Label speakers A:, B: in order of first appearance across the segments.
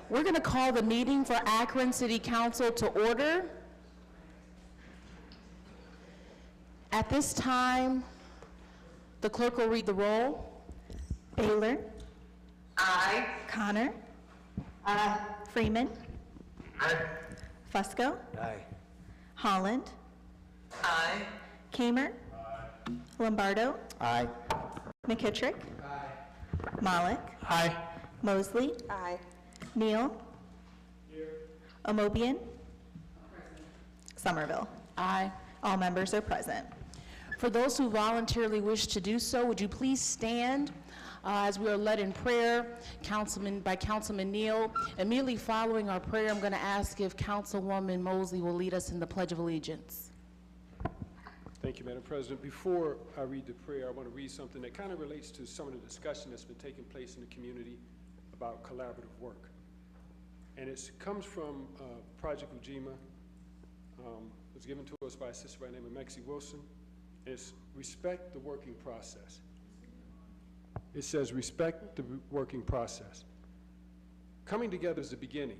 A: We're going to call the meeting for Akron City Council to order. At this time, the clerk will read the roll.
B: Baylor.
C: Aye.
B: Connor.
C: Aye.
B: Freeman.
C: Aye.
B: Fusco.
D: Aye.
B: Holland.
C: Aye.
B: Kamer. Aye. Lombardo.
D: Aye.
B: McKittrick. Aye. Malik.
D: Aye.
B: Mosley.
C: Aye.
B: Neal. Here. Omobian. Somerville.
A: Aye.
B: All members are present.
A: For those who voluntarily wish to do so, would you please stand as we are led in prayer by Councilman Neal. Immediately following our prayer, I'm going to ask if Councilwoman Mosley will lead us in the Pledge of Allegiance.
E: Thank you, Madam President. Before I read the prayer, I want to read something that kind of relates to some of the discussion that's been taking place in the community about collaborative work. And it comes from Project Ujima. It was given to us by a sister by the name of Mexie Wilson. It's respect the working process. It says respect the working process. Coming together is the beginning.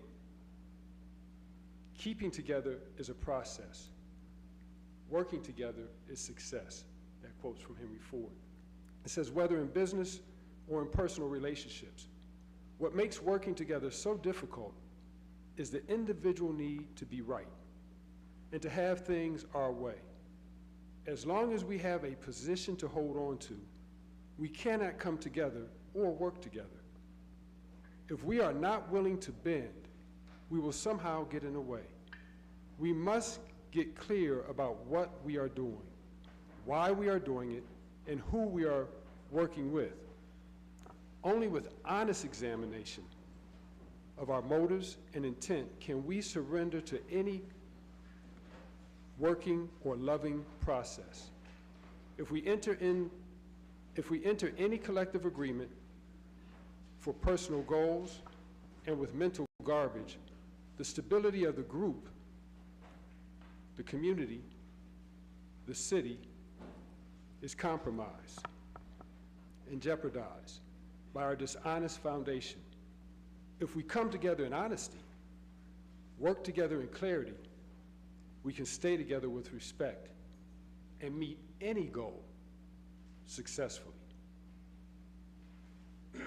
E: Keeping together is a process. Working together is success. That quote's from Henry Ford. It says, whether in business or in personal relationships, what makes working together so difficult is the individual need to be right and to have things our way. As long as we have a position to hold on to, we cannot come together or work together. If we are not willing to bend, we will somehow get in the way. We must get clear about what we are doing, why we are doing it, and who we are working with. Only with honest examination of our motives and intent can we surrender to any working or loving process. If we enter any collective agreement for personal goals and with mental garbage, the stability of the group, the community, the city is compromised and jeopardized by our dishonest foundation. If we come together in honesty, work together in clarity, we can stay together with respect and meet any goal successfully.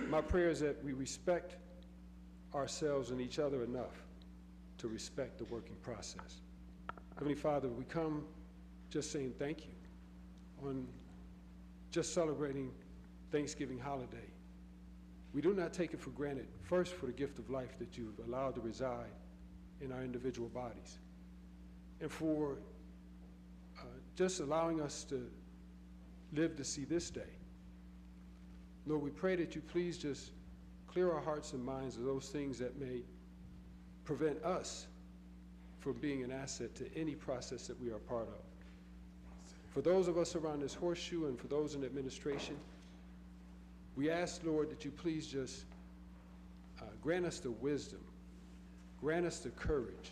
E: My prayer is that we respect ourselves and each other enough to respect the working process. Heavenly Father, we come just saying thank you on just celebrating Thanksgiving holiday. We do not take it for granted, first for the gift of life that you've allowed to reside in our individual bodies, and for just allowing us to live to see this day. Lord, we pray that you please just clear our hearts and minds of those things that may prevent us from being an asset to any process that we are part of. For those of us around this horseshoe and for those in administration, we ask, Lord, that you please just grant us the wisdom, grant us the courage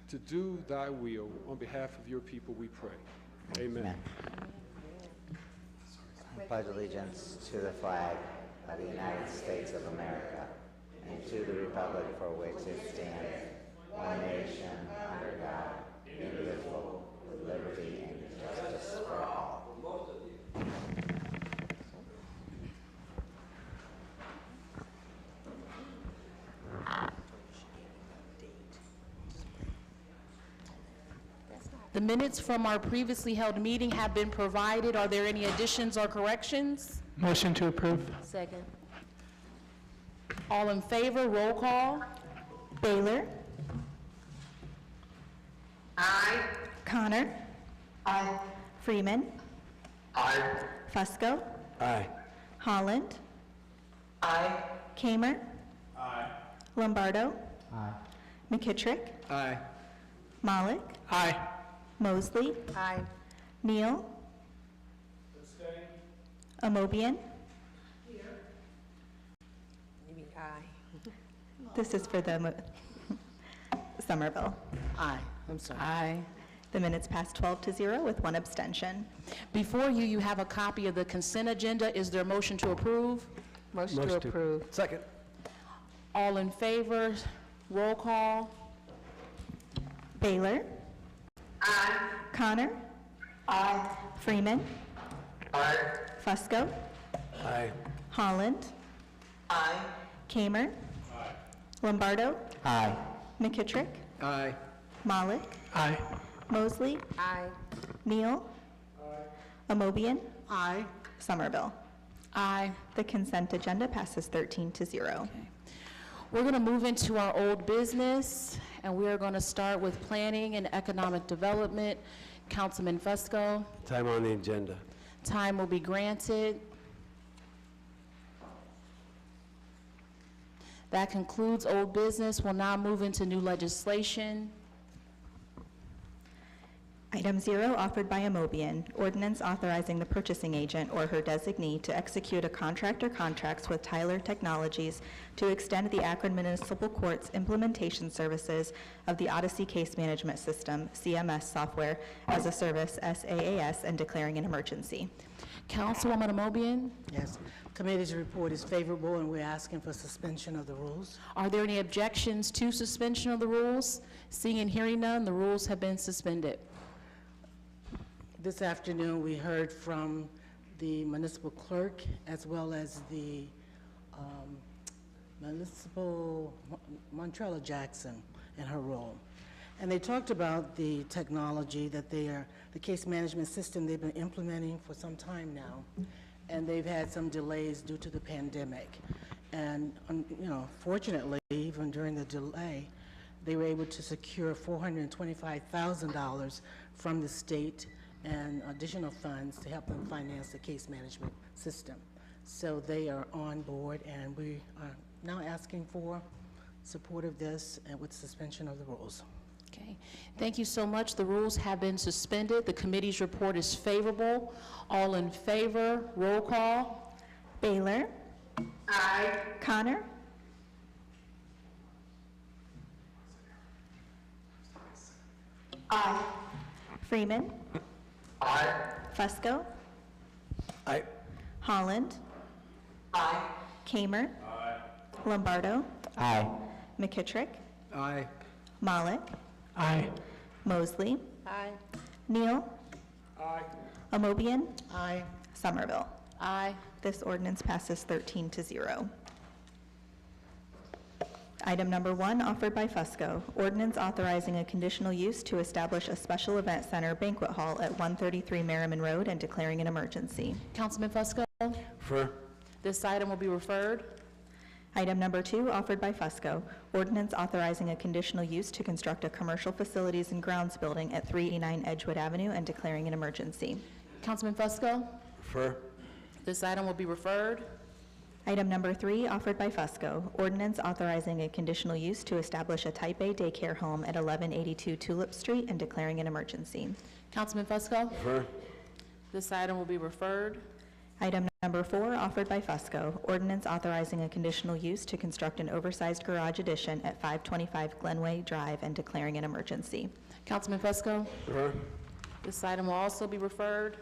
E: to do thy will on behalf of your people, we pray. Amen.
D: I pledge allegiance to the flag of the United States of America and to the republic for which it stands, one nation, under God, indivisible, with liberty and justice for all.
A: The minutes from our previously held meeting have been provided. Are there any additions or corrections?
F: Motion to approve.
A: Second. All in favor, roll call.
B: Baylor.
C: Aye.
B: Connor.
C: Aye.
B: Freeman.
C: Aye.
B: Fusco.
D: Aye.
B: Holland.
C: Aye.
B: Kamer. Aye. Lombardo.
D: Aye.
B: McKittrick.
D: Aye.
B: Malik.
F: Aye.
B: Mosley.
C: Aye.
B: Neal. Omobian.
C: You mean aye?
B: This is for the Somerville.
A: Aye. I'm sorry.
B: Aye. The minutes pass 12-0 with one abstention.
A: Before you, you have a copy of the consent agenda. Is there a motion to approve?
C: Motion to approve.
E: Second.
A: All in favor? Roll call.
B: Baylor?
C: Aye.
B: Connor?
C: Aye.
B: Freeman?
C: Aye.
B: Fusco?
E: Aye.
B: Holland?
C: Aye.
B: Kamer? Lombardo?
D: Aye.
B: McKittrick?
E: Aye.
B: Malik?
E: Aye.
B: Mosley?
C: Aye.
B: Neal? Amobian?
C: Aye.
B: Somerville?
A: Aye.
B: The consent agenda passes 13-0.
A: We're going to move into our old business, and we are going to start with planning and economic development. Councilman Fusco,
E: Time on the agenda.
A: time will be granted. That concludes old business. We'll now move into new legislation.
B: Item 0, offered by Amobian, ordinance authorizing the purchasing agent or her designee to execute a contract or contracts with Tyler Technologies to extend the Akron Municipal Court's implementation services of the Odyssey Case Management System, CMS software, as a service, SaaS, and declaring an emergency.
A: Councilwoman Amobian,
F: Yes, committee's report is favorable, and we're asking for suspension of the rules.
A: are there any objections to suspension of the rules? Seeing and hearing none, the rules have been suspended.
F: This afternoon, we heard from the municipal clerk as well as the municipal, Montrella Jackson in her role. And they talked about the technology that the case management system they've been implementing for some time now, and they've had some delays due to the pandemic. And, fortunately, even during the delay, they were able to secure $425,000 from the state and additional funds to help them finance the case management system. So they are on board, and we are now asking for support of this and with suspension of the rules.
A: Okay, thank you so much. The rules have been suspended. The committee's report is favorable. All in favor, roll call.
B: Baylor?
C: Aye.
B: Connor?
C: Aye.
B: Freeman?
C: Aye.
B: Fusco?
E: Aye.
B: Holland?
C: Aye.
B: Kamer? Lombardo?
D: Aye.
B: McKittrick?
E: Aye.
B: Malik?
E: Aye.
B: Mosley?
C: Aye.
B: Neal?
E: Aye.
B: Amobian?
F: Aye.
B: Somerville?
A: Aye.
B: This ordinance passes 13-0. Item number 1, offered by Fusco, ordinance authorizing a conditional use to establish a special event center banquet hall at 133 Merriman Road and declaring an emergency.
A: Councilman Fusco,
E: Refer.
A: this item will be referred.
B: Item number 2, offered by Fusco, ordinance authorizing a conditional use to construct a commercial facilities and grounds building at 389 Edgewood Avenue and declaring an emergency.
A: Councilman Fusco,
E: Refer.
A: this item will be referred.
B: Item number 3, offered by Fusco, ordinance authorizing a conditional use to establish a Type A daycare home at 1182 Tulip Street and declaring an emergency.
A: Councilman Fusco,
E: Refer.
A: this item will be referred.
B: Item number 4, offered by Fusco, ordinance authorizing a conditional use to construct an oversized garage addition at 525 Glenway Drive and declaring an emergency.
A: Councilman Fusco,
E: Refer.
A: this item will also be referred.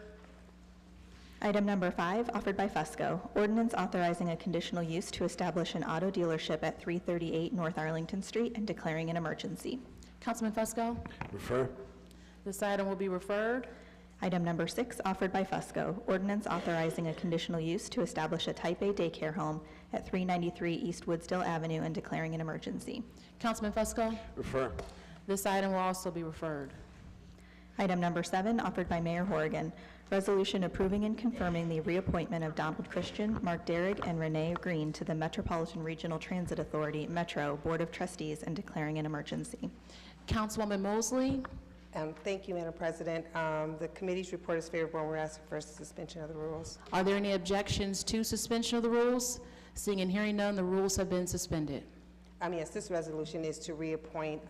B: Item number 5, offered by Fusco, ordinance authorizing a conditional use to establish an auto dealership at 338 North Arlington Street and declaring an emergency.
A: Councilman Fusco,
E: Refer.
A: this item will be referred.
B: Item number 6, offered by Fusco, ordinance authorizing a conditional use to establish a Type A daycare home at 393 East Woodsdale Avenue and declaring an emergency.
A: Councilman Fusco,
E: Refer.
A: this item will also be referred.
B: Item number 7, offered by Mayor Horrigan, resolution approving and confirming the reappointment of Donald Christian, Mark Derrick, and Renee Green to the Metropolitan Regional Transit Authority, Metro, Board of Trustees, and declaring an emergency.
A: Councilwoman Mosley,
C: Thank you, Madam President. The committee's report is favorable, and we're asking for suspension of the rules.
A: are there any objections to suspension of the rules? Seeing and hearing none, the rules have been suspended.
C: Yes, this resolution is to reappoint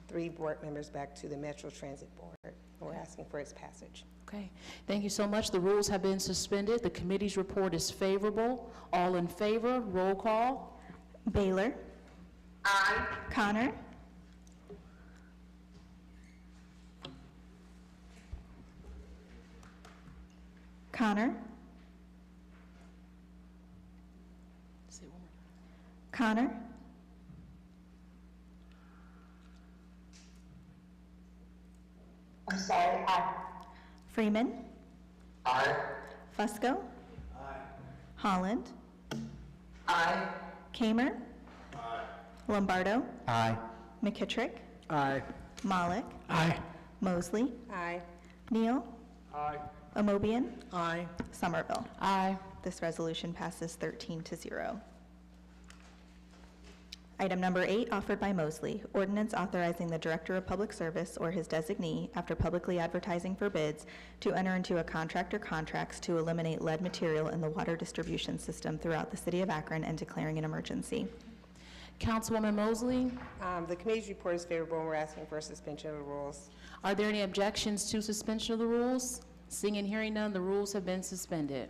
C: 3 board members back to the Metro Transit Board. We're asking for its passage.
A: Okay, thank you so much. The rules have been suspended. The committee's report is favorable. All in favor, roll call.
B: Baylor?
C: Aye.
B: Connor? Connor,
A: Say it one more time.
B: Connor,
G: I'm sorry, aye.
B: Freeman,
G: Aye.
B: Fusco, Holland,
G: Aye.
B: Kamer, Lombardo,
D: Aye.
B: McKittrick,
E: Aye.
B: Malik,
E: Aye.
B: Mosley,
C: Aye.
B: Neal,
E: Aye.
B: Amobian,
F: Aye.
B: Somerville.
A: Aye.
B: This resolution passes 13-0. Item number 8, offered by Mosley, ordinance authorizing the Director of Public Service or his designee, after publicly advertising for bids, to enter into a contract or contracts to eliminate lead material in the water distribution system throughout the city of Akron and declaring an emergency.
A: Councilwoman Mosley,
C: The committee's report is favorable, and we're asking for a suspension of the rules.
A: are there any objections to suspension of the rules? Seeing and hearing none, the rules have been suspended.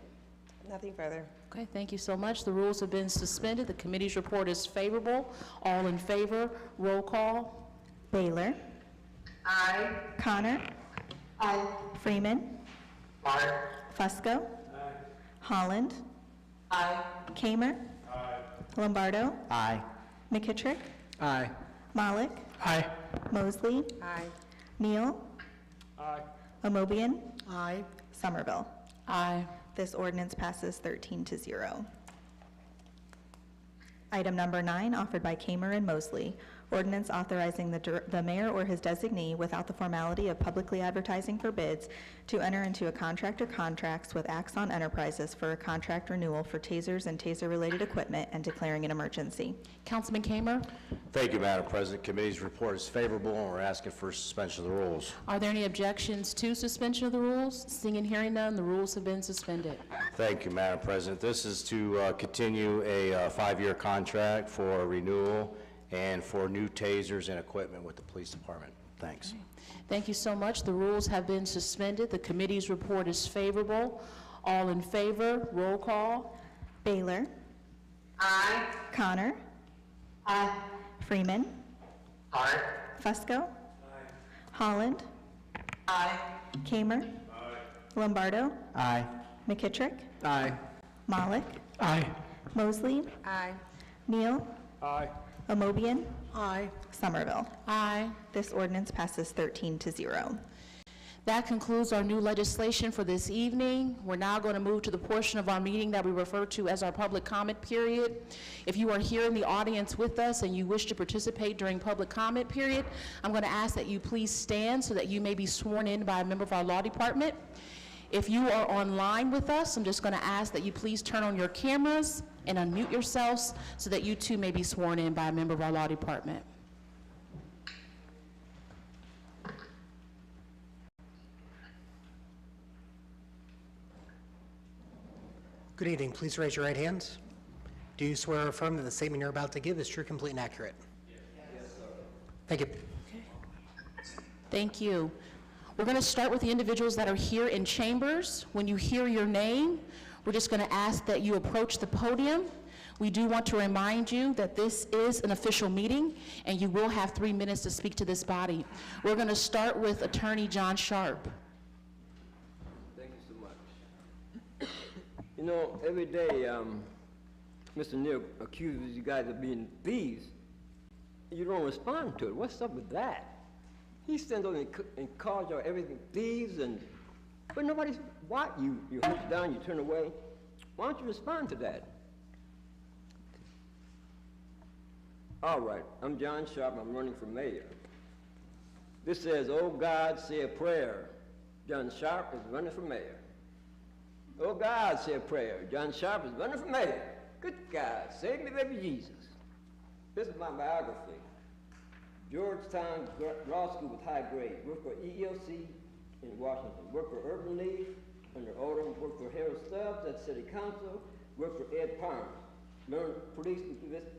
C: Nothing further.
A: Okay, thank you so much. The rules have been suspended. The committee's report is favorable. All in favor, roll call.
B: Baylor,
G: Aye.
B: Connor,
G: Aye.
B: Freeman,
G: Aye.
B: Fusco, Holland,
G: Aye.
B: Kamer, Lombardo,
D: Aye.
B: McKittrick,
E: Aye.
B: Malik,
E: Aye.
B: Mosley,
C: Aye.
B: Neal,
E: Aye.
B: Amobian,
F: Aye.
B: Somerville.
A: Aye.
B: This ordinance passes 13-0. Item number 9, offered by Kamer and Mosley, ordinance authorizing the mayor or his designee, without the formality of publicly advertising for bids, to enter into a contract or contracts with Axon Enterprises for a contract renewal for tasers and taser-related equipment and declaring an emergency.
A: Councilman Kamer,
H: Thank you, Madam President. Committee's report is favorable, and we're asking for suspension of the rules.
A: are there any objections to suspension of the rules? Seeing and hearing none, the rules have been suspended.
H: Thank you, Madam President. This is to continue a 5-year contract for renewal and for new tasers and equipment with the police department. Thanks.
A: Thank you so much. The rules have been suspended. The committee's report is favorable. All in favor, roll call.
B: Baylor,
G: Aye.
B: Connor,
G: Aye.
B: Freeman,
G: Aye.
B: Fusco, Holland,
G: Aye.
B: Kamer, Lombardo,
D: Aye.
B: McKittrick,
E: Aye.
B: Malik,
E: Aye.
B: Mosley,
C: Aye.
B: Neal,
E: Aye.
B: Amobian,
F: Aye.
B: Somerville.
A: Aye.
B: This ordinance passes 13-0.
A: That concludes our new legislation for this evening. We're now going to move to the portion of our meeting that we refer to as our public comment period. If you are here in the audience with us and you wish to participate during public comment period, I'm going to ask that you please stand so that you may be sworn in by a member of our law department. If you are online with us, I'm just going to ask that you please turn on your cameras and unmute yourselves so that you too may be sworn in by a member of our law department.
I: Good evening. Please raise your right hands. Do you swear or affirm that the statement you're about to give is true, complete, and accurate? Yes, sir. Thank you.
A: Thank you. We're going to start with the individuals that are here in chambers. When you hear your name, we're just going to ask that you approach the podium. We do want to remind you that this is an official meeting, and you will have 3 minutes to speak to this body. We're going to start with Attorney John Sharp.
J: Thank you so much. You know, every day, Mr. Neal accuses you guys of being thieves. You don't respond to it. What's up with that? He stands over and calls y'all everything thieves, but nobody's, what? You hush down, you turn away. Why don't you respond to that? All right, I'm John Sharp, I'm running for mayor. This says, oh God, say a prayer. John Sharp is running for mayor. Oh God, say a prayer. John Sharp is running for mayor. Good God, save me, baby Jesus. This is my biography. Georgetown Law School with high grade. Worked for EEOC in Washington. Worked for Urban League under Odom. Worked for Harold Stubbs at City Council. Worked for Ed Parnes. Learned police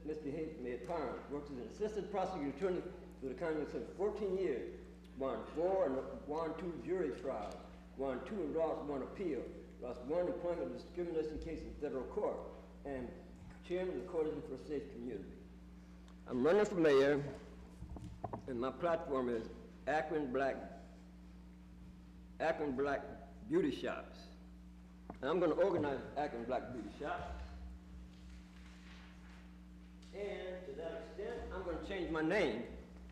J: misbehavior from Ed Parnes. Worked as an assistant prosecuting attorney for the county for 14 years. Won 4 and won 2 jury trials. Won 2 and lost 1 appeal. Lost 1 appointment of discrimination case in federal court. And chairman of the Coalition for a Safe Community. I'm running for mayor, and my platform is Akron Black Beauty Shops. and I'm going to organize Akron Black Beauty Shop. And to that extent, I'm going to change my name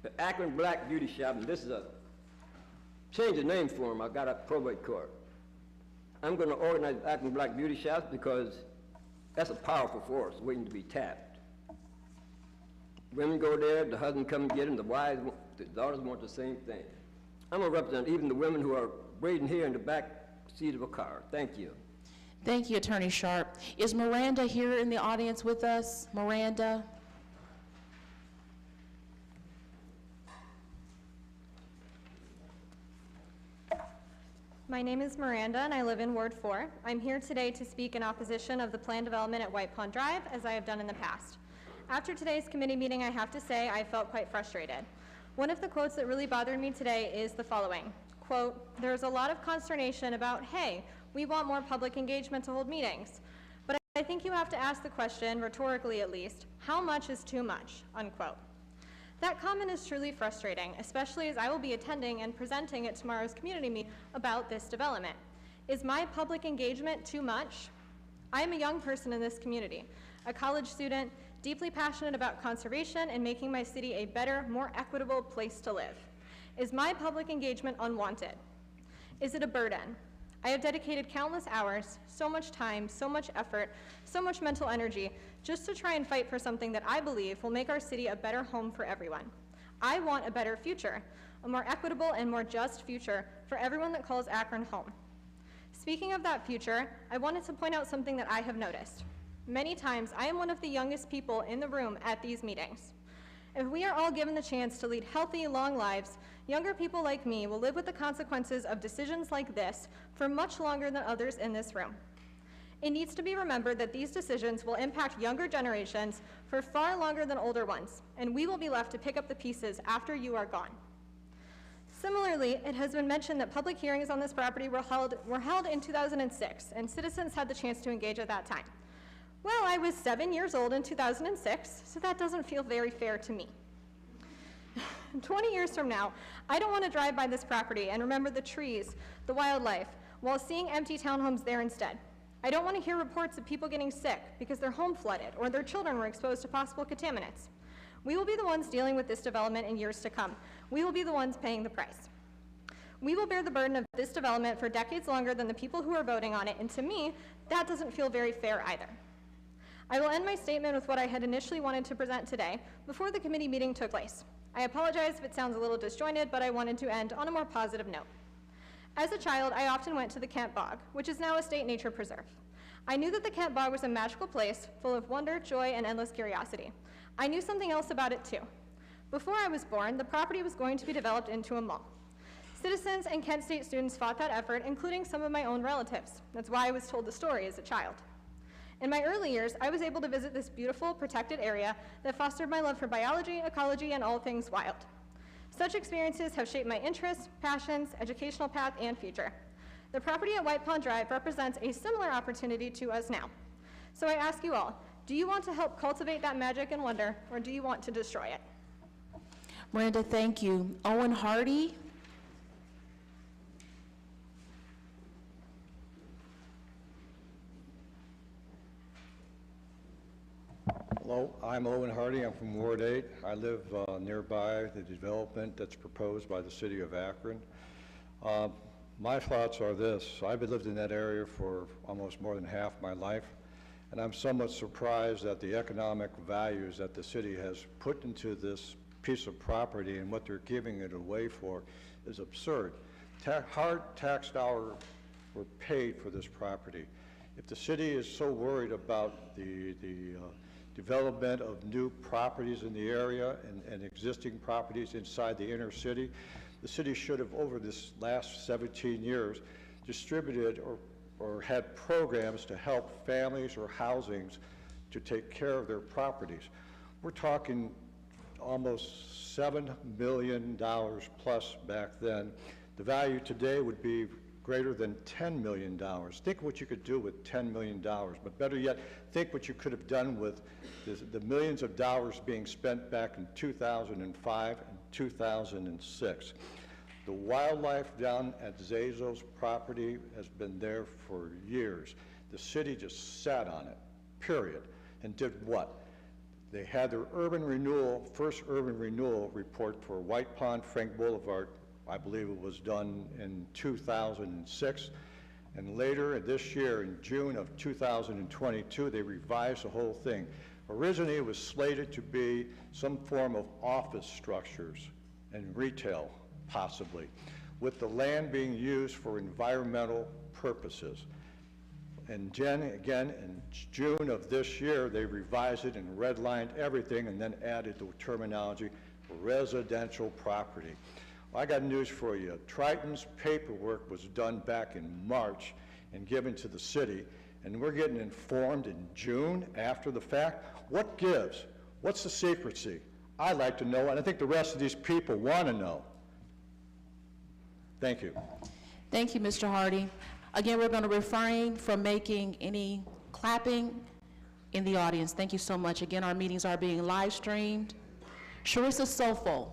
J: to Akron Black Beauty Shop, and this is a change the name for him. I got a probate court. I'm going to organize Akron Black Beauty Shops because that's a powerful force waiting to be tapped. Women go there, the husband come and get them, the wives, the daughters want the same thing. I'm going to represent even the women who are waiting here in the back seat of a car. Thank you.
A: Thank you, Attorney Sharp. Is Miranda here in the audience with us? Miranda?
K: My name is Miranda, and I live in Ward 4. I'm here today to speak in opposition of the planned development at White Pond Drive, as I have done in the past. After today's committee meeting, I have to say I felt quite frustrated. One of the quotes that really bothered me today is the following, quote, "There's a lot of consternation about, hey, we want more public engagement to hold meetings. But I think you have to ask the question, rhetorically at least, how much is too much?" Unquote. That comment is truly frustrating, especially as I will be attending and presenting at tomorrow's community meeting about this development. Is my public engagement too much? I am a young person in this community, a college student, deeply passionate about conservation and making my city a better, more equitable place to live. Is my public engagement unwanted? Is it a burden? I have dedicated countless hours, so much time, so much effort, so much mental energy just to try and fight for something that I believe will make our city a better home for everyone. I want a better future, a more equitable and more just future for everyone that calls Akron home. Speaking of that future, I wanted to point out something that I have noticed. Many times, I am one of the youngest people in the room at these meetings. If we are all given the chance to lead healthy, long lives, younger people like me will live with the consequences of decisions like this for much longer than others in this room. It needs to be remembered that these decisions will impact younger generations for far longer than older ones, and we will be left to pick up the pieces after you are gone. Similarly, it has been mentioned that public hearings on this property were held in 2006, and citizens had the chance to engage at that time. Well, I was 7 years old in 2006, so that doesn't feel very fair to me. 20 years from now, I don't want to drive by this property and remember the trees, the wildlife, while seeing empty townhomes there instead. I don't want to hear reports of people getting sick because their home flooded or their children were exposed to possible contaminants. We will be the ones dealing with this development in years to come. We will be the ones paying the price. We will bear the burden of this development for decades longer than the people who are voting on it, and to me, that doesn't feel very fair either. I will end my statement with what I had initially wanted to present today before the committee meeting took place. I apologize if it sounds a little disjointed, but I wanted to end on a more positive note. As a child, I often went to the Kent Bog, which is now a state nature preserve. I knew that the Kent Bog was a magical place full of wonder, joy, and endless curiosity. I knew something else about it too. Before I was born, the property was going to be developed into a mall. Citizens and Kent State students fought that effort, including some of my own relatives. That's why I was told the story as a child. In my early years, I was able to visit this beautiful, protected area that fostered my love for biology, ecology, and all things wild. Such experiences have shaped my interests, passions, educational path, and future. The property at White Pond Drive represents a similar opportunity to us now. So I ask you all, do you want to help cultivate that magic and wonder, or do you want to destroy it?
A: Miranda, thank you. Owen Hardy?
L: Hello, I'm Owen Hardy. I'm from Ward 8. I live nearby the development that's proposed by the city of Akron. My thoughts are this. I've lived in that area for almost more than half my life, and I'm somewhat surprised at the economic values that the city has put into this piece of property, and what they're giving it away for is absurd. Hard tax dollars were paid for this property. If the city is so worried about the development of new properties in the area and existing properties inside the inner city, the city should have, over this last 17 years, distributed or had programs to help families or housings to take care of their properties. We're talking almost $7 million plus back then. The value today would be greater than $10 million. Think what you could do with $10 million, but better yet, think what you could have done with the millions of dollars being spent back in 2005 and 2006. The wildlife down at Zazo's property has been there for years. The city just sat on it, period, and did what? They had their first urban renewal report for White Pond, Frank Boulevard. I believe it was done in 2006. And later this year, in June of 2022, they revised the whole thing. Originally, it was slated to be some form of office structures and retail, possibly, with the land being used for environmental purposes. And again, in June of this year, they revised it and redlined everything and then added the terminology residential property. Well, I got news for you. Triton's paperwork was done back in March and given to the city, and we're getting informed in June after the fact. What gives? What's the secrecy? I'd like to know, and I think the rest of these people want to know. Thank you.
A: Thank you, Mr. Hardy. Again, we're going to refrain from making any clapping in the audience. Thank you so much. Again, our meetings are being live streamed. Sharissa Sofo.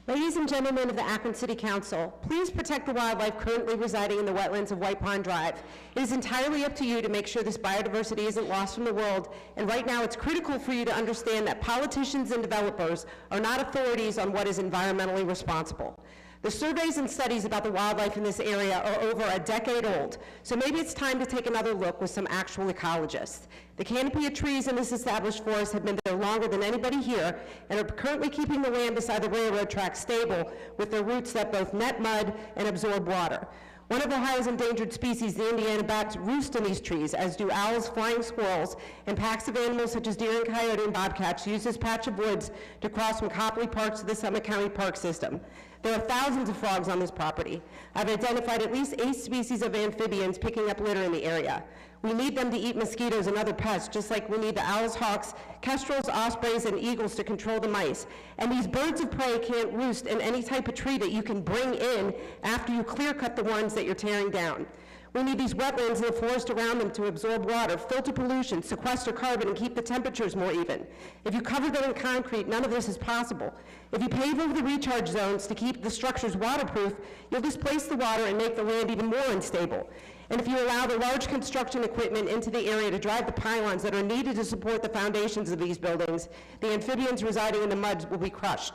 M: Ladies and gentlemen of the Akron City Council, please protect the wildlife currently residing in the wetlands of White Pond Drive. It is entirely up to you to make sure this biodiversity isn't lost from the world, and right now it's critical for you to understand that politicians and developers are not authorities on what is environmentally responsible. The surveys and studies about the wildlife in this area are over a decade old, so maybe it's time to take another look with some actual ecologists. The canopy of trees in this established forest have been there longer than anybody here and are currently keeping the land beside the railroad tracks stable with their roots that both net mud and absorb water. One of Ohio's endangered species, the Indiana bats, roost in these trees, as do owls, flying squirrels, and packs of animals such as deer and coyote and bobcats use this patch of woods to cross from Copley Parks to the Summit County Park System. There are thousands of frogs on this property. I've identified at least 8 species of amphibians picking up litter in the area. We need them to eat mosquitoes and other pests, just like we need the owls, hawks, kestrels, ospreys, and eagles to control the mice. And these birds of prey can't roost in any type of tree that you can bring in after you clear cut the ones that you're tearing down. We need these wetlands and the forest around them to absorb water, filter pollution, sequester carbon, and keep the temperatures more even. If you cover them in concrete, none of this is possible. If you pave over the recharge zones to keep the structures waterproof, you'll displace the water and make the land even more unstable. And if you allow the large construction equipment into the area to drive the pylons that are needed to support the foundations of these buildings, the amphibians residing in the mud will be crushed.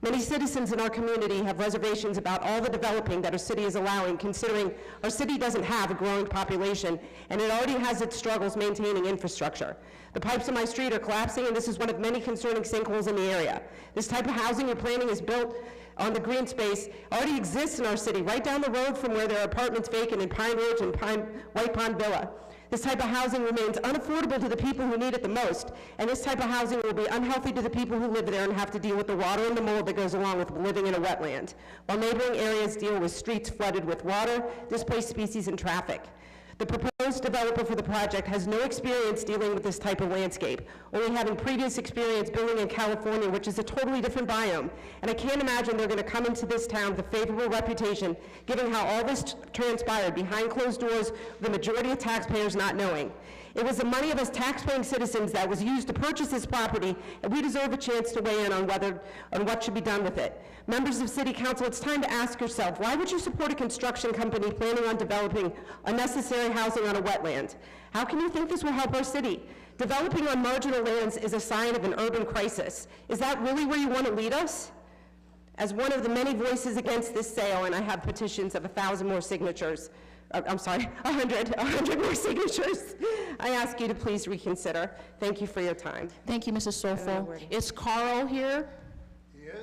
M: Many citizens in our community have reservations about all the developing that our city is allowing, considering our city doesn't have a growing population, and it already has its struggles maintaining infrastructure. The pipes in my street are collapsing, and this is one of many concerning sinkholes in the area. This type of housing you're planning is built on the green space already exists in our city, right down the road from where there are apartments vacant in Pine Ridge and White Pond Villa. This type of housing remains unaffordable to the people who need it the most, and this type of housing will be unhealthy to the people who live there and have to deal with the water and the mold that goes along with living in a wetland, while neighboring areas deal with streets flooded with water, displaced species, and traffic. The proposed developer for the project has no experience dealing with this type of landscape, only having previous experience building in California, which is a totally different biome. And I can't imagine they're going to come into this town with a favorable reputation, given how all this transpired behind closed doors, the majority of taxpayers not knowing. It was the money of us tax-paying citizens that was used to purchase this property, and we deserve a chance to weigh in on what should be done with it. Members of City Council, it's time to ask yourself, why would you support a construction company planning on developing unnecessary housing on a wetland? How can you think this will help our city? Developing on marginal lands is a sign of an urban crisis. Is that really where you want to lead us? As one of the many voices against this sale, and I have petitions of 1,000 more signatures, I'm sorry, 100 more signatures, I ask you to please reconsider. Thank you for your time.
A: Thank you, Mrs. Sofo. Is Carl here?
N: Yes.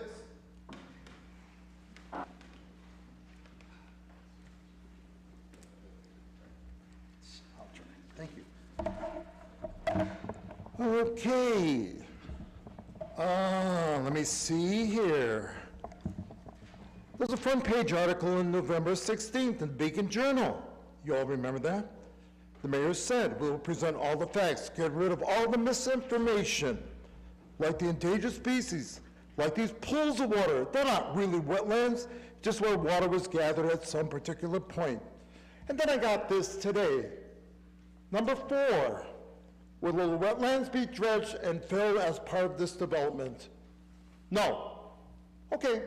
N: Thank you. Okay. Let me see here. There's a front page article in November 16th in the Beacon Journal. You all remember that? The mayor said, we will present all the facts, get rid of all the misinformation, like the endangered species, like these pools of water. They're not really wetlands, just where water was gathered at some particular point. And then I got this today. Number 4, Will the wetlands be dredged and filled as part of this development? No. Okay.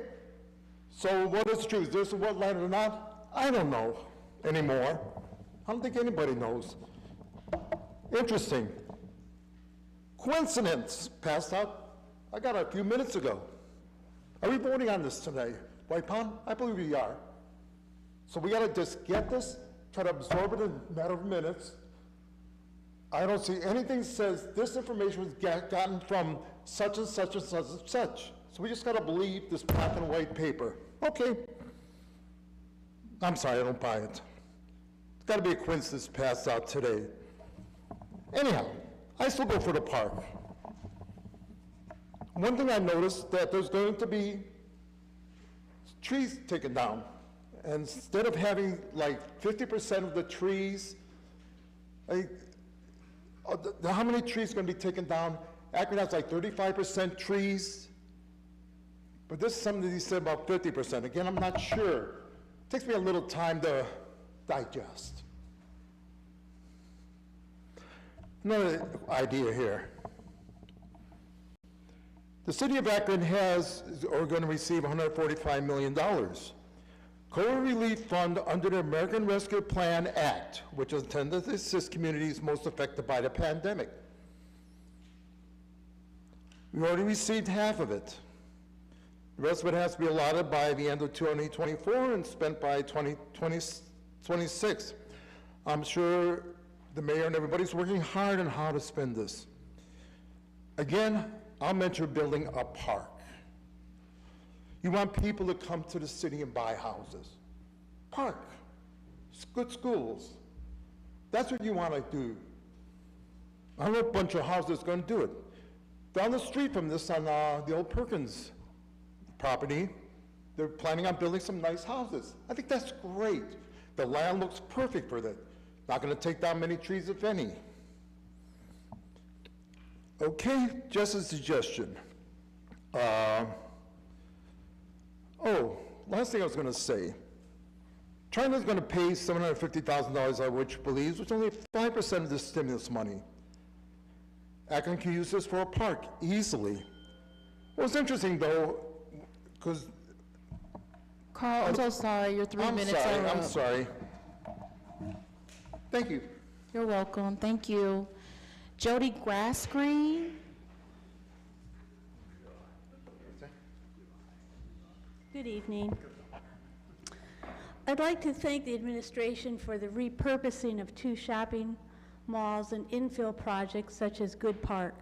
N: So what is true? Is this a wetland or not? I don't know anymore. I don't think anybody knows. Interesting. Coincidence passed out. I got it a few minutes ago. Are we voting on this today? White Pond? I believe we are. So we gotta just get this, try to absorb it in a matter of minutes. I don't see anything that says this information was gotten from such and such and such and such. So we just gotta believe this black and white paper. Okay. I'm sorry, I don't buy it. It's gotta be a coincidence passed out today. Anyhow, I still go for the park. One thing I noticed that there's going to be trees taken down. And instead of having like 50% of the trees, how many trees are going to be taken down? Akron has like 35% trees. But this is something that he said about 50%. Again, I'm not sure. It takes me a little time to digest. Another idea here. The city of Akron are going to receive $145 million. COVID relief fund under the American Rescue Plan Act, which is intended to assist communities most affected by the pandemic. We already received half of it. The rest of it has to be allotted by the end of 2024 and spent by 2026. I'm sure the mayor and everybody's working hard on how to spend this. Again, I'll mention building a park. You want people to come to the city and buy houses. Park, good schools. That's what you want to do. I know a bunch of houses going to do it. Down the street from this on the old Perkins property, they're planning on building some nice houses. I think that's great. The land looks perfect for that. Not going to take down many trees, if any. Okay, just a suggestion. Last thing I was going to say. China's going to pay $750,000, I which believes, which is only 5% of the stimulus money. Akron can use this for a park easily. What's interesting, though, because...
A: Carl, I'm so sorry, your 3 minutes are up.
N: I'm sorry. Thank you.
A: You're welcome, thank you. Jody Grassgreen.
O: Good evening. I'd like to thank the administration for the repurposing of 2 shopping malls and infill projects such as Good Park.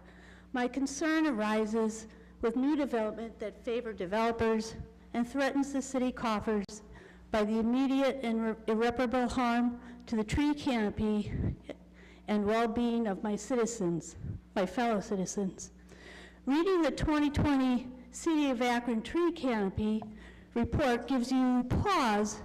O: My concern arises with new development that favor developers and threatens the city coffers by the immediate and irreparable harm to the tree canopy and well-being of my citizens, my fellow citizens. Reading the 2020 City of Akron tree canopy report gives you pause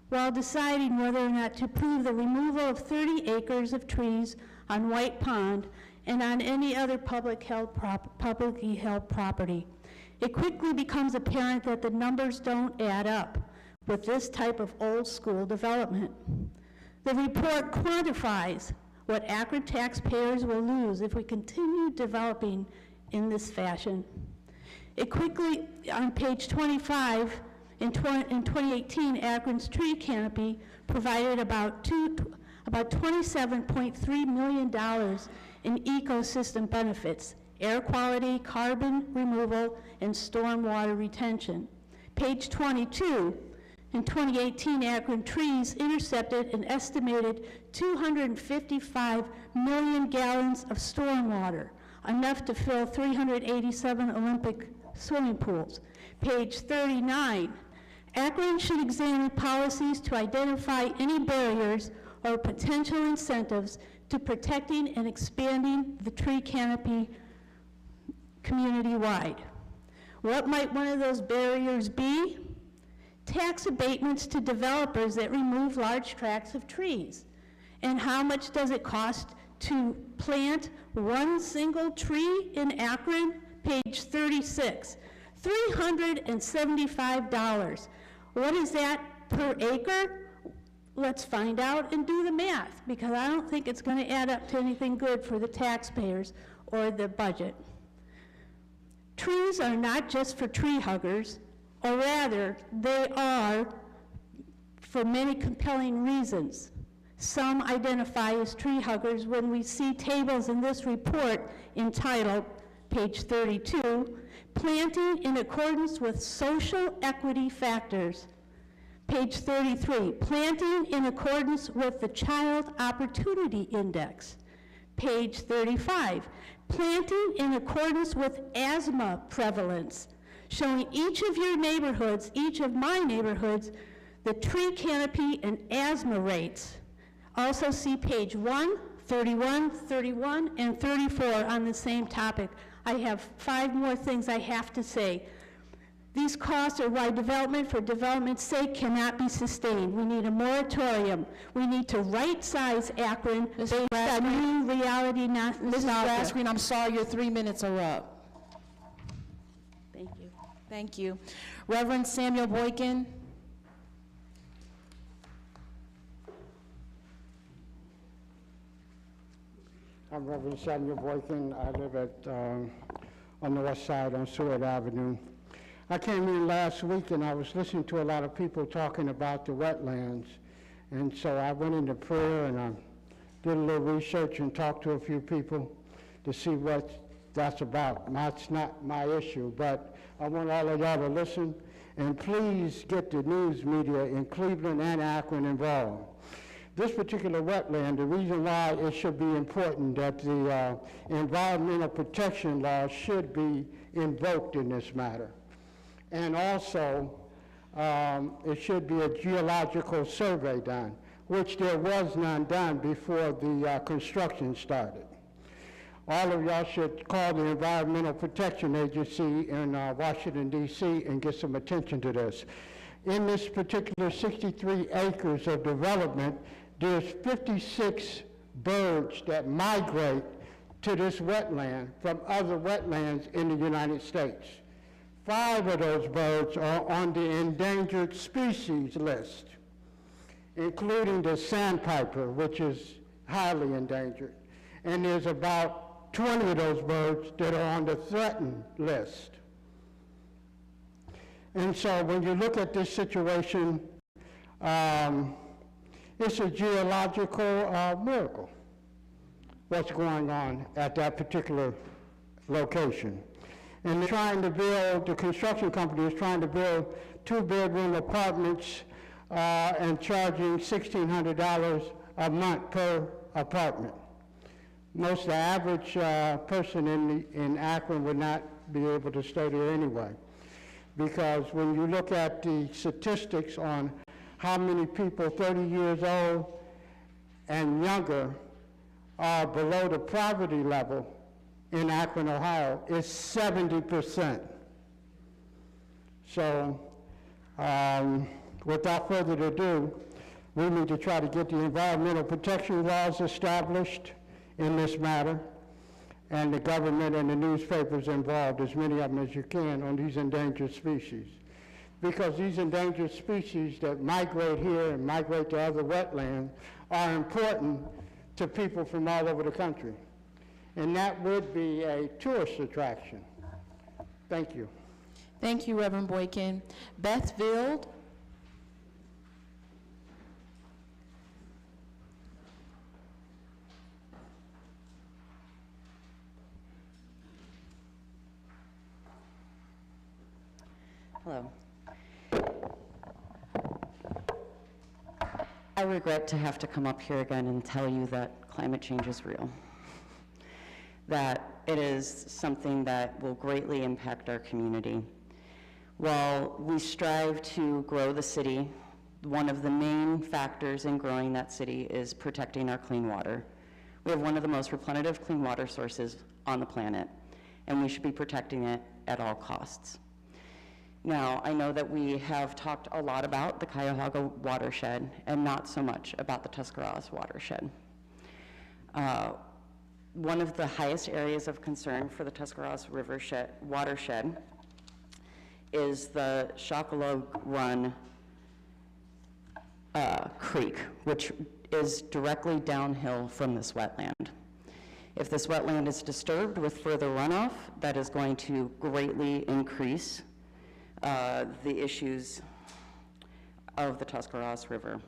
O: while deciding whether or not to approve the removal of 30 acres of trees on White Pond and on any other publicly held property. It quickly becomes apparent that the numbers don't add up with this type of old school development. The report quantifies what Akron taxpayers will lose if we continue developing in this fashion. It quickly, on page 25, in 2018, Akron's tree canopy provided about $27.3 million in ecosystem benefits, air quality, carbon removal, and stormwater retention. Page 22, in 2018, Akron trees intercepted an estimated 255 million gallons of stormwater, enough to fill 387 Olympic swimming pools. Page 39, Akron should examine policies to identify any barriers or potential incentives to protecting and expanding the tree canopy community-wide. What might one of those barriers be? Tax abatements to developers that remove large tracts of trees. And how much does it cost to plant one single tree in Akron? Page 36, $375. What is that per acre? let's find out and do the math, because I don't think it's going to add up to anything good for the taxpayers or the budget. Trees are not just for tree huggers, or rather, they are for many compelling reasons. Some identify as tree huggers when we see tables in this report entitled, page 32, Planting in Accordance with Social Equity Factors. Page 33, Planting in Accordance with the Child Opportunity Index. Page 35, Planting in Accordance with Asthma Prevalence, showing each of your neighborhoods, each of my neighborhoods, the tree canopy and asthma rates. Also see page 1, 31, 31, and 34 on the same topic. I have 5 more things I have to say. These costs are why development for development's sake cannot be sustained. We need a moratorium. We need to right-size Akron based on new reality, not
A: Mrs. Grasgreen, I'm sorry, your 3 minutes are up.
O: Thank you.
A: Thank you. Reverend Samuel Boykin.
P: I'm Reverend Samuel Boykin. I live at on the west side on Seward Avenue. I came in last week and I was listening to a lot of people talking about the wetlands. And so I went into prayer and I did a little research and talked to a few people to see what that's about. That's not my issue, but I want all of y'all to listen and please get the news media in Cleveland and Akron involved. This particular wetland, the reason why it should be important that the environmental protection law should be invoked in this matter. And also, it should be a geological survey done, which there was none done before the construction started. All of y'all should call the Environmental Protection Agency in Washington, D.C. and get some attention to this. In this particular 63 acres of development, there's 56 birds that migrate to this wetland from other wetlands in the United States. 5 of those birds are on the endangered species list, including the sandpiper, which is highly endangered. And there's about 20 of those birds that are on the threatened list. And so when you look at this situation, it's a geological miracle, what's going on at that particular location. And they're trying to build, the construction company is trying to build 2-bedroom apartments and charging $1,600 a month per apartment. Most of the average person in Akron would not be able to stay there anyway. Because when you look at the statistics on how many people 30 years old and younger are below the poverty level in Akron, Ohio, is 70%. So without further ado, we need to try to get the environmental protection laws established in this matter, and the government and the newspapers involved, as many of them as you can, on these endangered species. Because these endangered species that migrate here and migrate to other wetlands are important to people from all over the country. And that would be a tourist attraction. Thank you.
A: Thank you, Reverend Boykin. Beth Vild.
Q: Hello. I regret to have to come up here again and tell you that climate change is real, that it is something that will greatly impact our community. While we strive to grow the city, one of the main factors in growing that city is protecting our clean water. We have one of the most representative clean water sources on the planet, and we should be protecting it at all costs. Now, I know that we have talked a lot about the Cuyahoga watershed and not so much about the Tuscarawas watershed. One of the highest areas of concern for the Tuscarawas watershed is the Shockalog Run creek, which is directly downhill from this wetland. If this wetland is disturbed with further runoff, that is going to greatly increase the issues of the Tuscarawas River.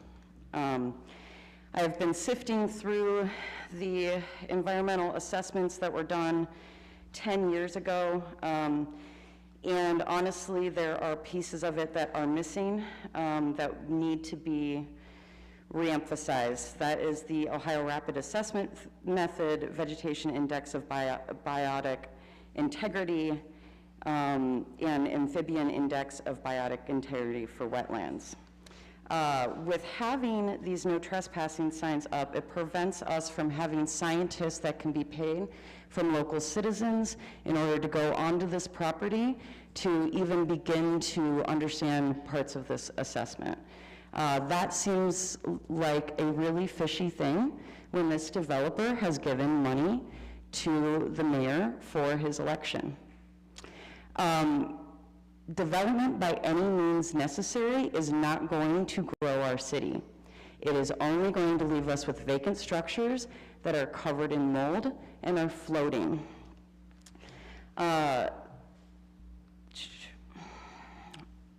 Q: I've been sifting through the environmental assessments that were done 10 years ago, and honestly, there are pieces of it that are missing that need to be reemphasized. That is the Ohio Rapid Assessment Method, Vegetation Index of Biotic Integrity, and Amphibian Index of Biotic Integrity for wetlands. With having these no trespassing signs up, it prevents us from having scientists that can be paid from local citizens in order to go onto this property to even begin to understand parts of this assessment. That seems like a really fishy thing when this developer has given money to the mayor for his election. Development by any means necessary is not going to grow our city. It is only going to leave us with vacant structures that are covered in mold and are floating.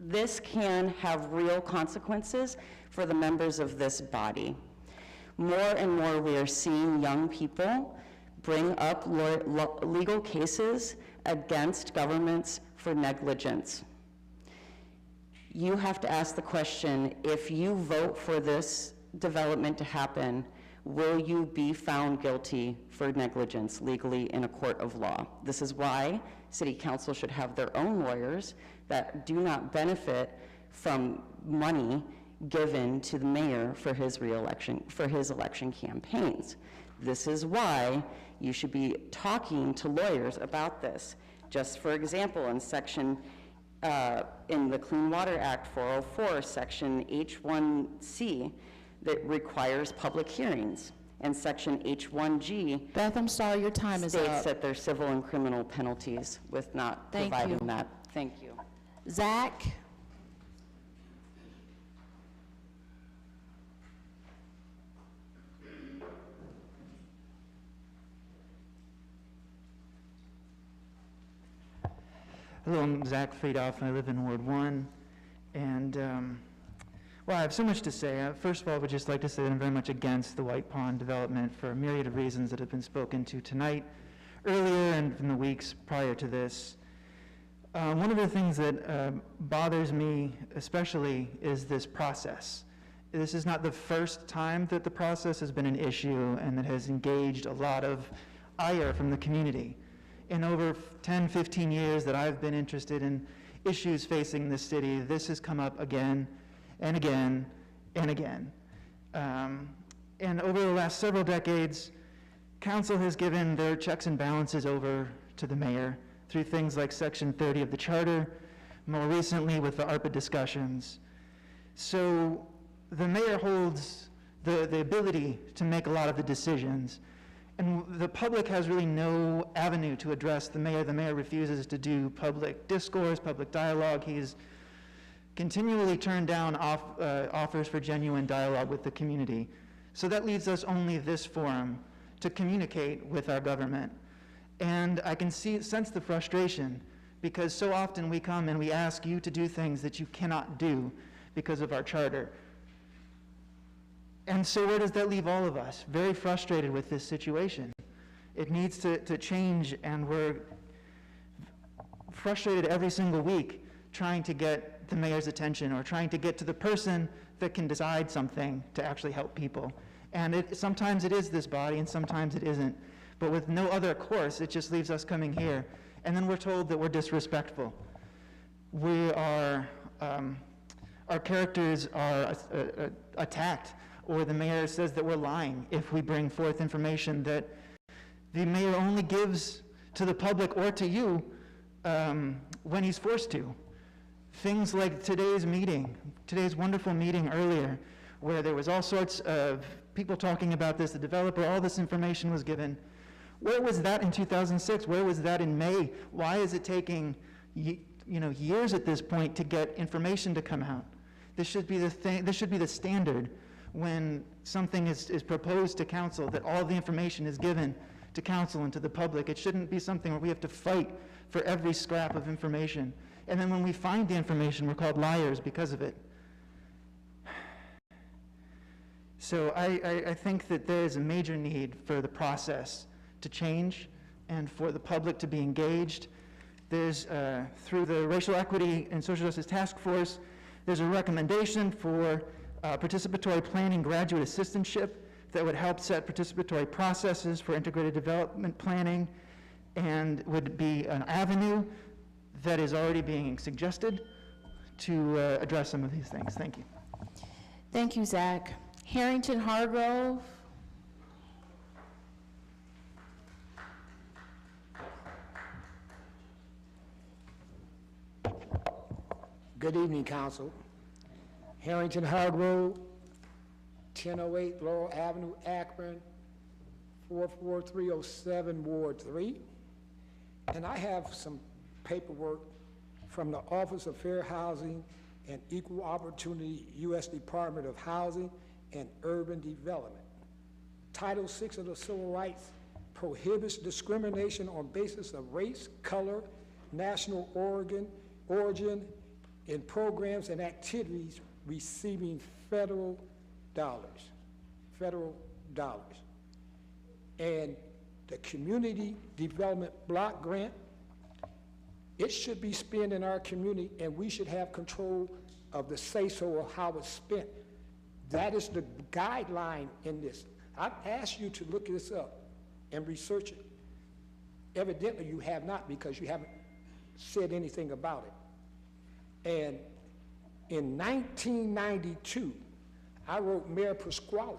Q: This can have real consequences for the members of this body. More and more we are seeing young people bring up legal cases against governments for negligence. You have to ask the question, if you vote for this development to happen, will you be found guilty for negligence legally in a court of law? This is why city council should have their own lawyers that do not benefit from money given to the mayor for his reelection, for his election campaigns. This is why you should be talking to lawyers about this. Just for example, in section, in the Clean Water Act 404, section H1C, that requires public hearings. And section H1G.
A: Beth, I'm sorry, your time is up.
Q: States that there's civil and criminal penalties with not providing that. Thank you.
A: Zach?
R: Hello, I'm Zach Friedoff, and I live in Ward 1. And, well, I have so much to say. First of all, I would just like to say that I'm very much against the White Pond development for a myriad of reasons that have been spoken to tonight, earlier, and in the weeks prior to this. One of the things that bothers me especially is this process. This is not the first time that the process has been an issue and that has engaged a lot of ire from the community. In over 10, 15 years that I've been interested in issues facing this city, this has come up again and again and again. And over the last several decades, council has given their checks and balances over to the mayor through things like Section 30 of the Charter, more recently with the ARPA discussions. So the mayor holds the ability to make a lot of the decisions, and the public has really no avenue to address the mayor. The mayor refuses to do public discourse, public dialogue. He's continually turned down offers for genuine dialogue with the community. So that leaves us only this forum to communicate with our government. And I can sense the frustration, because so often we come and we ask you to do things that you cannot do because of our charter. And so where does that leave all of us? Very frustrated with this situation. It needs to change, and we're frustrated every single week trying to get the mayor's attention or trying to get to the person that can decide something to actually help people. And sometimes it is this body and sometimes it isn't. But with no other course, it just leaves us coming here. And then we're told that we're disrespectful. We are, our characters are attacked, or the mayor says that we're lying if we bring forth information that the mayor only gives to the public or to you when he's forced to. Things like today's meeting, today's wonderful meeting earlier, where there was all sorts of people talking about this, the developer, all this information was given. Where was that in 2006? Where was that in May? Why is it taking years at this point to get information to come out? This should be the thing. This should be the standard when something is proposed to council, that all the information is given to council and to the public. It shouldn't be something where we have to fight for every scrap of information. And then when we find the information, we're called liars because of it. So I think that there is a major need for the process to change and for the public to be engaged. There's, through the Racial Equity and Social Justice Task Force, there's a recommendation for participatory planning graduate assistantship that would help set participatory processes for integrated development planning and would be an avenue that is already being suggested to address some of these things. Thank you.
A: Thank you, Zach. Harrington Hargrove.
S: Good evening, Council. Harrington Hargrove, 1008 Laurel Avenue, Akron, 44307, Ward 3. And I have some paperwork from the Office of Fair Housing and Equal Opportunity, U.S. Department of Housing and Urban Development. Title VI of the Civil Rights prohibits discrimination on basis of race, color, national origin in programs and activities receiving federal dollars. And the Community Development Block Grant, it should be spent in our community, and we should have control of the say-so of how it's spent. That is the guideline in this. I've asked you to look this up and research it. Evidently, you have not, because you haven't said anything about it. And in 1992, I wrote Mayor Pasquale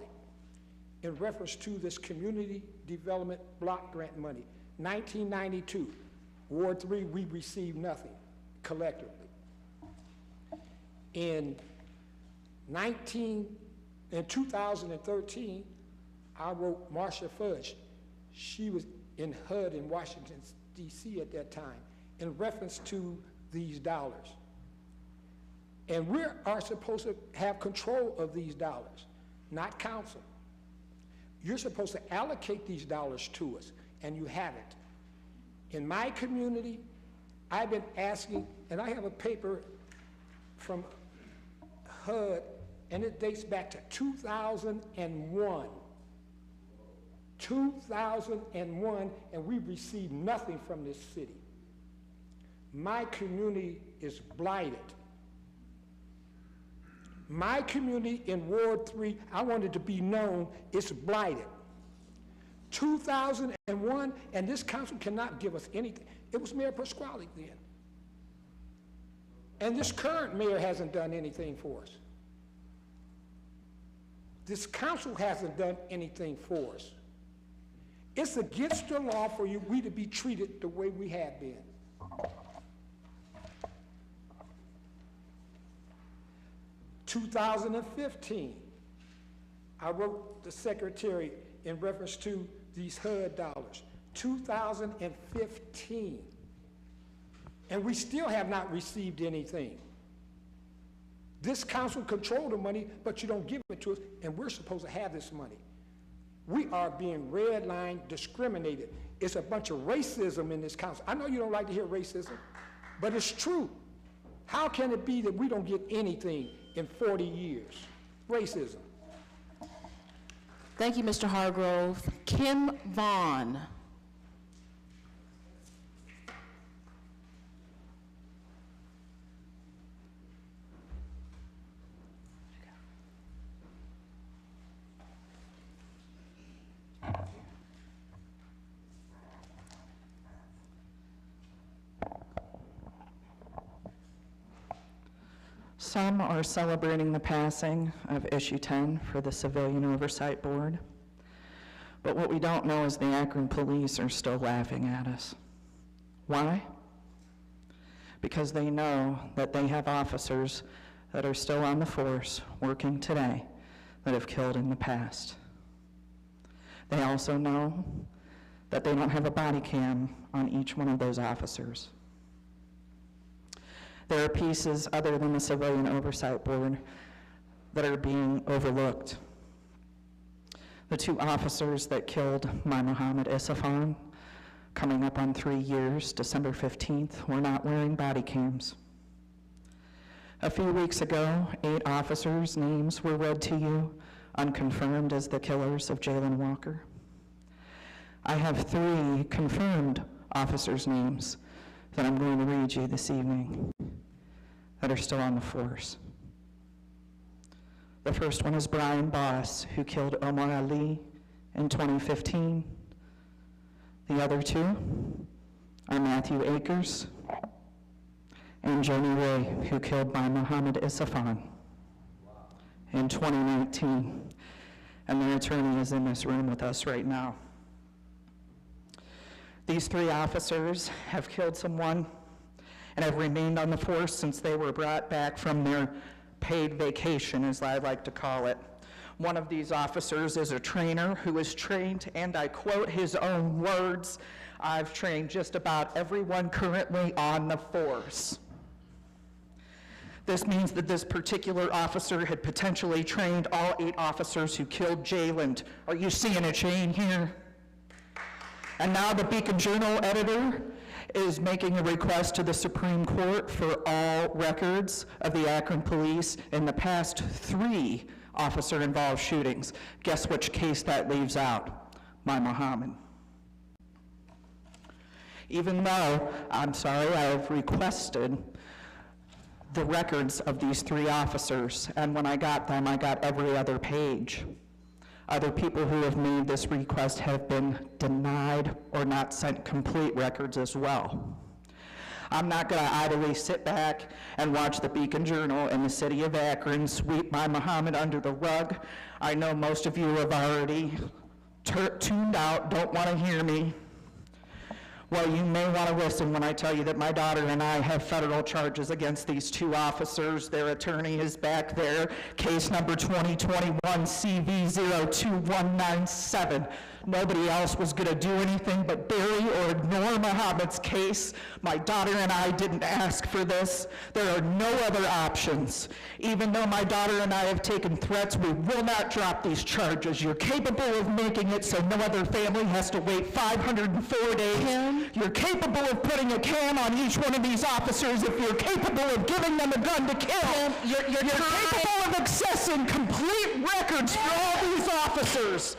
S: in reference to this Community Development Block Grant money. 1992, Ward 3, we received nothing collectively. In 2013, I wrote Marcia Fudge. She was in HUD in Washington, D.C. at that time, in reference to these dollars. And we are supposed to have control of these dollars, not council. You're supposed to allocate these dollars to us, and you haven't. In my community, I've been asking, and I have a paper from HUD, and it dates back to 2001. 2001, and we received nothing from this city. My community is blighted. My community in Ward 3, I wanted to be known, it's blighted. 2001, and this council cannot give us anything. It was Mayor Pasquale then. And this current mayor hasn't done anything for us. This council hasn't done anything for us. It's against the law for we to be treated the way we have been. In 2015, I wrote the secretary in reference to these HUD dollars. 2015. And we still have not received anything. This council controls the money, but you don't give it to us, and we're supposed to have this money. We are being redlined, discriminated. It's a bunch of racism in this council. I know you don't like to hear racism, but it's true. How can it be that we don't get anything in 40 years? Racism.
A: Thank you, Mr. Hargrove. Kim Vaughn.
T: Some are celebrating the passing of Issue 10 for the Civilian Oversight Board. But what we don't know is the Akron police are still laughing at us. Why? Because they know that they have officers that are still on the force working today that have killed in the past. They also know that they don't have a body cam on each one of those officers. There are pieces other than the Civilian Oversight Board that are being overlooked. The 2 officers that killed my Muhammad Isafan, coming up on 3 years, December 15th, were not wearing body cams. A few weeks ago, 8 officers' names were read to you, unconfirmed as the killers of Jalen Walker. I have 3 confirmed officers' names that I'm going to read you this evening that are still on the force. The first one is Brian Boss, who killed Omar Ali in 2015. The other 2 are Matthew Akers and Joni Ray, who killed by Muhammad Isafan in 2019. And their attorney is in this room with us right now. These 3 officers have killed someone and have remained on the force since they were brought back from their paid vacation, as I like to call it. One of these officers is a trainer who is trained, and I quote his own words, "I've trained just about everyone currently on the force." This means that this particular officer had potentially trained all 8 officers who killed Jalen. Are you seeing a chain here? And now the Beacon Journal editor is making a request to the Supreme Court for all records of the Akron police in the past 3 officer-involved shootings. Guess which case that leaves out? My Muhammad. Even though, I'm sorry, I have requested the records of these 3 officers, and when I got them, I got every other page. Other people who have made this request have been denied or not sent complete records as well. I'm not going to idly sit back and watch the Beacon Journal and the city of Akron sweep my Muhammad under the rug. I know most of you have already tuned out, don't want to hear me. Well, you may want to listen when I tell you that my daughter and I have federal charges against these 2 officers. Their attorney is back there. Case number 2021 CV02197. Nobody else was going to do anything but bury or ignore Muhammad's case. My daughter and I didn't ask for this. There are no other options. Even though my daughter and I have taken threats, we will not drop these charges. You're capable of making it so no other family has to wait 504 days. You're capable of putting a cam on each one of these officers if you're capable of giving them a gun to kill. You're capable of accessing complete records for all these officers.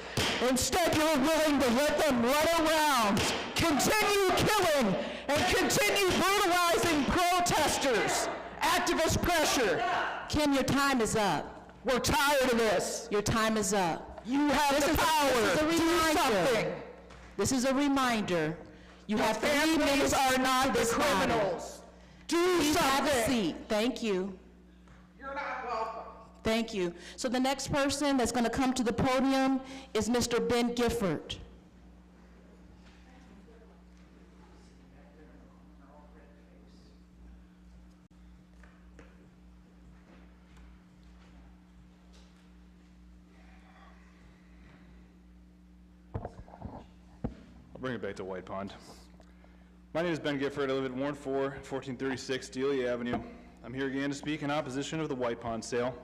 T: Instead, you're willing to let them run around, continue killing, and continue brutalizing protesters. Activist pressure.
A: Kim, your time is up.
T: We're tired of this.
A: Your time is up.
T: You have the power.
A: This is a
T: Do
A: reminder.
T: something.
A: This is a reminder. You
T: Your
A: have 3
T: families
A: minutes
T: are not
A: to
T: the
A: this matter.
T: criminals. Do
A: Please have a
T: something.
A: seat. Thank you.
T: You're not welcome.
A: Thank you. So the next person that's going to come to the podium is Mr. Ben Gifford.
U: I'll bring it back to White Pond. My name is Ben Gifford. I live at Ward 4, 1436 Delia Avenue. I'm here again to speak in opposition of the White Pond sale.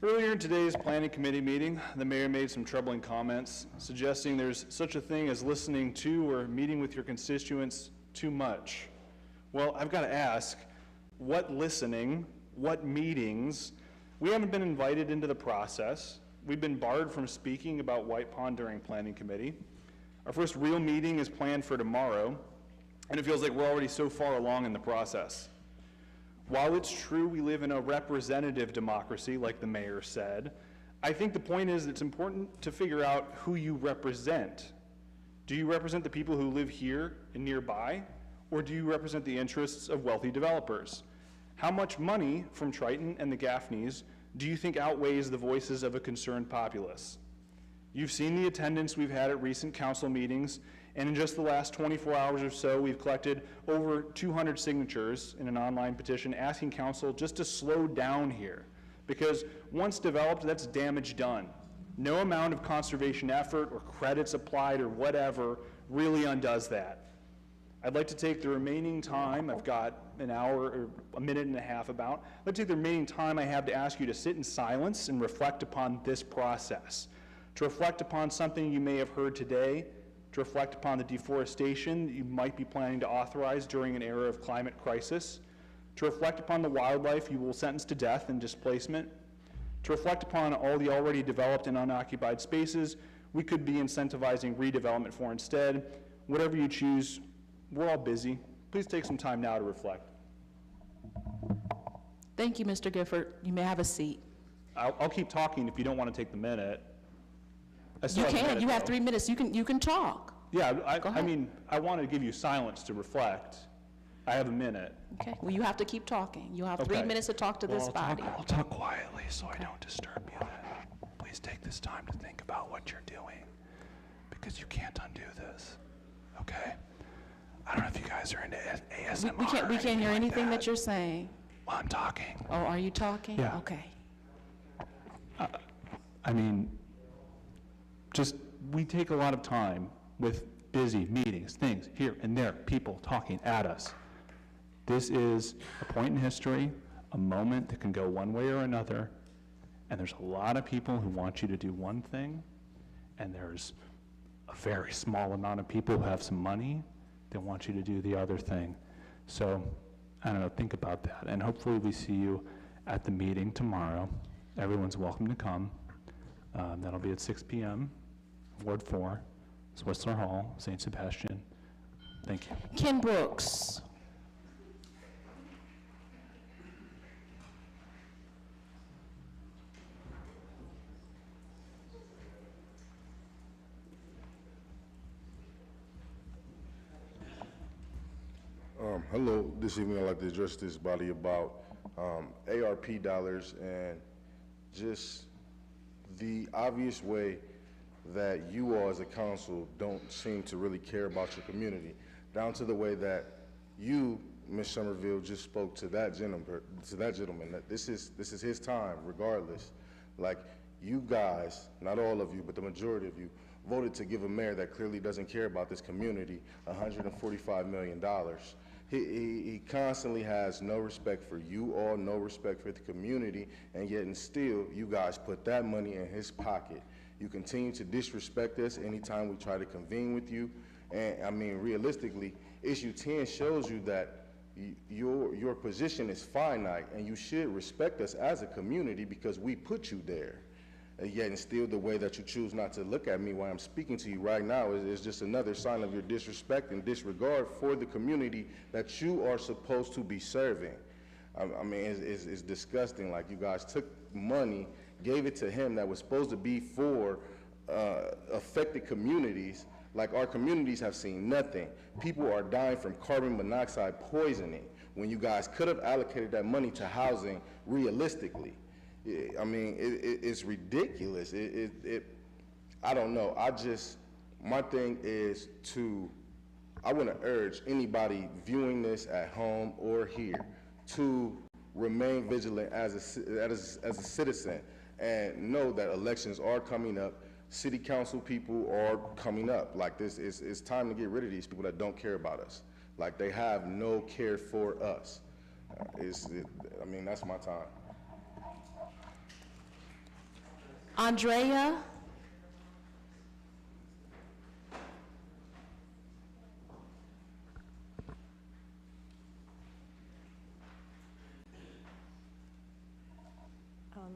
U: Earlier in today's planning committee meeting, the mayor made some troubling comments, suggesting there's such a thing as listening to or meeting with your constituents too much. Well, I've got to ask, what listening, what meetings? We haven't been invited into the process. We've been barred from speaking about White Pond during planning committee. Our first real meeting is planned for tomorrow, and it feels like we're already so far along in the process. While it's true we live in a representative democracy, like the mayor said, I think the point is it's important to figure out who you represent. Do you represent the people who live here and nearby, or do you represent the interests of wealthy developers? How much money from Triton and the Gaffneys do you think outweighs the voices of a concerned populace? You've seen the attendance we've had at recent council meetings, and in just the last 24 hours or so, we've collected over 200 signatures in an online petition asking council just to slow down here, because once developed, that's damage done. No amount of conservation effort or credits applied or whatever really undoes that. I'd like to take the remaining time I've got an hour or a minute and a half about. I'd like to take the remaining time I have to ask you to sit in silence and reflect upon this process, to reflect upon something you may have heard today, to reflect upon the deforestation that you might be planning to authorize during an era of climate crisis, to reflect upon the wildlife you will sentence to death and displacement, to reflect upon all the already developed and unoccupied spaces we could be incentivizing redevelopment for instead. Whatever you choose, we're all busy. Please take some time now to reflect.
A: Thank you, Mr. Gifford. You may have a seat.
U: I'll keep talking if you don't want to take the minute.
A: You can. You have 3 minutes. You can talk.
U: Yeah, I mean, I want to give you silence to reflect. I have a minute.
A: Okay. Well, you have to keep talking. You have 3 minutes to talk to this body.
U: I'll talk quietly so I don't disturb you. Please take this time to think about what you're doing, because you can't undo this. Okay? I don't know if you guys are into ASMR.
A: We can't hear anything that you're saying.
U: Well, I'm talking.
A: Oh, are you talking?
U: Yeah.
A: Okay.
U: I mean, we take a lot of time with busy meetings, things here and there, people talking at us. This is a point in history, a moment that can go one way or another, and there's a lot of people who want you to do one thing, and there's a very small amount of people who have some money that want you to do the other thing. So, I don't know, think about that, and hopefully we see you at the meeting tomorrow. Everyone's welcome to come. That'll be at 6 p.m., Ward 4, Whistler Hall, St. Sebastian. Thank you.
A: Ken Brooks.
H: Hello, this evening I'd like to address this body about ARP dollars and just the obvious way that you all as a council don't seem to really care about your community, down to the way that you, Ms. Somerville, just spoke to that gentleman, that this is his time regardless. Like, you guys, not all of you, but the majority of you, voted to give a mayor that clearly doesn't care about this community $145 million. He constantly has no respect for you all, no respect for the community, and yet and still you guys put that money in his pocket. You continue to disrespect us anytime we try to convene with you. And I mean, realistically, issue 10 shows you that your position is finite, and you should respect us as a community because we put you there. And yet and still the way that you choose not to look at me while I'm speaking to you right now is just another sign of your disrespect and disregard for the community that you are supposed to be serving. I mean, it's disgusting. Like, you guys took money, gave it to him that was supposed to be for affected communities. Like, our communities have seen nothing. People are dying from carbon monoxide poisoning when you guys could have allocated that money to housing realistically. I mean, it's ridiculous. I don't know. My thing is I want to urge anybody viewing this at home or here to remain vigilant as a citizen and know that elections are coming up. City council people are coming up. Like, it's time to get rid of these people that don't care about us. Like, they have no care for us. I mean, that's my time.
A: Andrea.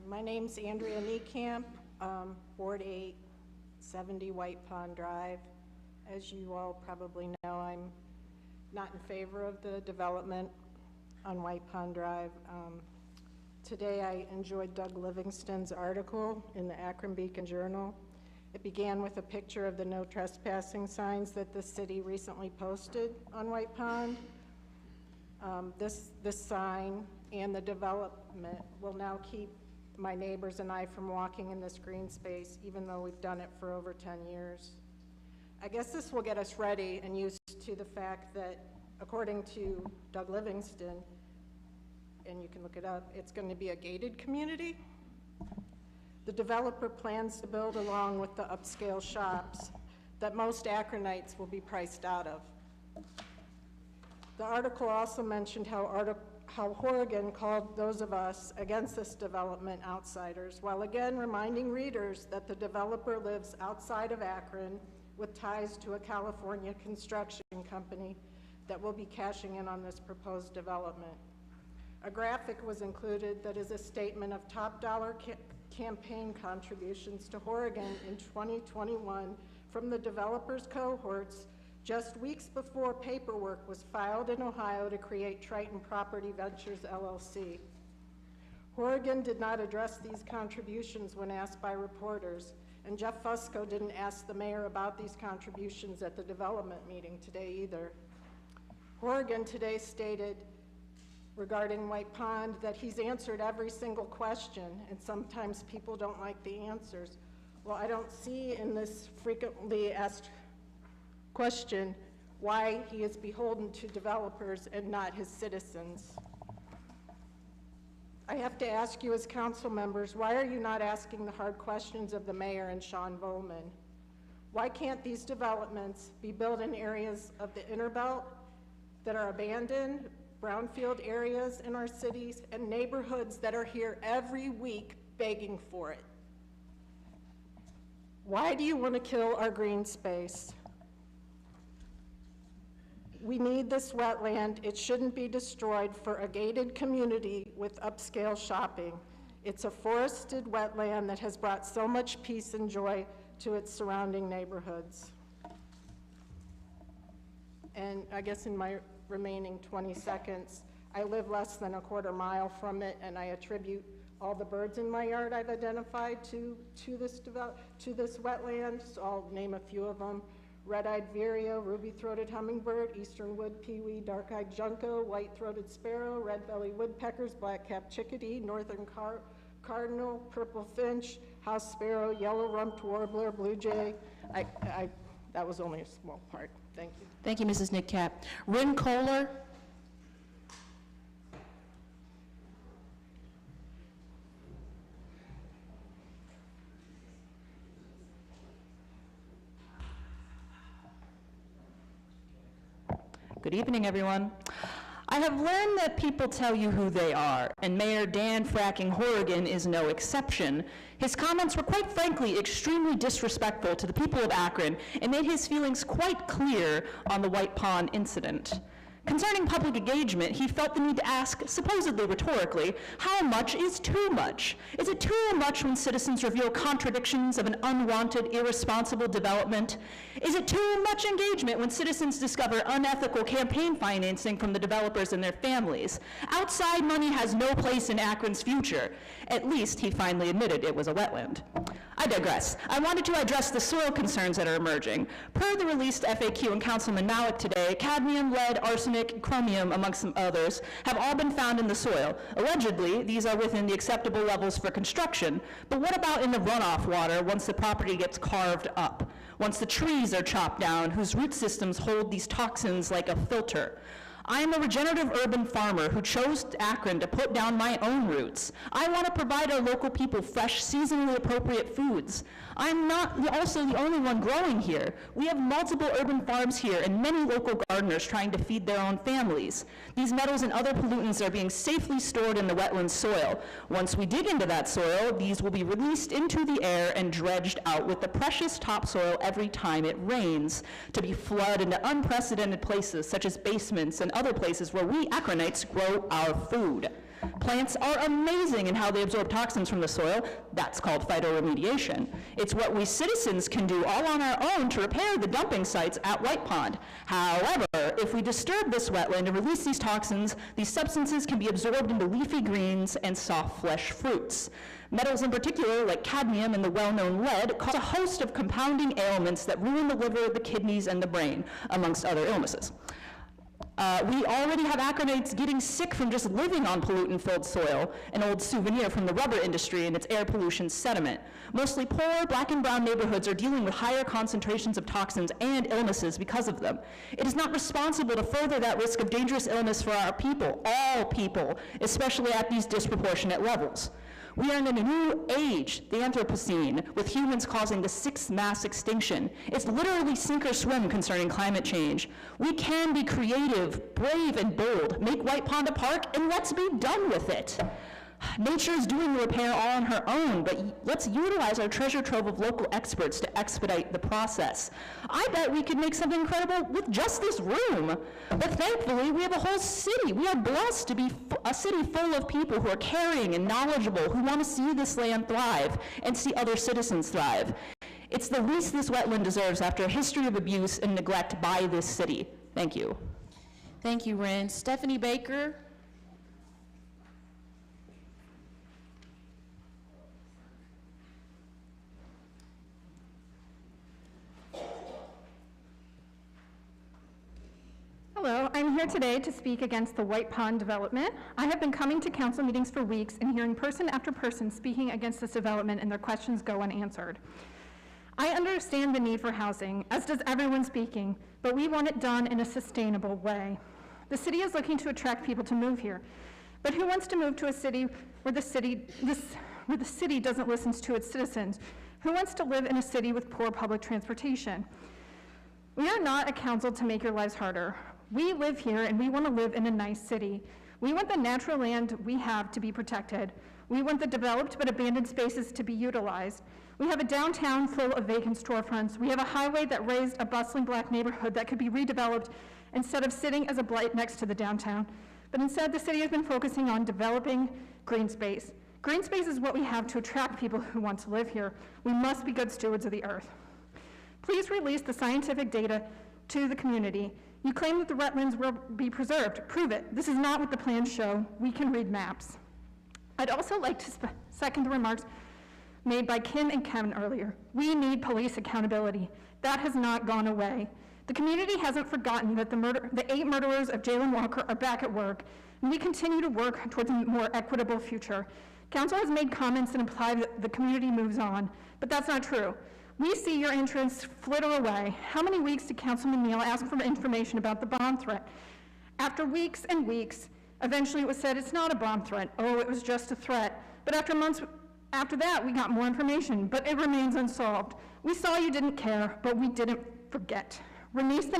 V: My name's Andrea Niekamp, Ward 8, 70 White Pond Drive. As you all probably know, I'm not in favor of the development on White Pond Drive. Today I enjoyed Doug Livingston's article in the Akron Beacon Journal. It began with a picture of the no trespassing signs that the city recently posted on White Pond. This sign and the development will now keep my neighbors and I from walking in this green space, even though we've done it for over 10 years. I guess this will get us ready and used to the fact that, according to Doug Livingston, and you can look it up, it's going to be a gated community. The developer plans to build along with the upscale shops that most Akronites will be priced out of. The article also mentioned how Horrigan called those of us against this development outsiders, while again reminding readers that the developer lives outside of Akron with ties to a California construction company that will be cashing in on this proposed development. A graphic was included that is a statement of top dollar campaign contributions to Horrigan in 2021 from the developers' cohorts just weeks before paperwork was filed in Ohio to create Triton Property Ventures, LLC. Horrigan did not address these contributions when asked by reporters, and Jeff Fusco didn't ask the mayor about these contributions at the development meeting today either. Horrigan today stated regarding White Pond that he's answered every single question, and sometimes people don't like the answers. Well, I don't see in this frequently asked question why he is beholden to developers and not his citizens. I have to ask you as council members, why are you not asking the hard questions of the mayor and Sean Bowman? Why can't these developments be built in areas of the inner belt that are abandoned, brownfield areas in our cities, and neighborhoods that are here every week begging for it? Why do you want to kill our green space? We need this wetland. It shouldn't be destroyed for a gated community with upscale shopping. It's a forested wetland that has brought so much peace and joy to its surrounding neighborhoods. And I guess in my remaining 20 seconds, I live less than a quarter mile from it, and I attribute all the birds in my yard I've identified to this wetland. So I'll name a few of them: red-eyed vireo, ruby-throated hummingbird, eastern wood pewee, dark-eyed junco, white-throated sparrow, red-bellied woodpeckers, black-capped chickadee, northern cardinal, purple finch, house sparrow, yellow-rumped warbler, blue jay. That was only a small part. Thank you.
A: Thank you, Mrs. Nickcap. Ren Kohler.
D: Good evening, everyone. I have learned that people tell you who they are, and Mayor Dan Fracking Horrigan is no exception. His comments were quite frankly extremely disrespectful to the people of Akron and made his feelings quite clear on the White Pond incident. Concerning public engagement, he felt the need to ask, supposedly rhetorically, how much is too much? Is it too much when citizens reveal contradictions of an unwanted, irresponsible development? Is it too much engagement when citizens discover unethical campaign financing from the developers and their families? Outside money has no place in Akron's future. At least he finally admitted it was a wetland. I digress. I wanted to address the soil concerns that are emerging. Per the released FAQ and Councilman Malik today, cadmium, lead, arsenic, chromium, amongst some others, have all been found in the soil. Allegedly, these are within the acceptable levels for construction, but what about in the runoff water once the property gets carved up? Once the trees are chopped down, whose root systems hold these toxins like a filter? I am a regenerative urban farmer who chose Akron to put down my own roots. I want to provide our local people fresh, seasonally appropriate foods. I'm not also the only one growing here. We have multiple urban farms here and many local gardeners trying to feed their own families. These metals and other pollutants are being safely stored in the wetland soil. Once we dig into that soil, these will be released into the air and dredged out with the precious topsoil every time it rains, to be flooded into unprecedented places such as basements and other places where we Akronites grow our food. Plants are amazing in how they absorb toxins from the soil. That's called phytoremediation. It's what we citizens can do all on our own to repair the dumping sites at White Pond. However, if we disturb this wetland and release these toxins, these substances can be absorbed into leafy greens and soft flesh fruits. Metals in particular, like cadmium and the well-known lead, cause a host of compounding ailments that ruin the liver, the kidneys, and the brain, amongst other illnesses. We already have Akronites getting sick from just living on pollutant-filled soil, an old souvenir from the rubber industry and its air pollution sediment. Mostly poor, black and brown neighborhoods are dealing with higher concentrations of toxins and illnesses because of them. It is not responsible to further that risk of dangerous illness for our people, all people, especially at these disproportionate levels. We are in a new age, the Anthropocene, with humans causing the 6th mass extinction. It's literally sink or swim concerning climate change. We can be creative, brave, and bold, make White Pond a park, and let's be done with it. Nature is doing the repair all on her own, but let's utilize our treasure trove of local experts to expedite the process. I bet we could make something incredible with just this room. But thankfully, we have a whole city. We are blessed to be a city full of people who are caring and knowledgeable, who want to see this land thrive and see other citizens thrive. It's the least this wetland deserves after a history of abuse and neglect by this city. Thank you.
A: Thank you, Ren. Stephanie Baker.
K: Hello, I'm here today to speak against the White Pond development. I have been coming to council meetings for weeks and hearing person after person speaking against this development, and their questions go unanswered. I understand the need for housing, as does everyone speaking, but we want it done in a sustainable way. The city is looking to attract people to move here, but who wants to move to a city where the city doesn't listen to its citizens? Who wants to live in a city with poor public transportation? We are not a council to make your lives harder. We live here and we want to live in a nice city. We want the natural land we have to be protected. We want the developed but abandoned spaces to be utilized. We have a downtown full of vacant storefronts. We have a highway that raised a bustling black neighborhood that could be redeveloped instead of sitting as a blight next to the downtown. But instead, the city has been focusing on developing green space. Green space is what we have to attract people who want to live here. We must be good stewards of the earth. Please release the scientific data to the community. You claim that the wetlands will be preserved. Prove it. This is not what the plans show. We can read maps. I'd also like to second the remarks made by Kim and Kevin earlier. We need police accountability. That has not gone away. The community hasn't forgotten that the 8 murderers of Jalen Walker are back at work, and we continue to work towards a more equitable future. Council has made comments that imply that the community moves on, but that's not true. We see your interests flitter away. How many weeks did Councilman Neal ask for information about the bomb threat? After weeks and weeks, eventually it was said it's not a bomb threat. Oh, it was just a threat. But after months after that, we got more information, but it remains unsolved. We saw you didn't care, but we didn't forget. Release the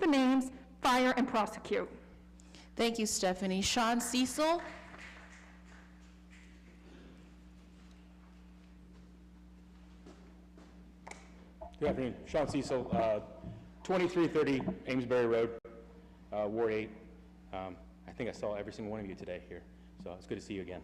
K: names, fire, and prosecute.
A: Thank you, Stephanie. Sean Cecil.
C: Good afternoon. Sean Cecil, 2330 Amesbury Road, Ward 8. I think I saw every single one of you today here, so it's good to see you again.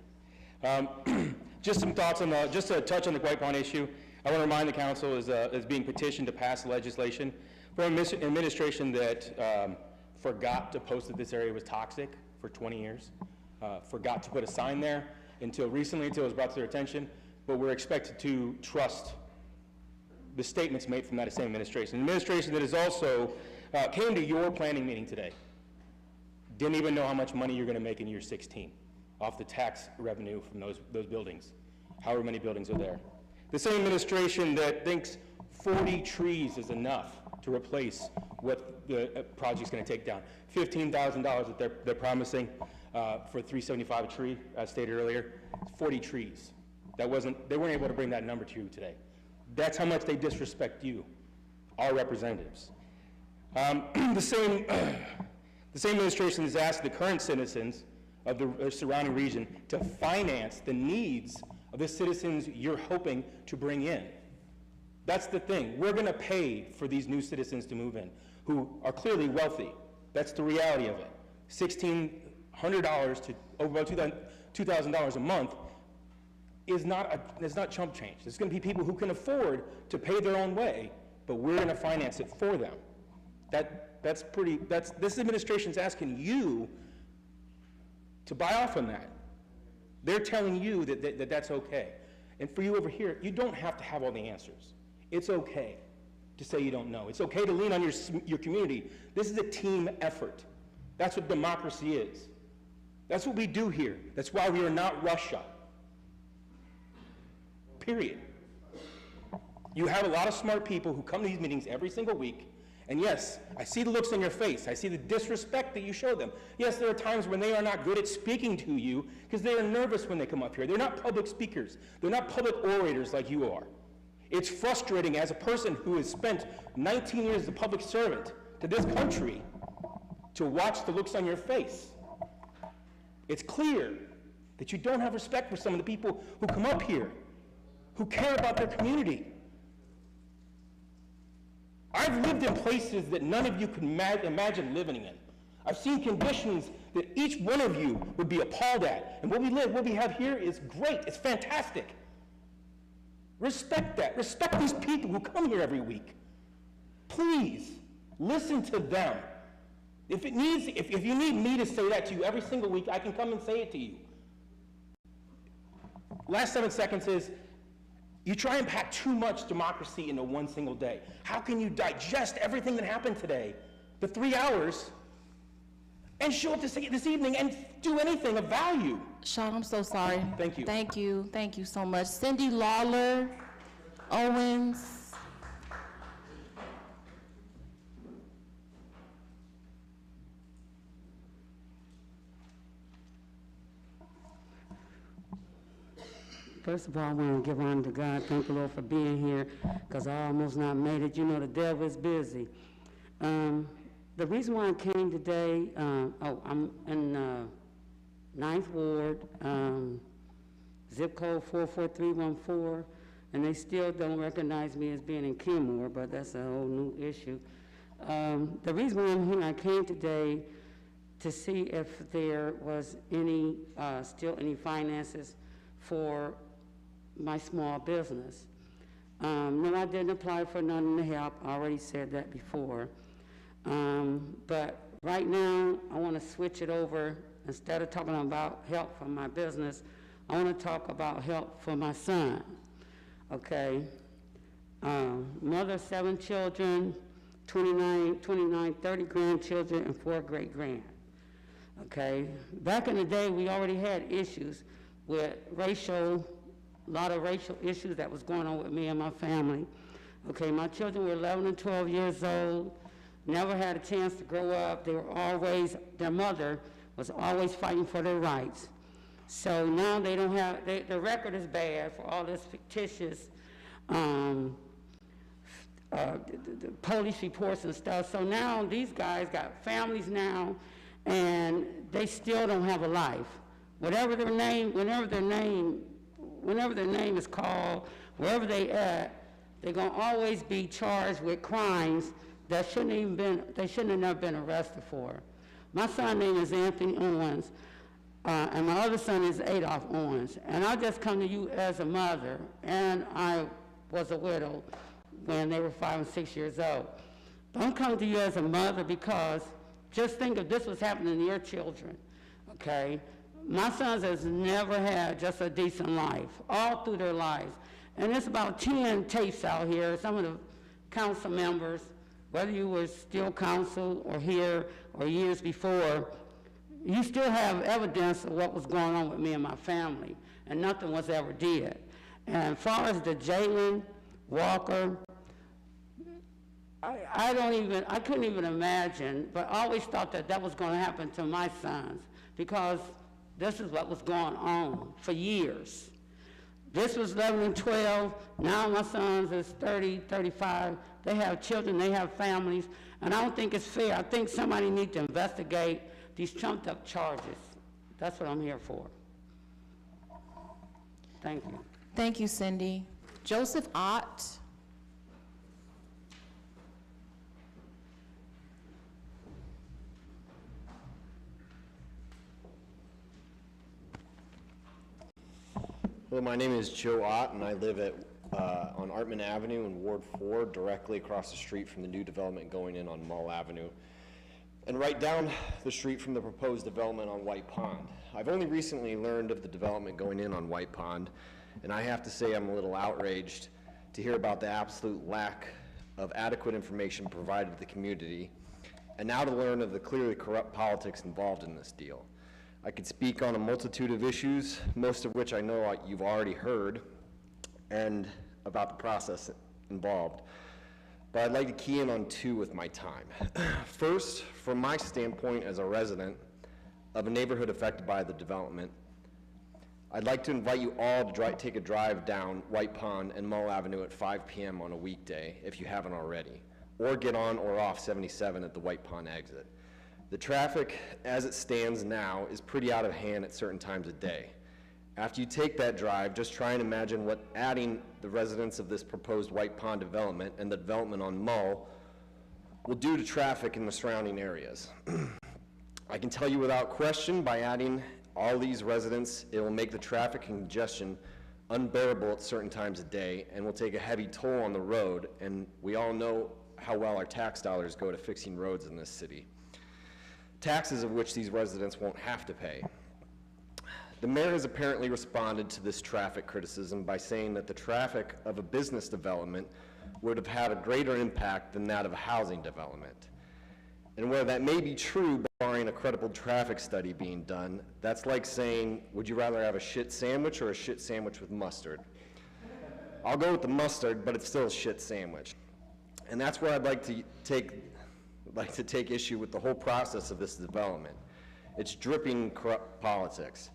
C: Just some thoughts on just to touch on the White Pond issue. I want to remind the council is being petitioned to pass legislation for an administration that forgot to post that this area was toxic for 20 years, forgot to put a sign there until recently, until it was brought to their attention, but we're expected to trust the statements made from that same administration. An administration that is also came to your planning meeting today, didn't even know how much money you're going to make in year 16 off the tax revenue from those buildings, however many buildings are there. The same administration that thinks 40 trees is enough to replace what the project's going to take down. $15,000 that they're promising for $375 a tree, as stated earlier. 40 trees. They weren't able to bring that number to you today. That's how much they disrespect you, our representatives. The same administration has asked the current citizens of the surrounding region to finance the needs of the citizens you're hoping to bring in. That's the thing. We're going to pay for these new citizens to move in who are clearly wealthy. That's the reality of it. $1,600 to over $2,000 a month is not chump change. There's going to be people who can afford to pay their own way, but we're going to finance it for them. This administration's asking you to buy off on that. They're telling you that that's okay. And for you over here, you don't have to have all the answers. It's okay to say you don't know. It's okay to lean on your community. This is a team effort. That's what democracy is. That's what we do here. That's why we are not Russia. Period. You have a lot of smart people who come to these meetings every single week And yes, I see the looks on your face. I see the disrespect that you show them. Yes, there are times when they are not good at speaking to you because they are nervous when they come up here. They're not public speakers. They're not public orators like you are. It's frustrating as a person who has spent 19 years as a public servant to this country to watch the looks on your face. It's clear that you don't have respect for some of the people who come up here, who care about their community. I've lived in places that none of you could imagine living in. I've seen conditions that each one of you would be appalled at. And what we have here is great. It's fantastic. Respect that. Respect these people who come here every week. Please, listen to them. If you need me to say that to you every single week, I can come and say it to you. Last 7 seconds is, you try and pack too much democracy into one single day. How can you digest everything that happened today, the 3 hours, and show up this evening and do anything of value?
A: Sean, I'm so sorry.
C: Thank you.
A: Thank you. Thank you so much. Cindy Lawler, Owens.
E: First of all, I want to give honor to God. Thank the Lord for being here, because I almost not made it. You know, the devil is busy. The reason why I came today, I'm in 9th Ward, zip code 44314, and they still don't recognize me as being in Kenmore, but that's a whole new issue. The reason why I'm here, I came today to see if there was any, still any finances for my small business. No, I didn't apply for none of the help. I already said that before. But right now, I want to switch it over. Instead of talking about help for my business, I want to talk about help for my son. Okay? Mother of 7 children, 30 grandchildren, and 4 great-grand. Okay? Back in the day, we already had issues with a lot of racial issues that was going on with me and my family. Okay, my children were 11 and 12 years old, never had a chance to grow up. They were always, their mother was always fighting for their rights. So now they don't have, the record is bad for all this fictitious the police reports and stuff. So now these guys got families now, and they still don't have a life. Whatever their name, whenever their name is called, wherever they at, they're gonna always be charged with crimes that they shouldn't have never been arrested for. My son's name is Anthony Owens, and my other son is Adolph Owens. And I just come to you as a mother, and I was a widow when they were 5 and 6 years old. But I'm coming to you as a mother because just think if this was happening to your children, okay? My sons has never had just a decent life, all through their lives. And there's about 10 tapes out here, some of the council members, whether you were still council or here or years before, you still have evidence of what was going on with me and my family, and nothing was ever did. And as far as the Jalen Walker, I couldn't even imagine, but I always thought that was going to happen to my sons, because this is what was going on for years. This was 11 and 12. Now my sons is 30, 35. They have children, they have families, and I don't think it's fair. I think somebody needs to investigate these trumped up charges. That's what I'm here for. Thank you.
A: Thank you, Cindy. Joseph Ott.
G: Hello, my name is Joe Ott, and I live on Artman Avenue in Ward 4, directly across the street from the new development going in on Mull Avenue, and right down the street from the proposed development on White Pond. I've only recently learned of the development going in on White Pond, and I have to say I'm a little outraged to hear about the absolute lack of adequate information provided to the community, and now to learn of the clearly corrupt politics involved in this deal. I could speak on a multitude of issues, most of which I know you've already heard, and about the process involved. but I'd like to key in on two with my time. First, from my standpoint as a resident of a neighborhood affected by the development, I'd like to invite you all to take a drive down White Pond and Mull Avenue at 5 p.m. on a weekday, if you haven't already, or get on or off 77 at the White Pond exit. The traffic, as it stands now, is pretty out of hand at certain times of day. After you take that drive, just try and imagine what adding the residents of this proposed White Pond development and the development on Mull will do to traffic in the surrounding areas. I can tell you without question, by adding all these residents, it will make the traffic congestion unbearable at certain times of day and will take a heavy toll on the road, and we all know how well our tax dollars go to fixing roads in this city. Taxes of which these residents won't have to pay. The mayor has apparently responded to this traffic criticism by saying that the traffic of a business development would have had a greater impact than that of a housing development. And where that may be true, barring a credible traffic study being done, that's like saying, would you rather have a shit sandwich or a shit sandwich with mustard? I'll go with the mustard, but it's still a shit sandwich. And that's where I'd like to take issue with the whole process of this development. It's dripping corrupt politics.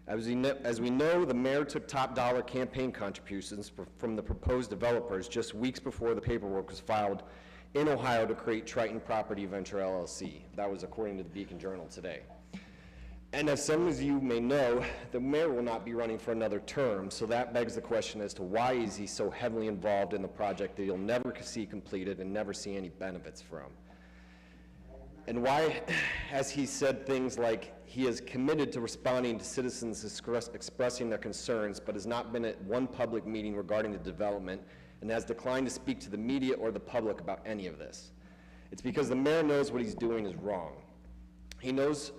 G: As we know, the mayor took top dollar campaign contributions from the proposed developers just weeks before the paperwork was filed in Ohio to create Triton Property Venture LLC. That was according to the Beacon Journal today. And as some of you may know, the mayor will not be running for another term, so that begs the question as to why is he so heavily involved in the project that he'll never see completed and never see any benefits from. And why has he said things like he is committed to responding to citizens expressing their concerns, but has not been at one public meeting regarding the development and has declined to speak to the media or the public about any of this? It's because the mayor knows what he's doing is wrong. He knows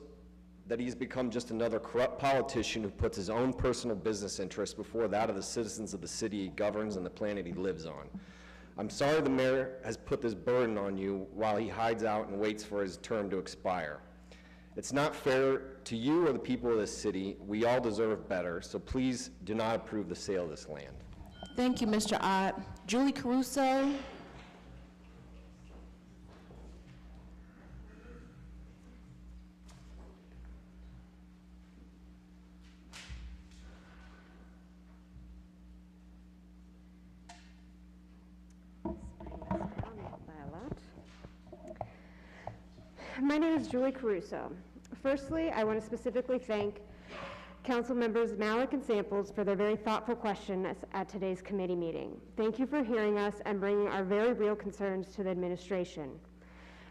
G: that he's become just another corrupt politician who puts his own personal business interests before that of the citizens of the city he governs and the planet he lives on. I'm sorry the mayor has put this burden on you while he hides out and waits for his term to expire. It's not fair to you or the people of this city. We all deserve better, so please do not approve the sale of this land.
A: Thank you, Mr. Ott. Julie Caruso.
M: My name is Julie Caruso. Firstly, I want to specifically thank Council members Malik and Samples for their very thoughtful questions at today's committee meeting. Thank you for hearing us and bringing our very real concerns to the administration.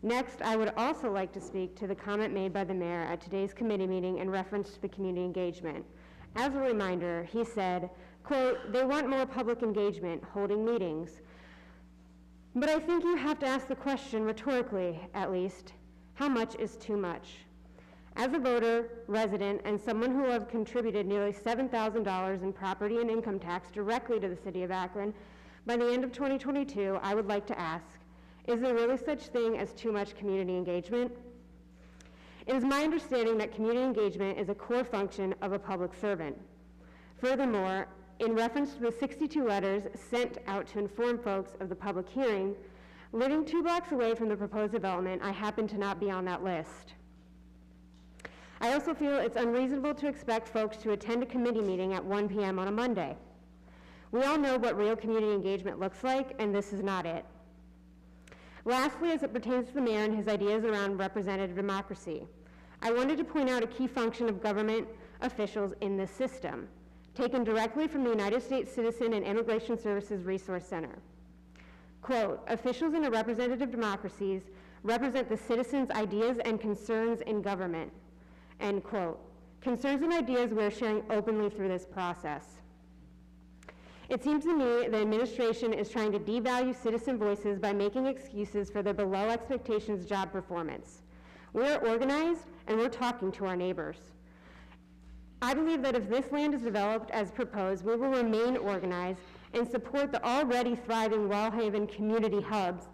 M: Next, I would also like to speak to the comment made by the mayor at today's committee meeting in reference to the community engagement. As a reminder, he said, quote, "They want more public engagement, holding meetings." But I think you have to ask the question, rhetorically at least, how much is too much? As a voter, resident, and someone who have contributed nearly $7,000 in property and income tax directly to the city of Akron, by the end of 2022, I would like to ask, is there really such thing as too much community engagement? It is my understanding that community engagement is a core function of a public servant. Furthermore, in reference to the 62 letters sent out to inform folks of the public hearing, living 2 blocks away from the proposed development, I happen to not be on that list. I also feel it's unreasonable to expect folks to attend a committee meeting at 1 p.m. on a Monday. We all know what real community engagement looks like, and this is not it. Lastly, as it pertains to the mayor and his ideas around representative democracy, I wanted to point out a key function of government officials in this system, taken directly from the United States Citizen and Immigration Services Resource Center. Quote, "Officials in a representative democracies represent the citizens' ideas and concerns in government." End quote. Concerns and ideas we are sharing openly through this process. It seems to me the administration is trying to devalue citizen voices by making excuses for their below expectations job performance. We're organized and we're talking to our neighbors. I believe that if this land is developed as proposed, we will remain organized and support the already thriving Wellhaven community hubs.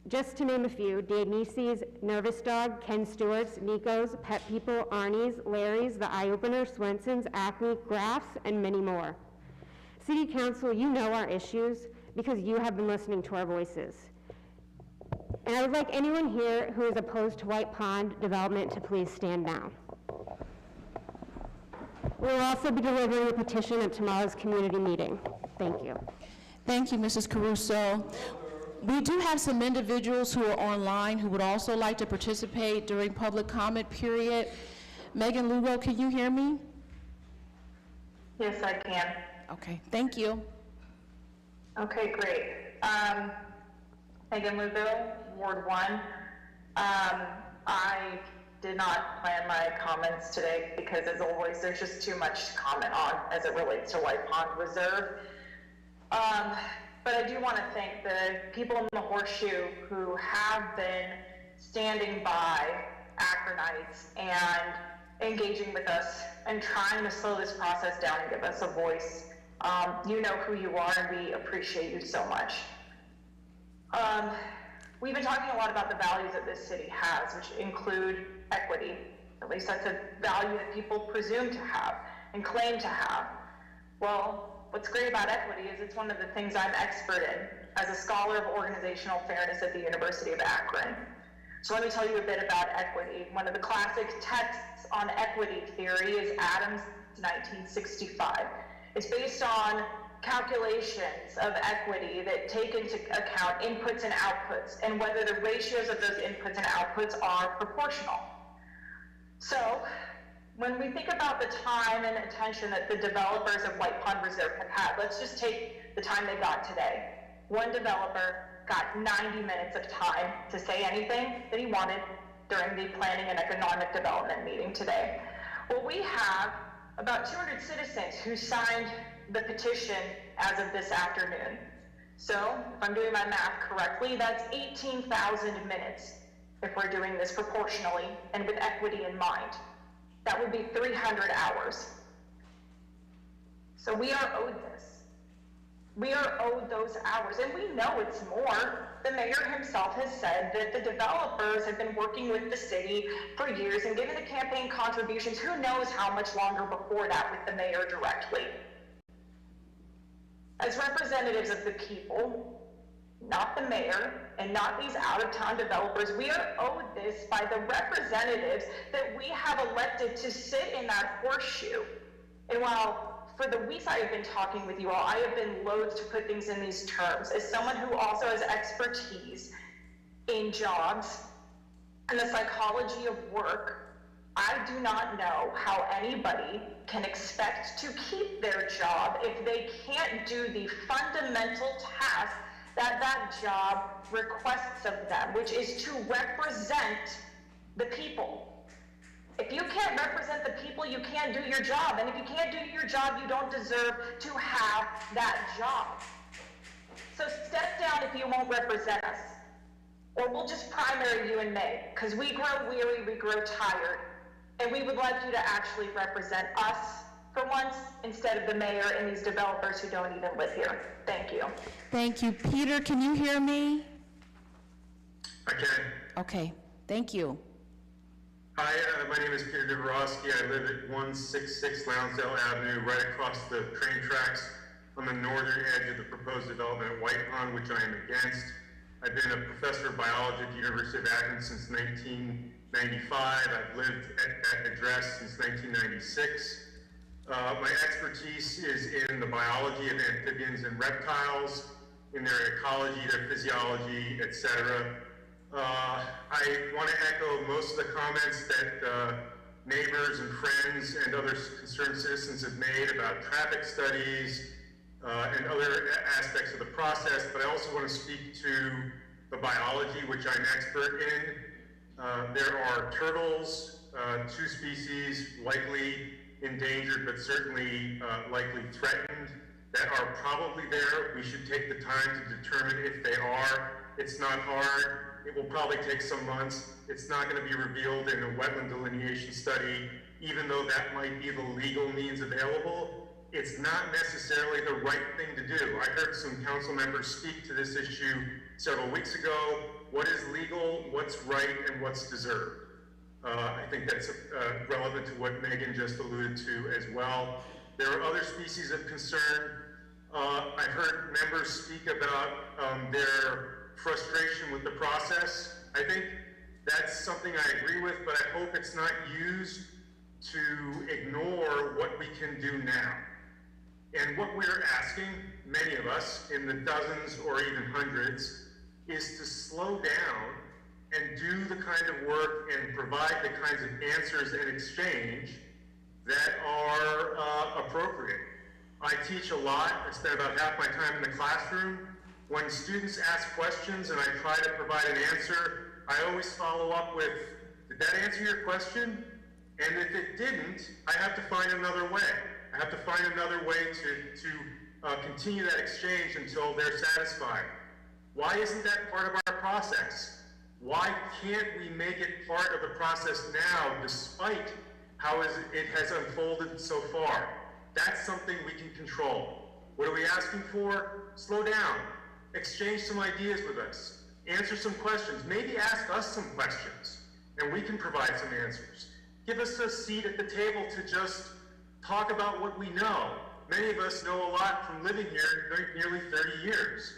M: Just to name a few, Denise's, Nervous Dog, Ken Stewart's, Nico's, Pet People, Arnie's, Larry's, The Eye Opener, Swenson's, Acme, Graff's, and many more. City Council, you know our issues because you have been listening to our voices. And I would like anyone here who is opposed to White Pond development to please stand now. We will also be delivering a petition at tomorrow's community meeting. Thank you.
A: Thank you, Mrs. Caruso. We do have some individuals who are online who would also like to participate during public comment period. Megan Lugo, can you hear me?
B: Yes, I can.
A: Okay, thank you.
B: Okay, great. Megan Lugo, Ward 1. I did not plan my comments today because, as always, there's just too much to comment on as it relates to White Pond Reserve. But I do want to thank the people in the Horseshoe who have been standing by Akronites and engaging with us and trying to slow this process down and give us a voice. You know who you are, and we appreciate you so much. We've been talking a lot about the values that this city has, which include equity. At least that's a value that people presume to have and claim to have. Well, what's great about equity is it's one of the things I'm expert in as a scholar of organizational fairness at the University of Akron. So let me tell you a bit about equity. One of the classic texts on equity theory is Adams' 1965. It's based on calculations of equity that take into account inputs and outputs and whether the ratios of those inputs and outputs are proportional. So when we think about the time and attention that the developers of White Pond Reserve have had, let's just take the time they got today. One developer got 90 minutes of time to say anything that he wanted during the Planning and Economic Development meeting today. Well, we have about 200 citizens who signed the petition as of this afternoon. So, if I'm doing my math correctly, that's 18,000 minutes if we're doing this proportionally and with equity in mind. That would be 300 hours. So we are owed this. We are owed those hours, and we know it's more. The mayor himself has said that the developers have been working with the city for years and given the campaign contributions, who knows how much longer before that, with the mayor directly. As representatives of the people, not the mayor and not these out-of-town developers, we are owed this by the representatives that we have elected to sit in that horseshoe. And while for the weeks I have been talking with you all, I have been loath to put things in these terms. As someone who also has expertise in jobs and the psychology of work, I do not know how anybody can expect to keep their job if they can't do the fundamental task that that job requests of them, which is to represent the people. If you can't represent the people, you can't do your job. And if you can't do your job, you don't deserve to have that job. So step down if you won't represent us. Or we'll just primary you in May, because we grow weary, we grow tired. And we would like you to actually represent us for once, instead of the mayor and these developers who don't even live here. Thank you.
A: Thank you. Peter, can you hear me?
F: I can.
A: Okay, thank you.
F: Hi, my name is Peter Dabrowski. I live at 166 Lonsdale Avenue, right across the train tracks on the northern edge of the proposed development at White Pond, which I am against. I've been a professor of biology at the University of Akron since 1995. I've lived at that address since 1996. My expertise is in the biology of amphibians and reptiles, in their ecology, their physiology, etc. I want to echo most of the comments that neighbors and friends and other concerned citizens have made about traffic studies and other aspects of the process, but I also want to speak to the biology, which I'm expert in. There are turtles, 2 species, likely endangered, but certainly likely threatened, that are probably there. We should take the time to determine if they are. It's not hard. It will probably take some months. It's not going to be revealed in a wetland delineation study, even though that might be the legal means available. It's not necessarily the right thing to do. I heard some council members speak to this issue several weeks ago. What is legal, what's right, and what's deserved? I think that's relevant to what Megan just alluded to as well. There are other species of concern. I've heard members speak about their frustration with the process. I think that's something I agree with, but I hope it's not used to ignore what we can do now. And what we're asking, many of us, in the dozens or even hundreds, is to slow down and do the kind of work and provide the kinds of answers and exchange that are appropriate. I teach a lot. I spend about half my time in the classroom. When students ask questions and I try to provide an answer, I always follow up with, did that answer your question? And if it didn't, I have to find another way. I have to find another way to continue that exchange until they're satisfied. Why isn't that part of our process? Why can't we make it part of the process now, despite how it has unfolded so far? That's something we can control. What are we asking for? Slow down. Exchange some ideas with us. Answer some questions. Maybe ask us some questions, and we can provide some answers. Give us a seat at the table to just talk about what we know. Many of us know a lot from living here nearly 30 years.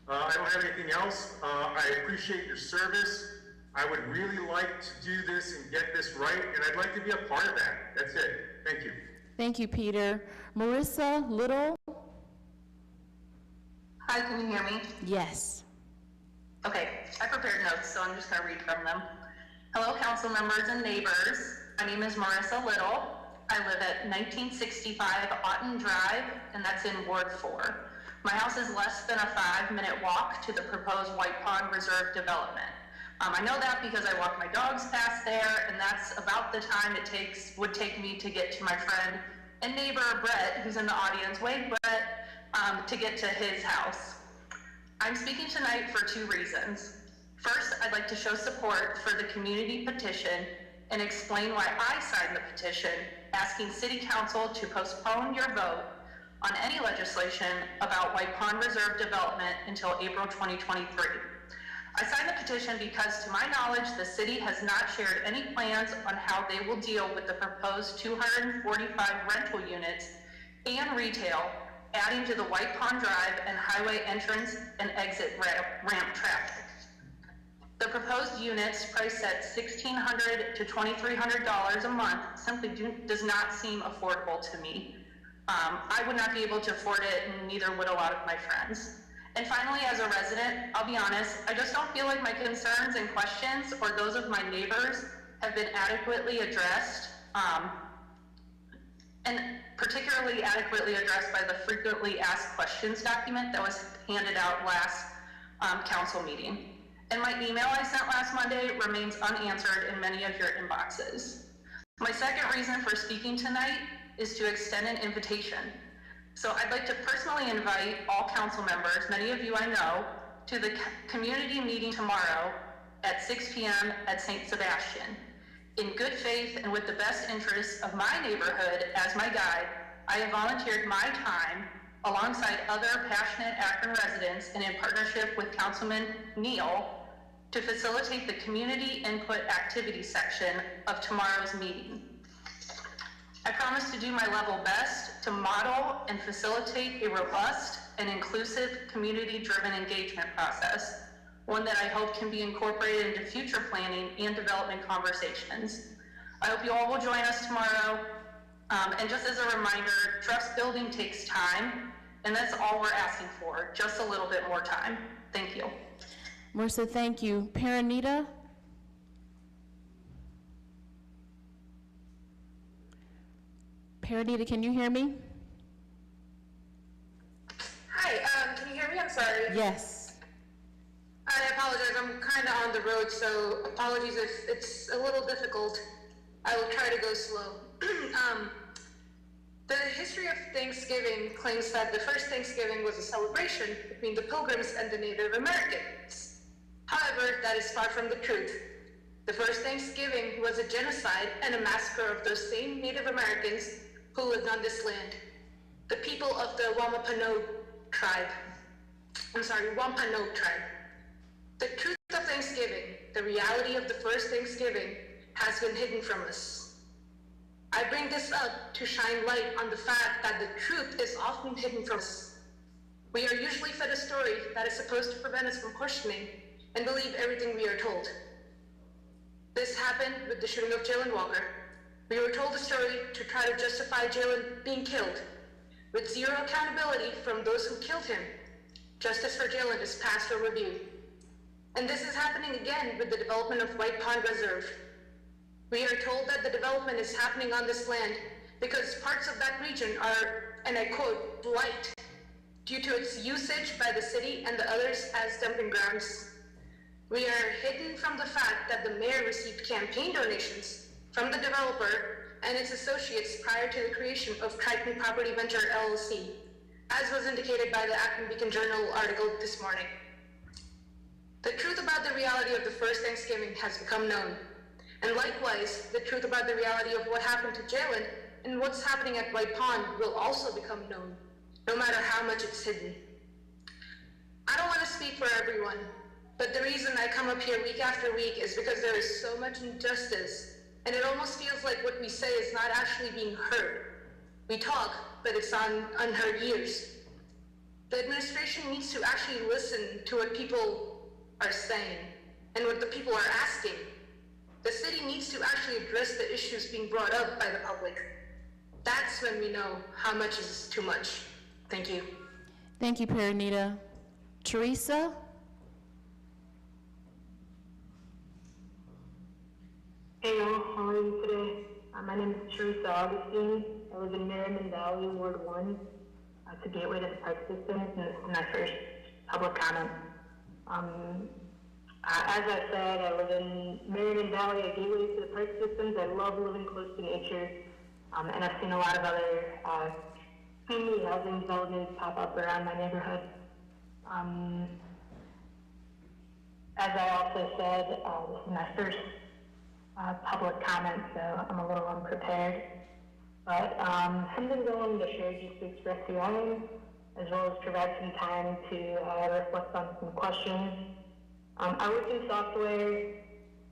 F: I don't have anything else. I appreciate your service. I would really like to do this and get this right, and I'd like to be a part of that. That's it. Thank you.
A: Thank you, Peter. Marissa Little?
I: Hi, can you hear me?
A: Yes.
I: Okay, I prepared notes, so I'm just going to read from them. Hello, council members and neighbors. My name is Marissa Little. I live at 1965 Otten Drive, and that's in Ward 4. My house is less than a 5-minute walk to the proposed White Pond Reserve development. I know that because I walk my dogs past there, and that's about the time it would take me to get to my friend and neighbor Brett, who's in the audience. Wave Brett, to get to his house. I'm speaking tonight for 2 reasons. First, I'd like to show support for the community petition and explain why I signed the petition asking City Council to postpone your vote on any legislation about White Pond Reserve development until April 2023. I signed the petition because, to my knowledge, the city has not shared any plans on how they will deal with the proposed 245 rental units and retail adding to the White Pond Drive and highway entrance and exit ramp traffic. The proposed units priced at $1,600 to $2,300 a month simply does not seem affordable to me. I would not be able to afford it, and neither would a lot of my friends. And finally, as a resident, I'll be honest, I just don't feel like my concerns and questions or those of my neighbors have been adequately addressed, and particularly adequately addressed by the frequently asked questions document that was handed out last council meeting. And my email I sent last Monday remains unanswered in many of your inboxes. My second reason for speaking tonight is to extend an invitation. So I'd like to personally invite all council members, many of you I know, to the community meeting tomorrow at 6 p.m. at St. Sebastian. In good faith and with the best interests of my neighborhood as my guide, I have volunteered my time alongside other passionate Akron residents and in partnership with Councilman Neal to facilitate the community input activity section of tomorrow's meeting. I promise to do my level best to model and facilitate a robust and inclusive community-driven engagement process, one that I hope can be incorporated into future planning and development conversations. I hope you all will join us tomorrow. And just as a reminder, trust building takes time, and that's all we're asking for, just a little bit more time. Thank you.
A: Marissa, thank you. Paranita? Paranita, can you hear me?
J: Hi, can you hear me? I'm sorry.
A: Yes.
J: I apologize, I'm kind of on the road, so apologies if it's a little difficult. I will try to go slow. The history of Thanksgiving claims that the first Thanksgiving was a celebration between the Pilgrims and the Native Americans. However, that is far from the truth. The first Thanksgiving was a genocide and a massacre of those same Native Americans who lived on this land. The people of the Wampanoag tribe. The truth of Thanksgiving, the reality of the first Thanksgiving, has been hidden from us. I bring this up to shine light on the fact that the truth is often hidden from us. We are usually fed a story that is supposed to prevent us from questioning and believe everything we are told. This happened with the shooting of Jalen Walker. We were told a story to try to justify Jalen being killed, with zero accountability from those who killed him. Justice for Jalen is past or review. And this is happening again with the development of White Pond Reserve. We are told that the development is happening on this land because parts of that region are, and I quote, blight, due to its usage by the city and the others as dumping grounds. We are hidden from the fact that the mayor received campaign donations from the developer and its associates prior to the creation of Triton Property Venture LLC, as was indicated by the Akron Beacon Journal article this morning. The truth about the reality of the first Thanksgiving has become known. And likewise, the truth about the reality of what happened to Jalen and what's happening at White Pond will also become known, no matter how much it's hidden. I don't want to speak for everyone, but the reason I come up here week after week is because there is so much injustice, and it almost feels like what we say is not actually being heard. We talk, but it's on unheard ears. The administration needs to actually listen to what people are saying and what the people are asking. The city needs to actually address the issues being brought up by the public. That's when we know how much is too much. Thank you.
A: Thank you, Paranita. Teresa?
L: Hey y'all, how are you today? My name is Teresa Augustine. I live in Merriman Valley, Ward 1. It's a gateway to the park system, and this is my first public comment. As I said, I live in Merriman Valley, a gateway to the park systems. I love living close to nature, and I've seen a lot of other community housing developments pop up around my neighborhood. As I also said, this is my first public comment, so I'm a little unprepared. But something I wanted to share just to express the own, as well as provide some time to reflect on some questions. I work in software,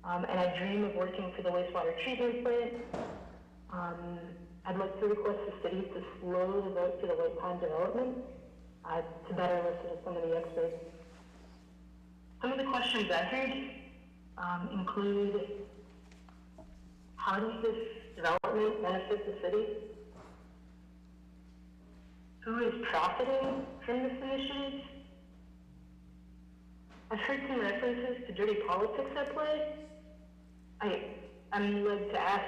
L: and I dream of working for the wastewater treatment plant. I'd like to request the city to slow the vote for the White Pond development to better listen to some of the experts. Some of the questions I heard include, how does this development benefit the city? Who is profiting from this initiative? I've heard some references to dirty politics at play. I'm led to ask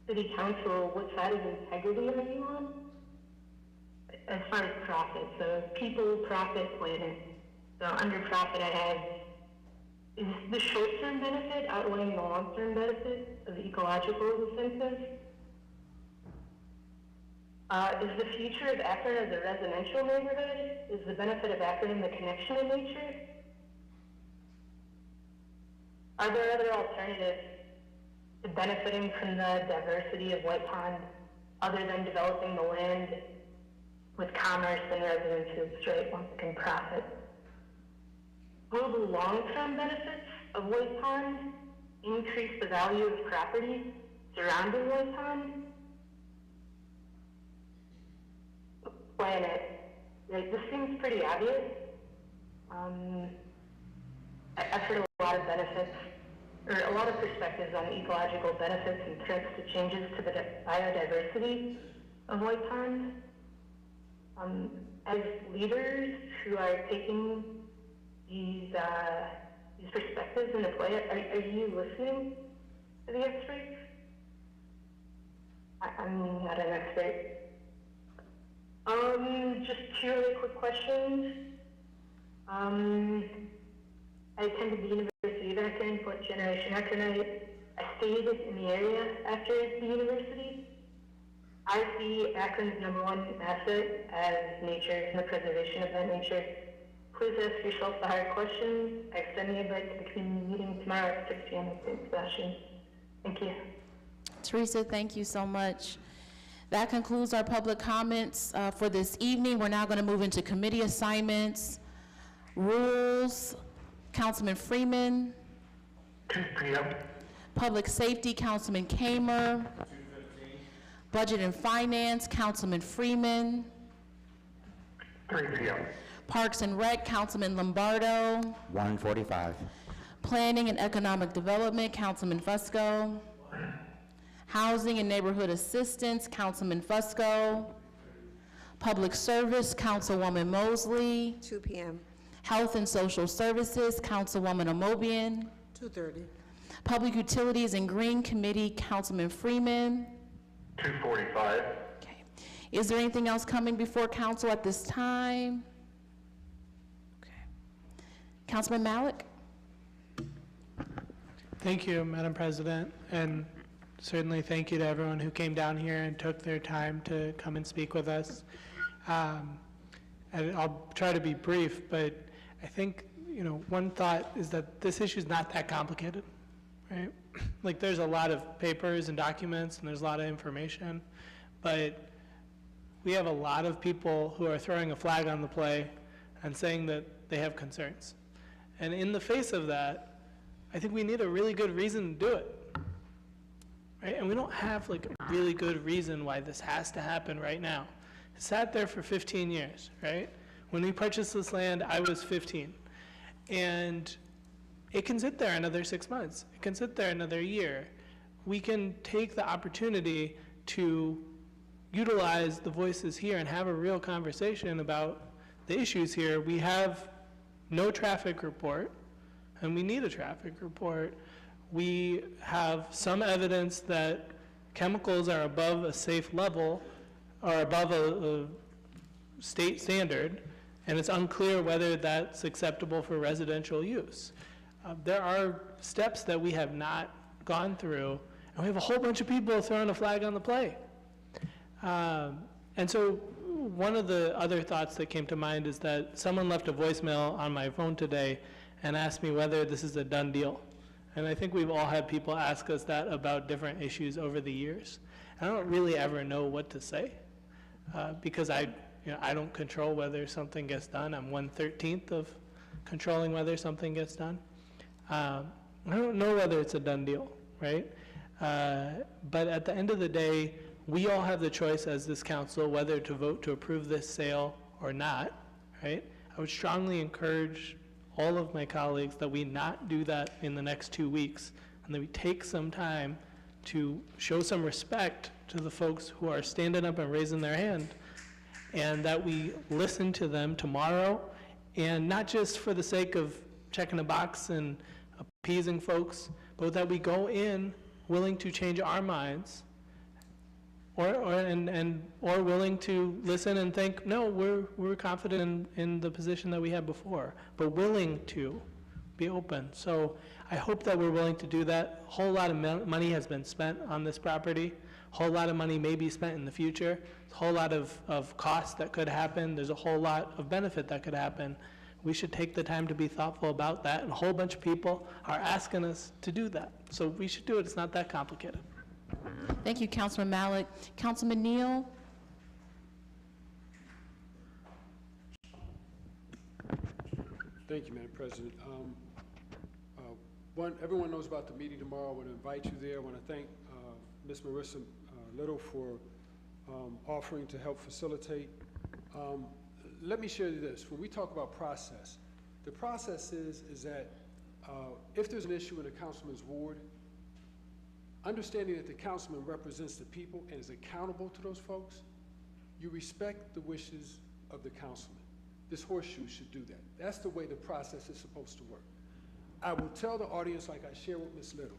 L: City Council, what side of integrity are you on? As far as profit, so people, profit, planet. So under profit I have, is the short-term benefit outweighing the long-term benefit of ecological incentives? Is the future of Akron as a residential neighborhood? Is the benefit of Akron the connection to nature? Are there other alternatives to benefiting from the diversity of White Pond other than developing the land with commerce and residents who straight want to profit? Will the long-term benefits of White Pond increase the value of property surrounding White Pond? Planet. Like, this seems pretty obvious. I've heard a lot of benefits, or a lot of perspectives on ecological benefits and threats to changes to the biodiversity of White Pond. As leaders who are taking these perspectives into play, are you listening to the experts? I'm not an expert. Just two really quick questions. I attended the University of Akron, fourth generation Akronite. I stayed in the area after the university. I see Akron's #1 asset as nature and the preservation of that nature. Please ask yourself the hard questions. I extend the invite to the community meeting tomorrow at 6 p.m. at St. Sebastian. Thank you.
A: Teresa, thank you so much. That concludes our public comments for this evening. We're now going to move into committee assignments, rules. Councilman Freeman. Public Safety, Councilman Kamer. Budget and Finance, Councilman Freeman.
F: 3 p.m.
A: Parks and Rec, Councilman Lombardo.
N: 1:45.
A: Planning and Economic Development, Councilman Fusco. Housing and Neighborhood Assistance, Councilman Fusco. Public Service, Councilwoman Mosley.
O: 2 p.m.
A: Health and Social Services, Councilwoman Amobian.
O: 2:30.
A: Public Utilities and Green Committee, Councilman Freeman.
F: 2:45.
A: Okay. Is there anything else coming before council at this time? Okay. Councilman Malik?
W: Thank you, Madam President, and certainly thank you to everyone who came down here and took their time to come and speak with us. And I'll try to be brief, but I think, one thought is that this issue is not that complicated, right? Like, there's a lot of papers and documents, and there's a lot of information, but we have a lot of people who are throwing a flag on the play and saying that they have concerns. And in the face of that, I think we need a really good reason to do it, right? And we don't have like a really good reason why this has to happen right now. It sat there for 15 years, right? When we purchased this land, I was 15. And it can sit there another 6 months. It can sit there another year. We can take the opportunity to utilize the voices here and have a real conversation about the issues here. We have no traffic report, and we need a traffic report. We have some evidence that chemicals are above a safe level, or above a state standard, and it's unclear whether that's acceptable for residential use. There are steps that we have not gone through, and we have a whole bunch of people throwing a flag on the play. And so one of the other thoughts that came to mind is that someone left a voicemail on my phone today and asked me whether this is a done deal. And I think we've all had people ask us that about different issues over the years. I don't really ever know what to say because I don't control whether something gets done. I'm 1/13 of controlling whether something gets done. I don't know whether it's a done deal, right? But at the end of the day, we all have the choice as this council whether to vote to approve this sale or not, right? I would strongly encourage all of my colleagues that we not do that in the next 2 weeks, and that we take some time to show some respect to the folks who are standing up and raising their hand, and that we listen to them tomorrow, and not just for the sake of checking a box and appeasing folks, but that we go in willing to change our minds, or willing to listen and think, no, we're confident in the position that we had before, but willing to be open. So I hope that we're willing to do that. A whole lot of money has been spent on this property. A whole lot of money may be spent in the future. A whole lot of costs that could happen. There's a whole lot of benefit that could happen. We should take the time to be thoughtful about that, and a whole bunch of people are asking us to do that. So we should do it. It's not that complicated.
A: Thank you, Councilman Malik. Councilman Neal?
X: Thank you, Madam President. Everyone knows about the meeting tomorrow. I want to invite you there. I want to thank Ms. Marissa Little for offering to help facilitate. Let me share this. When we talk about process, the process is that if there's an issue in a councilman's ward, understanding that the councilman represents the people and is accountable to those folks, you respect the wishes of the councilman. This horseshoe should do that. That's the way the process is supposed to work. I will tell the audience, like I shared with Ms. Little,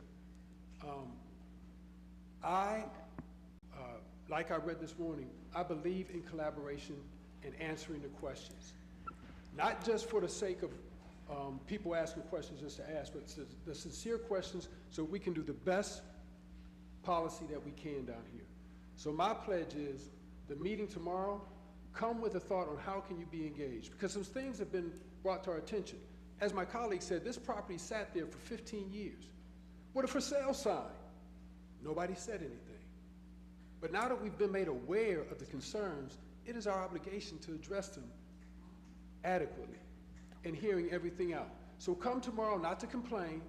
X: like I read this morning, I believe in collaboration and answering the questions. Not just for the sake of people asking questions just to ask, but the sincere questions so we can do the best policy that we can down here. So my pledge is the meeting tomorrow, come with a thought on how can you be engaged, because some things have been brought to our attention. As my colleague said, this property sat there for 15 years with a for sale sign. Nobody said anything. But now that we've been made aware of the concerns, it is our obligation to address them adequately and hearing everything out. So come tomorrow not to complain,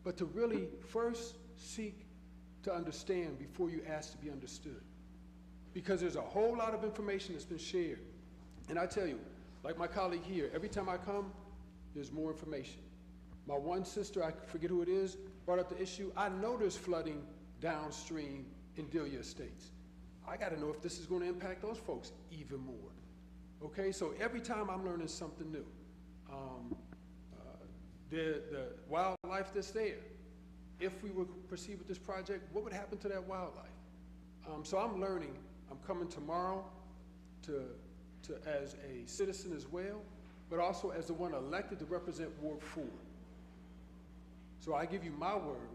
X: but to really first seek to understand before you ask to be understood. Because there's a whole lot of information that's been shared, And I tell you, like my colleague here, every time I come, there's more information. My one sister, I forget who it is, brought up the issue. I know there's flooding downstream in Delia Estates. I got to know if this is going to impact those folks even more. Okay, so every time I'm learning something new. The wildlife that's there, if we would proceed with this project, what would happen to that wildlife? So I'm learning. I'm coming tomorrow as a citizen as well, but also as the one elected to represent Ward 4. So I give you my word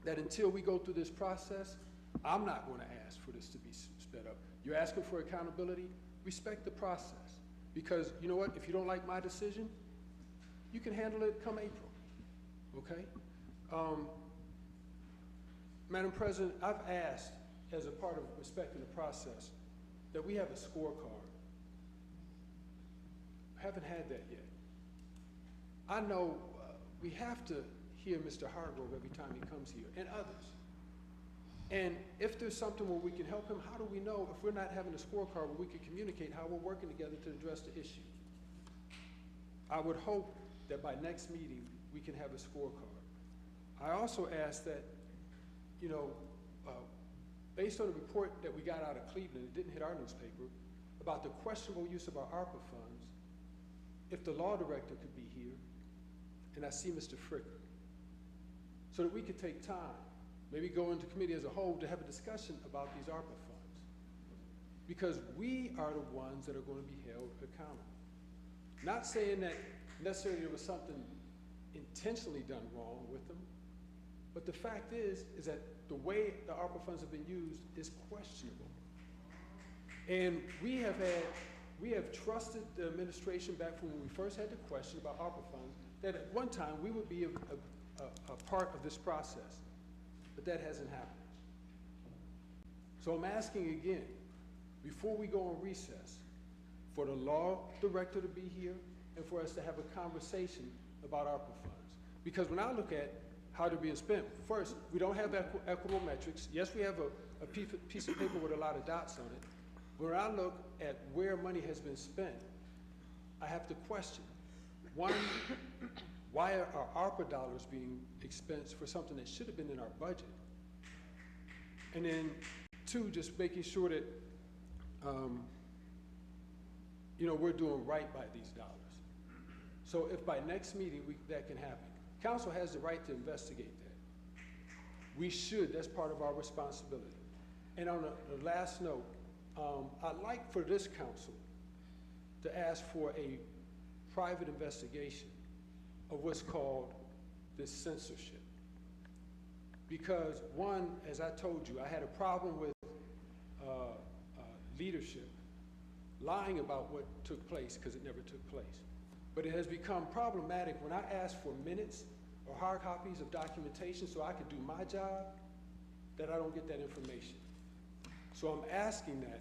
X: that until we go through this process, I'm not going to ask for this to be sped up. You're asking for accountability, respect the process. Because you know what, if you don't like my decision, you can handle it come April, okay? Madam President, I've asked, as a part of respecting the process, that we have a scorecard. I haven't had that yet. I know we have to hear Mr. Hargrove every time he comes here, and others. And if there's something where we can help him, how do we know if we're not having a scorecard where we can communicate how we're working together to address the issue? I would hope that by next meeting, we can have a scorecard. I also ask that, you know, based on the report that we got out of Cleveland, it didn't hit our newspaper, about the questionable use of our ARPA funds, if the law director could be here, and I see Mr. Fricker, so that we could take time, maybe go into committee as a whole to have a discussion about these ARPA funds. Because we are the ones that are going to be held accountable. Not saying that necessarily there was something intentionally done wrong with them, but the fact is that the way the ARPA funds have been used is questionable. And we have trusted the administration back from when we first had the question about ARPA funds, that at one time we would be a part of this process, but that hasn't happened. So I'm asking again, before we go on recess, for the law director to be here and for us to have a conversation about ARPA funds. Because when I look at how they're being spent, first, we don't have equitable metrics. Yes, we have a piece of paper with a lot of dots on it. When I look at where money has been spent, I have to question. One, why are our ARPA dollars being expensed for something that should have been in our budget? And then two, just making sure that you know, we're doing right by these dollars. So if by next meeting that can happen, council has the right to investigate that. We should, that's part of our responsibility. And on the last note, I'd like for this council to ask for a private investigation of what's called this censorship. Because one, as I told you, I had a problem with leadership lying about what took place because it never took place. But it has become problematic when I ask for minutes or hard copies of documentation so I could do my job, that I don't get that information. So I'm asking that,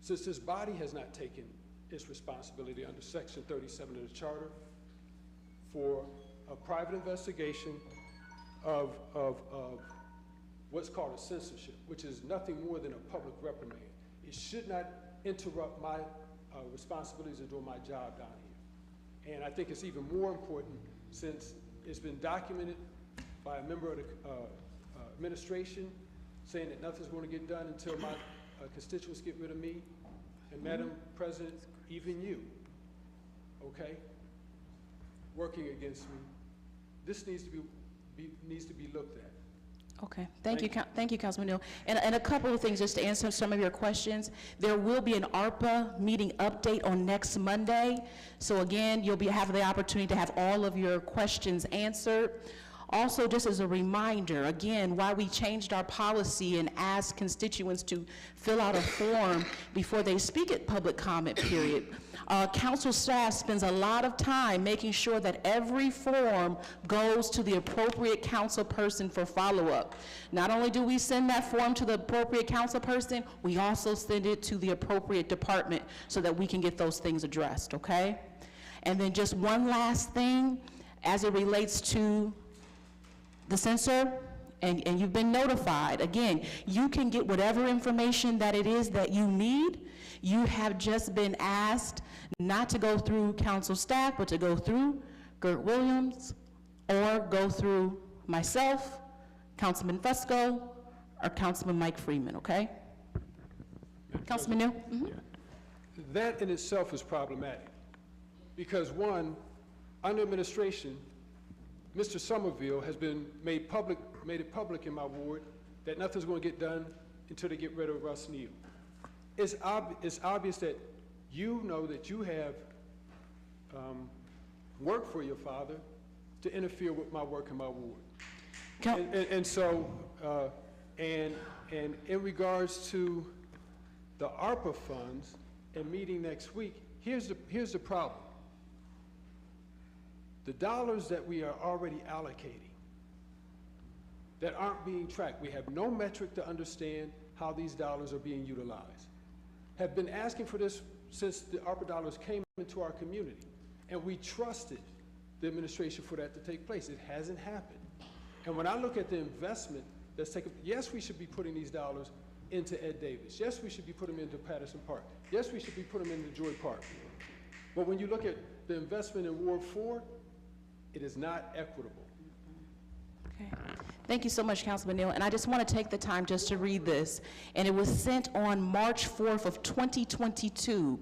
X: since this body has not taken its responsibility under Section 37 of the Charter, for a private investigation of what's called a censorship, which is nothing more than a public reprimand. It should not interrupt my responsibilities of doing my job down here. And I think it's even more important since it's been documented by a member of the administration saying that nothing's going to get done until my constituents get rid of me. And Madam President, even you, okay, working against me. This needs to be looked at.
A: Okay, thank you, Councilman Neal. And a couple of things just to answer some of your questions. There will be an ARPA meeting update on next Monday. So again, you'll have the opportunity to have all of your questions answered. Also, just as a reminder, again, why we changed our policy and asked constituents to fill out a form before they speak at public comment period. Council staff spends a lot of time making sure that every form goes to the appropriate council person for follow-up. Not only do we send that form to the appropriate council person, we also send it to the appropriate department so that we can get those things addressed, okay? And then just one last thing as it relates to the censor and you've been notified. Again, you can get whatever information that it is that you need. You have just been asked not to go through council staff, but to go through Gert Williams, or go through myself, Councilman Fusco, or Councilman Mike Freeman, okay? Councilman Neal? Mm-hmm.
X: That in itself is problematic, because one, under administration, Mr. Somerville has been made it public in my ward that nothing's going to get done until they get rid of Russ Neal. It's obvious that you know that you have worked for your father to interfere with my work in my ward. And in regards to the ARPA funds and meeting next week, here's the problem. The dollars that we are already allocating that aren't being tracked, we have no metric to understand how these dollars are being utilized. Have been asking for this since the ARPA dollars came into our community, and we trusted the administration for that to take place. It hasn't happened. And when I look at the investment that's taken, yes, we should be putting these dollars into Ed Davis. Yes, we should be putting them into Patterson Park. Yes, we should be putting them into Joy Park. But when you look at the investment in Ward 4, it is not equitable.
A: Okay. Thank you so much, Councilman Neal. And I just want to take the time just to read this. And it was sent on March 4th of 2022.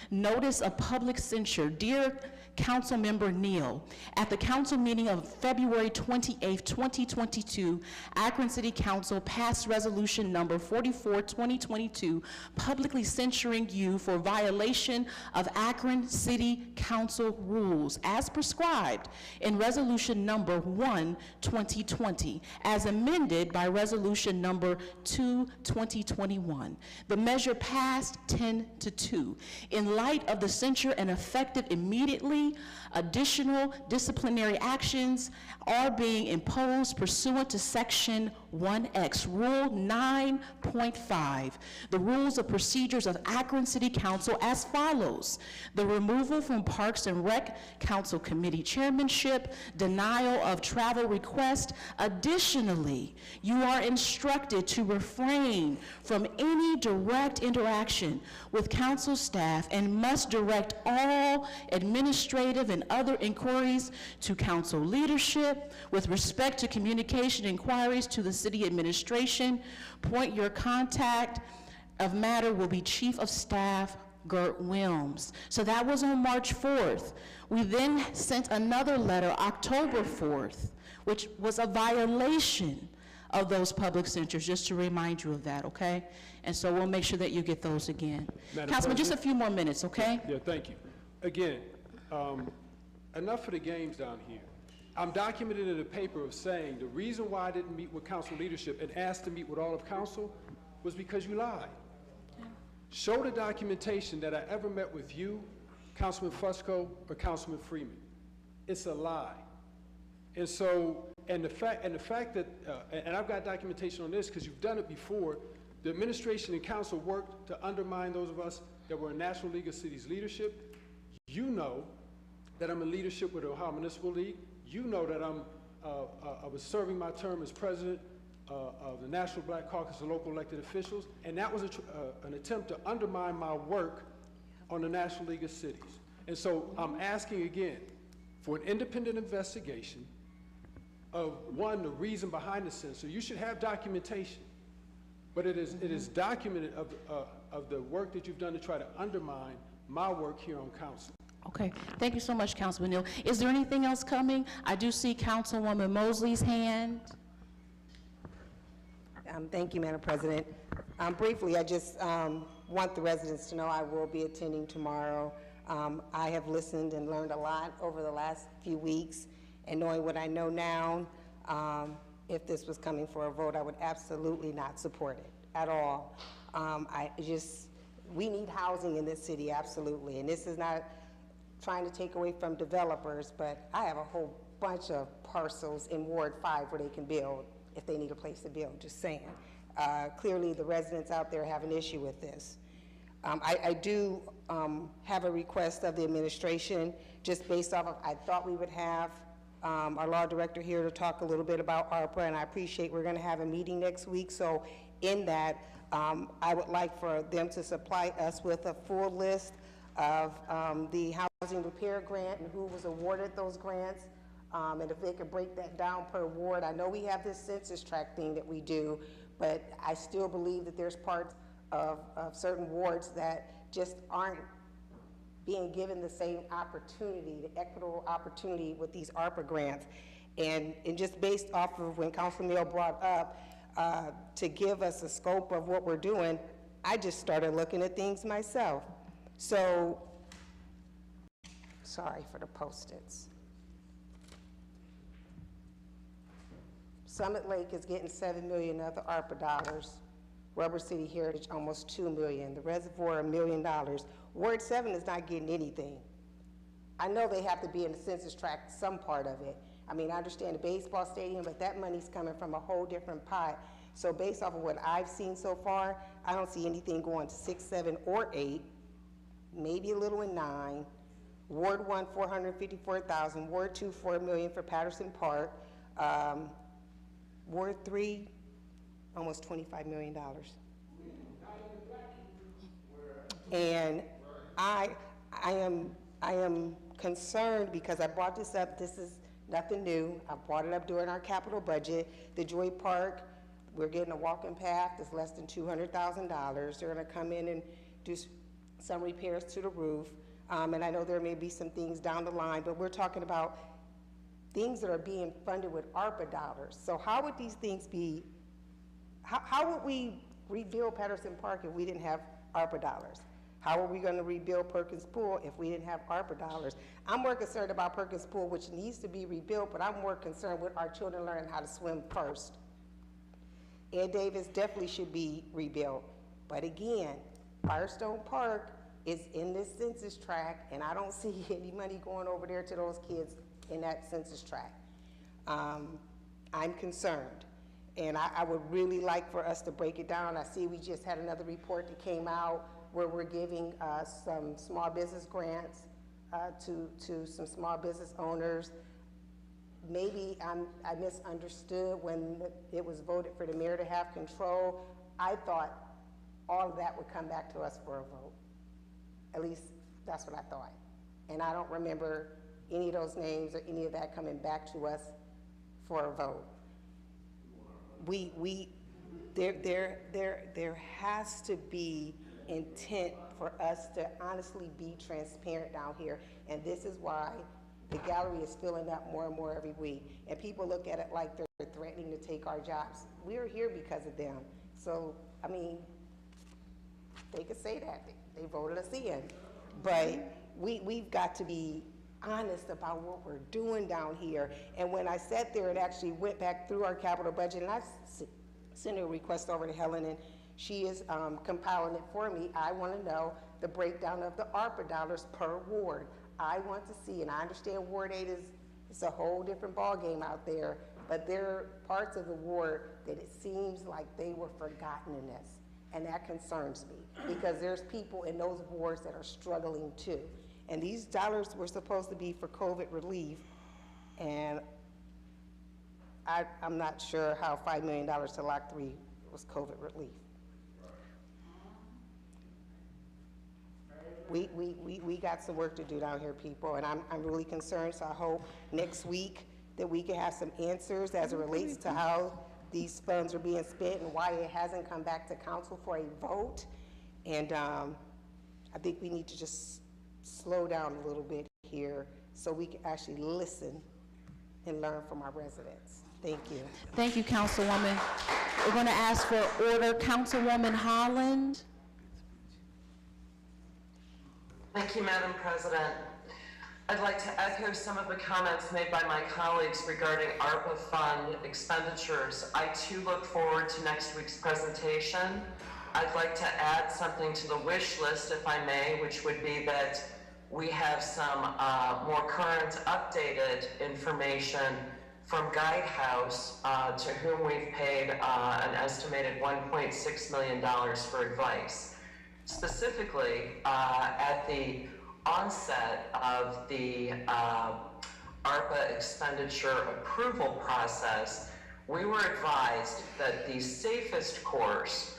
A: Notice of public censure. Dear Council Member Neal, at the council meeting of February 28, 2022, Akron City Council passed resolution number 44, 2022, publicly censuring you for violation of Akron City Council rules as prescribed in resolution number 1, 2020, as amended by resolution number 2, 2021. The measure passed 10-2. In light of the censure and effective immediately, additional disciplinary actions are being imposed pursuant to Section 1X, Rule 9.5, the Rules of Procedures of Akron City Council as follows: the removal from Parks and Rec Council Committee chairmanship, denial of travel request. Additionally, you are instructed to refrain from any direct interaction with council staff and must direct all administrative and other inquiries to council leadership. With respect to communication inquiries to the city administration, point your contact of matter will be Chief of Staff Gert Williams. So that was on March 4th. We then sent another letter October 4th, which was a violation of those public censures, just to remind you of that, okay? And so we'll make sure that you get those again. Councilman, just a few more minutes, okay?
X: Yeah, thank you. Again, enough of the games down here. I'm documented in a paper of saying the reason why I didn't meet with council leadership and asked to meet with all of council was because you lied. Yeah. Show the documentation that I ever met with you, Councilman Fusco, or Councilman Freeman. It's a lie. And so, and the fact that, and I've got documentation on this because you've done it before, the administration and council worked to undermine those of us that were in National League of Cities leadership. You know that I'm in leadership with the Ohio Municipal League. You know that I was serving my term as president of the National Black Caucus of local elected officials, and that was an attempt to undermine my work on the National League of Cities. And so I'm asking again for an independent investigation of, one, the reason behind the censure. You should have documentation, but it is documented of the work that you've done to try to undermine my work here on council.
A: Okay, thank you so much, Councilman Neal. Is there anything else coming? I do see Councilwoman Mosley's hand.
N: Thank you, Madam President. Briefly, I just want the residents to know I will be attending tomorrow. I have listened and learned a lot over the last few weeks, and knowing what I know now, if this was coming for a vote, I would absolutely not support it at all. We need housing in this city, absolutely, and this is not trying to take away from developers, but I have a whole bunch of parcels in Ward 5 where they can build if they need a place to build, just saying. Clearly, the residents out there have an issue with this. I do have a request of the administration, just based off of, I thought we would have our law director here to talk a little bit about ARPA, and I appreciate we're going to have a meeting next week. So in that, I would like for them to supply us with a full list of the housing repair grant and who was awarded those grants, and if they could break that down per ward. I know we have this census tract thing that we do, but I still believe that there's parts of certain wards that just aren't being given the same opportunity, the equitable opportunity with these ARPA grants. And just based off of when Council Neal brought up to give us a scope of what we're doing, I just started looking at things myself. So, sorry for the Post-its. Summit Lake is getting $7 million of the ARPA dollars. Rubber City Heritage, almost $2 million. The Reservoir, $1 million. Ward 7 is not getting anything. I know they have to be in the census tract, some part of it. I mean, I understand the baseball stadium, but that money's coming from a whole different pot. So based off of what I've seen so far, I don't see anything going to 6, 7, or 8, maybe a little in 9. Ward 1, $454,000. Ward 2, $4 million for Patterson Park. Ward 3, almost $25 million. And I am concerned because I brought this up. This is nothing new. I brought it up during our capital budget. The Joy Park, we're getting a walking path that's less than $200,000. They're going to come in and do some repairs to the roof. And I know there may be some things down the line, but we're talking about things that are being funded with ARPA dollars. So how would these things be, how would we rebuild Patterson Park if we didn't have ARPA dollars? How are we going to rebuild Perkins Pool if we didn't have ARPA dollars? I'm more concerned about Perkins Pool, which needs to be rebuilt, but I'm more concerned with our children learning how to swim first. Ed Davis definitely should be rebuilt. But again, Firestone Park is in this census tract, and I don't see any money going over there to those kids in that census tract. I'm concerned. And I would really like for us to break it down. I see we just had another report that came out where we're giving some small business grants to some small business owners. Maybe I misunderstood when it was voted for the mayor to have control. I thought all of that would come back to us for a vote. At least that's what I thought. And I don't remember any of those names or any of that coming back to us for a vote. There has to be intent for us to honestly be transparent down here, and this is why the gallery is filling up more and more every week, and people look at it like they're threatening to take our jobs. We're here because of them. So, I mean, they could say that. They voted us in. But we've got to be honest about what we're doing down here. And when I sat there and actually went back through our capital budget, and I sent a request over to Helen, and she is compiling it for me. I want to know the breakdown of the ARPA dollars per ward. I want to see, and I understand Ward 8 it's a whole different ballgame out there, but there are parts of the ward that it seems like they were forgotten in this. And that concerns me because there's people in those wards that are struggling too. And these dollars were supposed to be for COVID relief, and I'm not sure how $5 million to Lock 3 was COVID relief. We got some work to do down here, people, and I'm really concerned, so I hope next week that we can have some answers as it relates to how these funds are being spent and why it hasn't come back to council for a vote. And I think we need to just slow down a little bit here so we can actually listen and learn from our residents. Thank you.
A: Thank you, Councilwoman. We're going to ask for order. Councilwoman Holland.
O: Thank you, Madam President. I'd like to echo some of the comments made by my colleagues regarding ARPA fund expenditures. I too look forward to next week's presentation. I'd like to add something to the wish list, if I may, which would be that we have some more current, updated information from Guidehouse, to whom we've paid an estimated $1.6 million for advice. Specifically, at the onset of the ARPA expenditure approval process, we were advised that the safest course,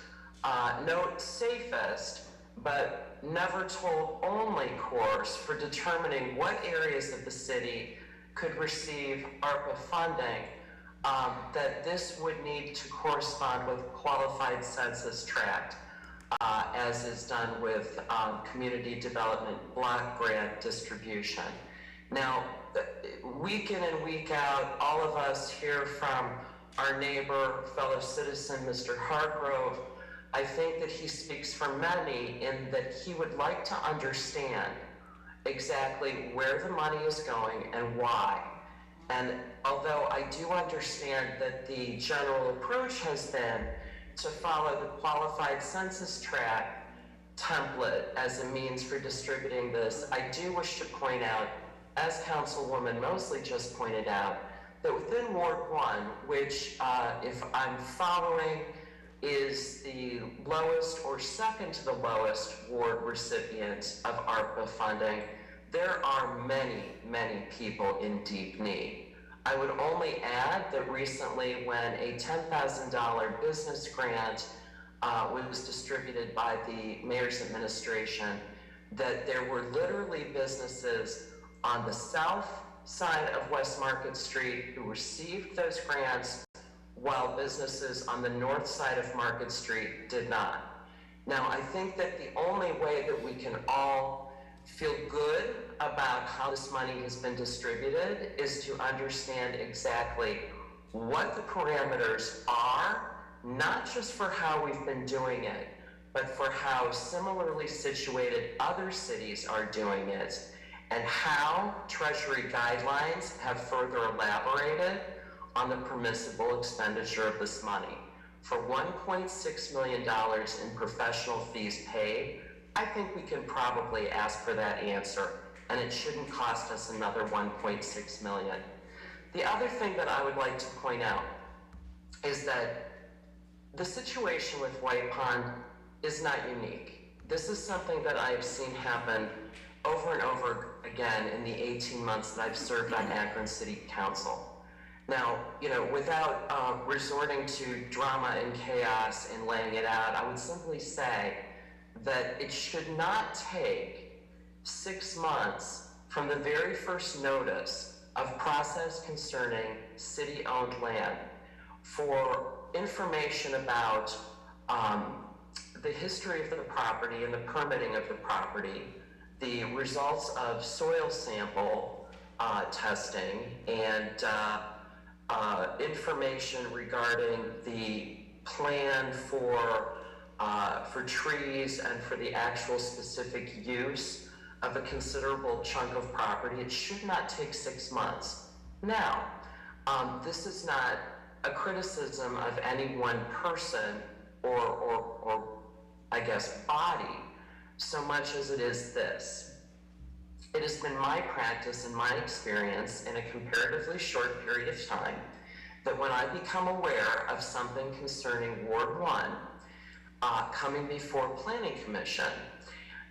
O: note safest, but never told only course for determining what areas of the city could receive ARPA funding, that this would need to correspond with qualified census tract, as is done with community development block grant distribution. Now, week in and week out, all of us hear from our neighbor, fellow citizen, Mr. Hargrove. I think that he speaks for many in that he would like to understand exactly where the money is going and why. And although I do understand that the general approach has been to follow the qualified census tract template as a means for distributing this, I do wish to point out, as Councilwoman Mosley just pointed out, that within Ward 1, which if I'm following is the lowest or second to the lowest ward recipient of ARPA funding, there are many, many people in deep need. I would only add that recently when a $10,000 business grant was distributed by the mayor's administration, that there were literally businesses on the south side of West Market Street who received those grants, while businesses on the north side of Market Street did not. Now, I think that the only way that we can all feel good about how this money has been distributed is to understand exactly what the parameters are, not just for how we've been doing it, but for how similarly situated other cities are doing it, and how Treasury guidelines have further elaborated on the permissible expenditure of this money. For $1.6 million in professional fees paid, I think we can probably ask for that answer, and it shouldn't cost us another $1.6 million. The other thing that I would like to point out is that the situation with White Pond is not unique. This is something that I have seen happen over and over again in the 18 months that I've served on Akron City Council. Now, you know, without resorting to drama and chaos and laying it out, I would simply say that it should not take 6 months from the very first notice of process concerning city-owned land for information about the history of the property and the permitting of the property, the results of soil sample testing, and information regarding the plan for trees and for the actual specific use of a considerable chunk of property. It should not take 6 months. Now, this is not a criticism of any one person or I guess body, so much as it is this. It has been my practice and my experience in a comparatively short period of time that when I become aware of something concerning Ward 1 coming before Planning Commission,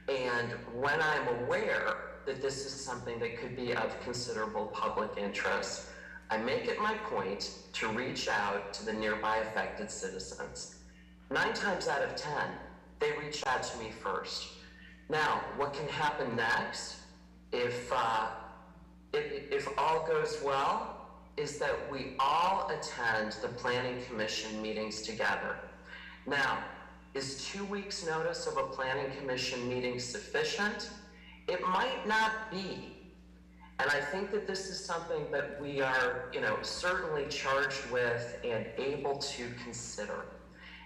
O: and when I'm aware that this is something that could be of considerable public interest, I make it my point to reach out to the nearby affected citizens. 9 times out of 10, they reach out to me first. Now, what can happen next, if all goes well, is that we all attend the Planning Commission meetings together. Now, is 2 weeks' notice of a Planning Commission meeting sufficient? It might not be. And I think that this is something that we are, certainly charged with and able to consider.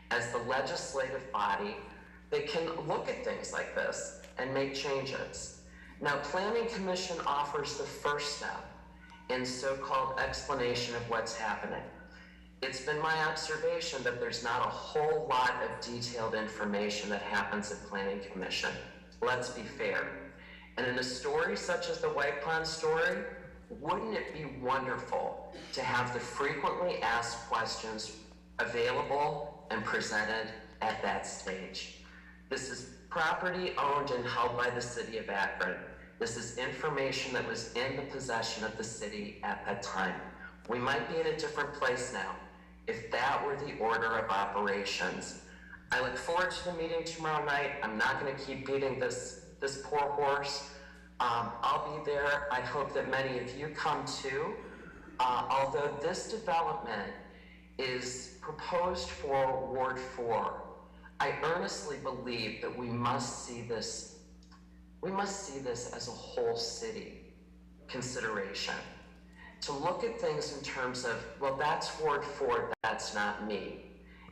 O: As the legislative body, they can look at things like this and make changes. Now, Planning Commission offers the first step in so-called explanation of what's happening. It's been my observation that there's not a whole lot of detailed information that happens at Planning Commission. Let's be fair. And in a story such as the White Pond story, wouldn't it be wonderful to have the frequently asked questions available and presented at that stage? This is property owned and held by the city of Akron. This is information that was in the possession of the city at that time. We might be in a different place now if that were the order of operations. I look forward to the meeting tomorrow night. I'm not going to keep beating this poor horse. I'll be there. I hope that many of you come too. Although this development is proposed for Ward 4, I earnestly believe that we must see this as a whole city consideration. To look at things in terms of, well, that's Ward 4, that's not me,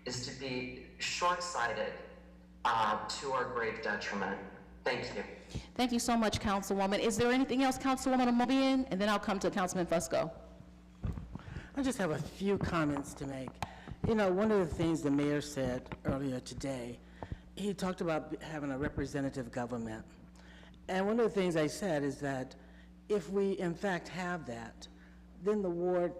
O: is to be short-sighted to our grave detriment. Thank you.
A: Thank you so much, Councilwoman. Is there anything else, Councilwoman Amobian? And then I'll come to Councilman Fusco.
P: I just have a few comments to make. You know, one of the things the mayor said earlier today, he talked about having a representative government. And one of the things I said is that if we in fact have that, then the ward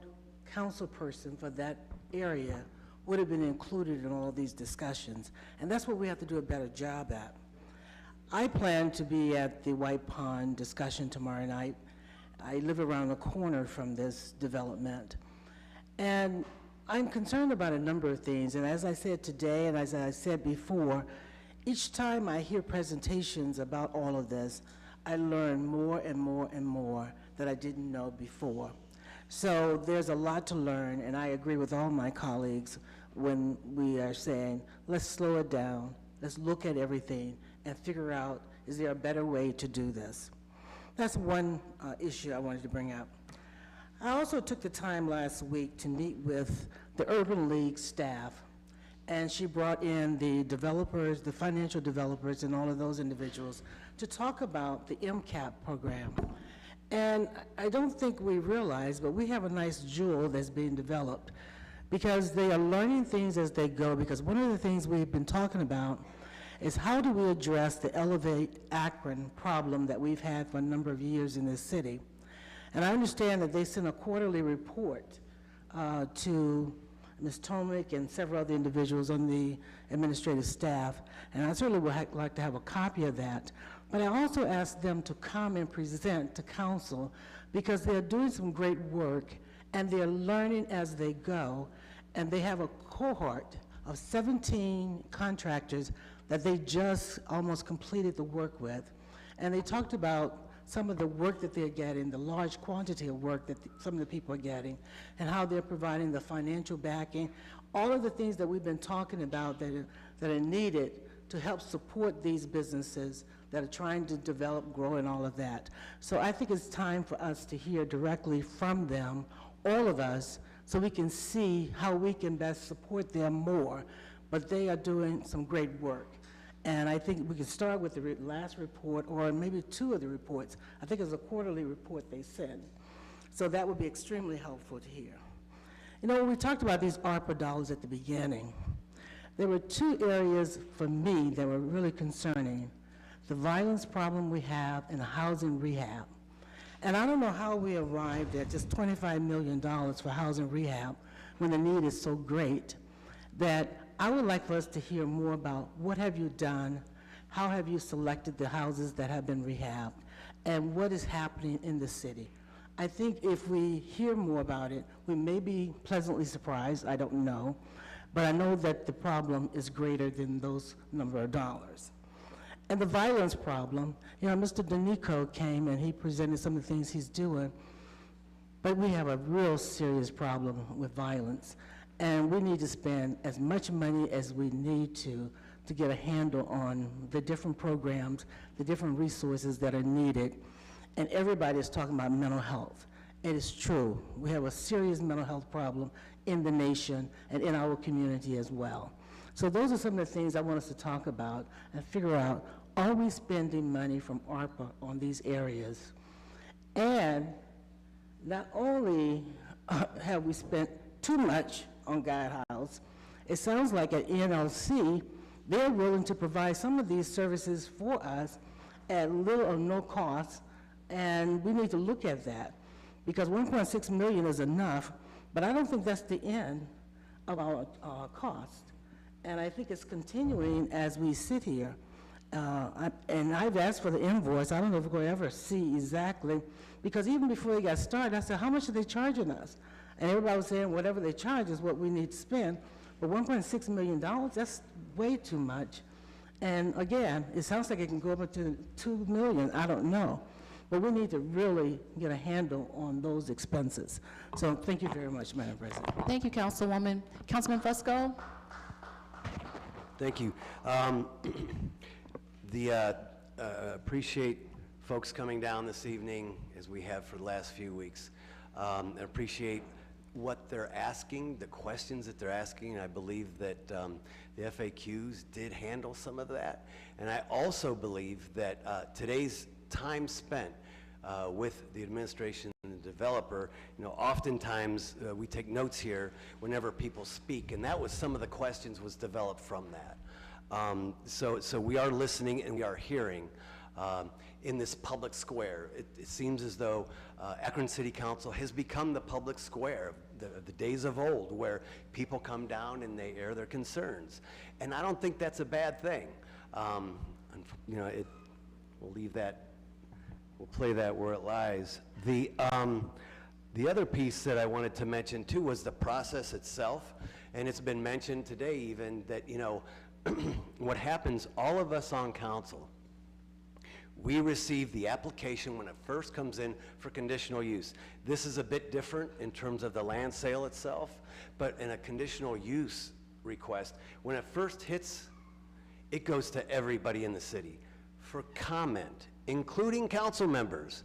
P: council person for that area would have been included in all these discussions. And that's what we have to do a better job at. I plan to be at the White Pond discussion tomorrow night. I live around the corner from this development. And I'm concerned about a number of things. And as I said today, and as I said before, each time I hear presentations about all of this, I learn more and more and more that I didn't know before. So there's a lot to learn, and I agree with all my colleagues when we are saying, let's slow it down, let's look at everything and figure out, is there a better way to do this? That's one issue I wanted to bring up. I also took the time last week to meet with the Urban League staff, and she brought in the developers, the financial developers, and all of those individuals to talk about the MCAP program. And I don't think we realize, but we have a nice jewel that's being developed because they are learning things as they go, because one of the things we've been talking about is how do we address the Elevate Akron problem that we've had for a number of years in this city. And I understand that they sent a quarterly report to Ms. Tomic and several other individuals on the administrative staff, and I certainly would like to have a copy of that. But I also asked them to come and present to council because they're doing some great work and they're learning as they go, and they have a cohort of 17 contractors that they just almost completed the work with. And they talked about some of the work that they're getting, the large quantity of work that some of the people are getting, and how they're providing the financial backing, all of the things that we've been talking about that are needed to help support these businesses that are trying to develop, grow, and all of that. So I think it's time for us to hear directly from them, all of us, so we can see how we can best support them more. But they are doing some great work. And I think we can start with the last report, or maybe two of the reports. I think it's a quarterly report they send. So that would be extremely helpful to hear. You know, when we talked about these ARPA dollars at the beginning, there were two areas for me that were really concerning: the violence problem we have and the housing rehab. And I don't know how we arrived at just $25 million for housing rehab when the need is so great, that I would like for us to hear more about what have you done, how have you selected the houses that have been rehabbed, and what is happening in the city. I think if we hear more about it, we may be pleasantly surprised, I don't know, but I know that the problem is greater than those number of dollars. And the violence problem, you know, Mr. Danico came and he presented some of the things he's doing, but we have a real serious problem with violence. And we need to spend as much money as we need to get a handle on the different programs, the different resources that are needed. And everybody is talking about mental health. It is true. We have a serious mental health problem in the nation and in our community as well. So those are some of the things I want us to talk about and figure out, are we spending money from ARPA on these areas? And not only have we spent too much on Guidehouse, it sounds like at NLC, they're willing to provide some of these services for us at little or no cost, and we need to look at that, because 1.6 million is enough, but I don't think that's the end of our cost. And I think it's continuing as we sit here, And I've asked for the invoice. I don't know if we're going to ever see exactly, because even before they got started, I said, how much are they charging us? And everybody was saying whatever they charge is what we need to spend. But $1.6 million, that's way too much. And again, it sounds like it can go up to $2 million. I don't know. But we need to really get a handle on those expenses. So thank you very much, Madam President.
A: Thank you, Councilwoman. Councilman Fusco?
Q: Thank you. Appreciate folks coming down this evening, as we have for the last few weeks. And appreciate what they're asking, the questions that they're asking. I believe that the FAQs did handle some of that. And I also believe that today's time spent with the administration and the developer, oftentimes we take notes here whenever people speak, and that was some of the questions was developed from that. So we are listening and we are hearing in this public square. It seems as though Akron City Council has become the public square of the days of old, where people come down and they air their concerns. And I don't think that's a bad thing. We'll leave that, we'll play that where it lies. The other piece that I wanted to mention too was the process itself. And it's been mentioned today even that, what happens, all of us on council, we receive the application when it first comes in for conditional use. This is a bit different in terms of the land sale itself, but in a conditional use request, when it first hits, it goes to everybody in the city for comment, including council members,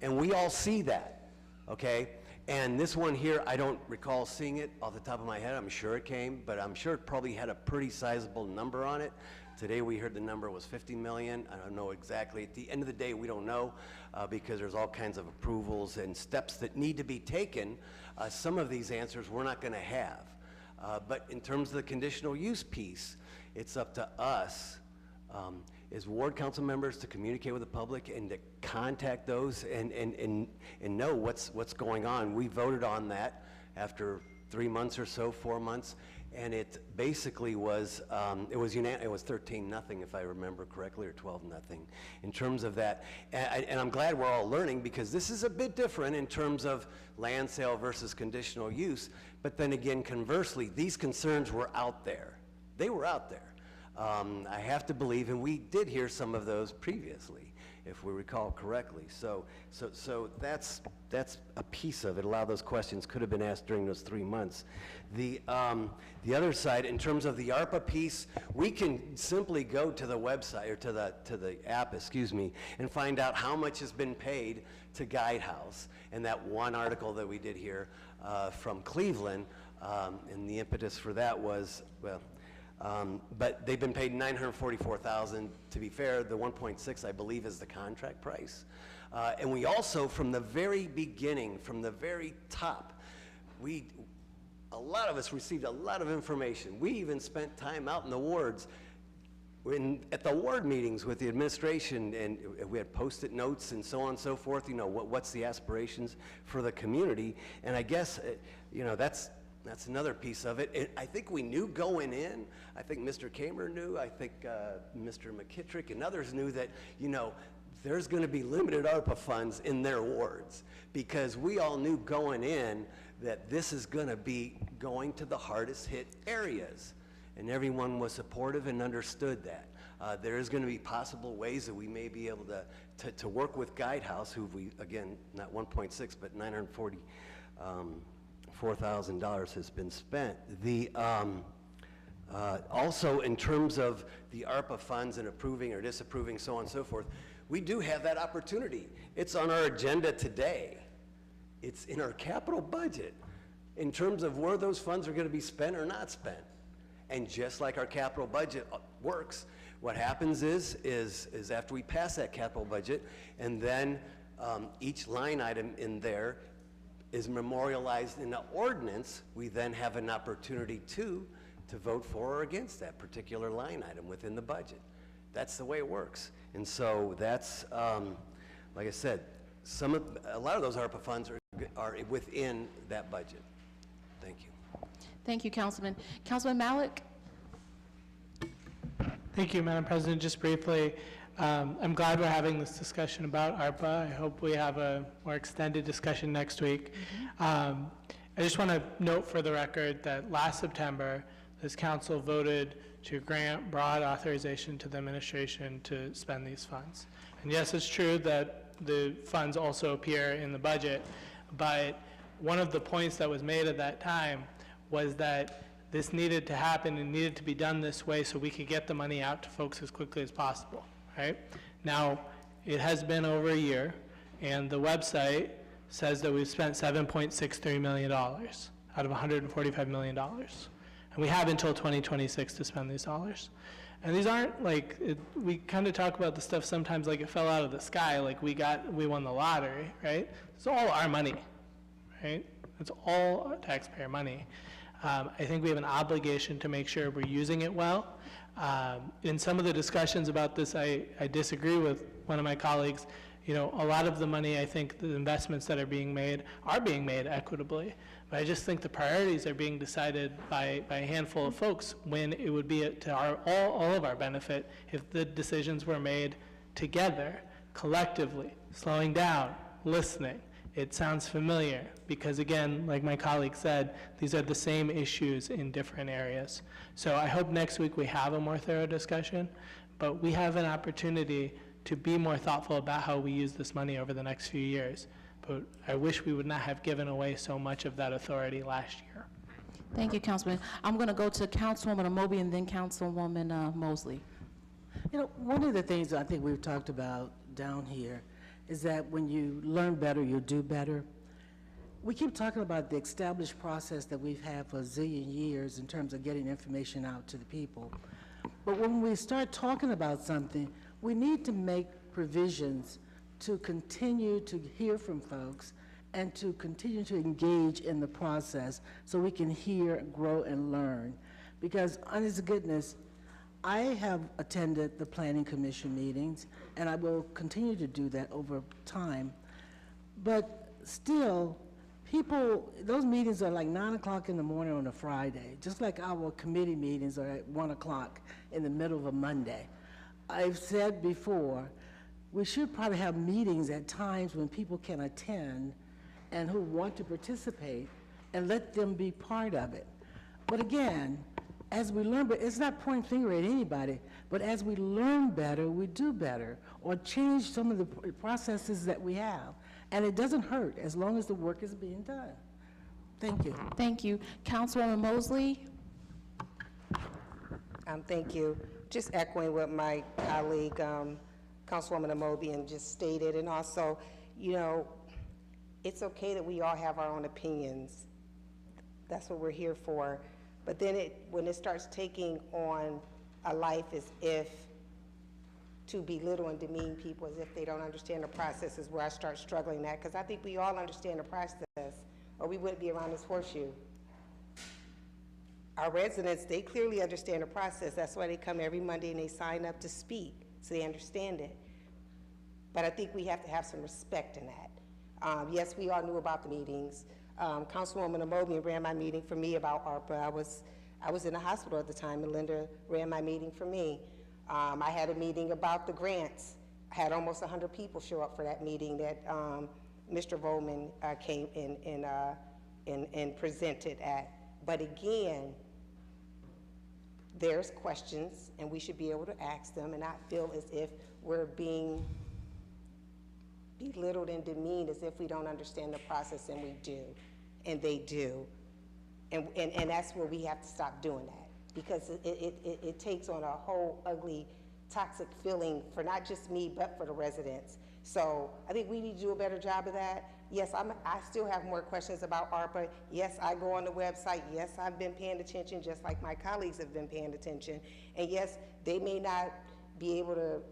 Q: and we all see that, okay? And this one here, I don't recall seeing it off the top of my head. I'm sure it came, but I'm sure it probably had a pretty sizable number on it. Today we heard the number was 50 million. I don't know exactly. At the end of the day, we don't know because there's all kinds of approvals and steps that need to be taken. Some of these answers we're not going to have. But in terms of the conditional use piece, it's up to us as ward council members to communicate with the public and to contact those and know what's going on. We voted on that after 3 months or so, 4 months, and it basically was, it was 13-0 if I remember correctly, or 12-0 in terms of that. And I'm glad we're all learning, because this is a bit different in terms of land sale versus conditional use. But then again, conversely, these concerns were out there. They were out there. I have to believe, and we did hear some of those previously, if we recall correctly. So that's a piece of it. A lot of those questions could have been asked during those 3 months. The other side, in terms of the ARPA piece, we can simply go to the website, or to the app, excuse me, and find out how much has been paid to Guidehouse. And that one article that we did here from Cleveland, and the impetus for that was, well, but they've been paid $944,000. To be fair, the 1.6, I believe, is the contract price. And we also, from the very beginning, from the very top, a lot of us received a lot of information. We even spent time out in the wards, at the ward meetings with the administration, and we had post-it notes and so on and so forth, what's the aspirations for the community. And I guess, that's another piece of it. I think we knew going in. I think Mr. Kamer knew. I think Mr. McKittrick and others knew that, there's going to be limited ARPA funds in their wards, because we all knew going in that this is going to be going to the hardest hit areas. And everyone was supportive and understood that. There is going to be possible ways that we may be able to work with Guidehouse, who we, again, not 1.6, but $944,000 has been spent. Also, in terms of the ARPA funds and approving or disapproving, so on and so forth, we do have that opportunity. It's on our agenda today. It's in our capital budget in terms of where those funds are going to be spent or not spent. And just like our capital budget works, what happens is after we pass that capital budget, and then each line item in there is memorialized in the ordinance, we then have an opportunity to vote for or against that particular line item within the budget. That's the way it works. And so that's, like I said, a lot of those ARPA funds are within that budget. Thank you.
A: Thank you, Councilman. Councilman Malik?
W: Thank you, Madam President. Just briefly, I'm glad we're having this discussion about ARPA. I hope we have a more extended discussion next week. I just want to note for the record that last September, this council voted to grant broad authorization to the administration to spend these funds. And yes, it's true that the funds also appear in the budget, but one of the points that was made at that time was that this needed to happen and needed to be done this way so we could get the money out to folks as quickly as possible, right? Now, it has been over a year, and the website says that we've spent $7.63 million out of $145 million. And we have until 2026 to spend these dollars. And these aren't like, we kind of talk about the stuff sometimes like it fell out of the sky, like we won the lottery, right? It's all our money, right? It's all taxpayer money. I think we have an obligation to make sure we're using it well. In some of the discussions about this, I disagree with one of my colleagues. You know, a lot of the money, I think the investments that are being made equitably. But I just think the priorities are being decided by a handful of folks when it would be to all of our benefit if the decisions were made together, collectively, slowing down, listening. It sounds familiar because, again, like my colleague said, these are the same issues in different areas. So I hope next week we have a more thorough discussion, but we have an opportunity to be more thoughtful about how we use this money over the next few years. But I wish we would not have given away so much of that authority last year.
A: Thank you, Councilman. I'm going to go to Councilwoman Amobi and then Councilwoman Mosley.
P: You know, one of the things I think we've talked about down here is that when you learn better, you do better. We keep talking about the established process that we've had for a zillion years in terms of getting information out to the people. But when we start talking about something, we need to make provisions to continue to hear from folks and to continue to engage in the process so we can hear, grow, and learn. Because, honest to goodness, I have attended the Planning Commission meetings, and I will continue to do that over time. But still, people, those meetings are like 9 o'clock in the morning on a Friday, just like our committee meetings are at 1 o'clock in the middle of a Monday. I've said before, we should probably have meetings at times when people can attend and who want to participate and let them be part of it. But again, as we learn, but it's not pointing finger at anybody, but as we learn better, we do better, or change some of the processes that we have. And it doesn't hurt as long as the work is being done. Thank you.
A: Thank you. Councilwoman Mosley?
N: Thank you. Just echoing what my colleague, Councilwoman Amobian just stated, and also, you know, it's okay that we all have our own opinions. That's what we're here for. But then when it starts taking on a life as if to belittle and demean people as if they don't understand the process is where I start struggling at, because I think we all understand the process, or we wouldn't be around this horseshoe. Our residents, they clearly understand the process. That's why they come every Monday and they sign up to speak, so they understand it. But I think we have to have some respect in that. Yes, we all knew about the meetings. Councilwoman Amobian ran my meeting for me about ARPA. I was in the hospital at the time, and Linda ran my meeting for me. I had a meeting about the grants. I had almost 100 people show up for that meeting that Mr. Volman came in and presented at. But again, there's questions, and we should be able to ask them and not feel as if we're being belittled and demeaned as if we don't understand the process, and we do, and they do. And that's where we have to stop doing that, because it takes on a whole ugly, toxic feeling for not just me, but for the residents. So I think we need to do a better job of that. Yes, I still have more questions about ARPA. Yes, I go on the website. Yes, I've been paying attention just like my colleagues have been paying attention. And yes, they may not be able to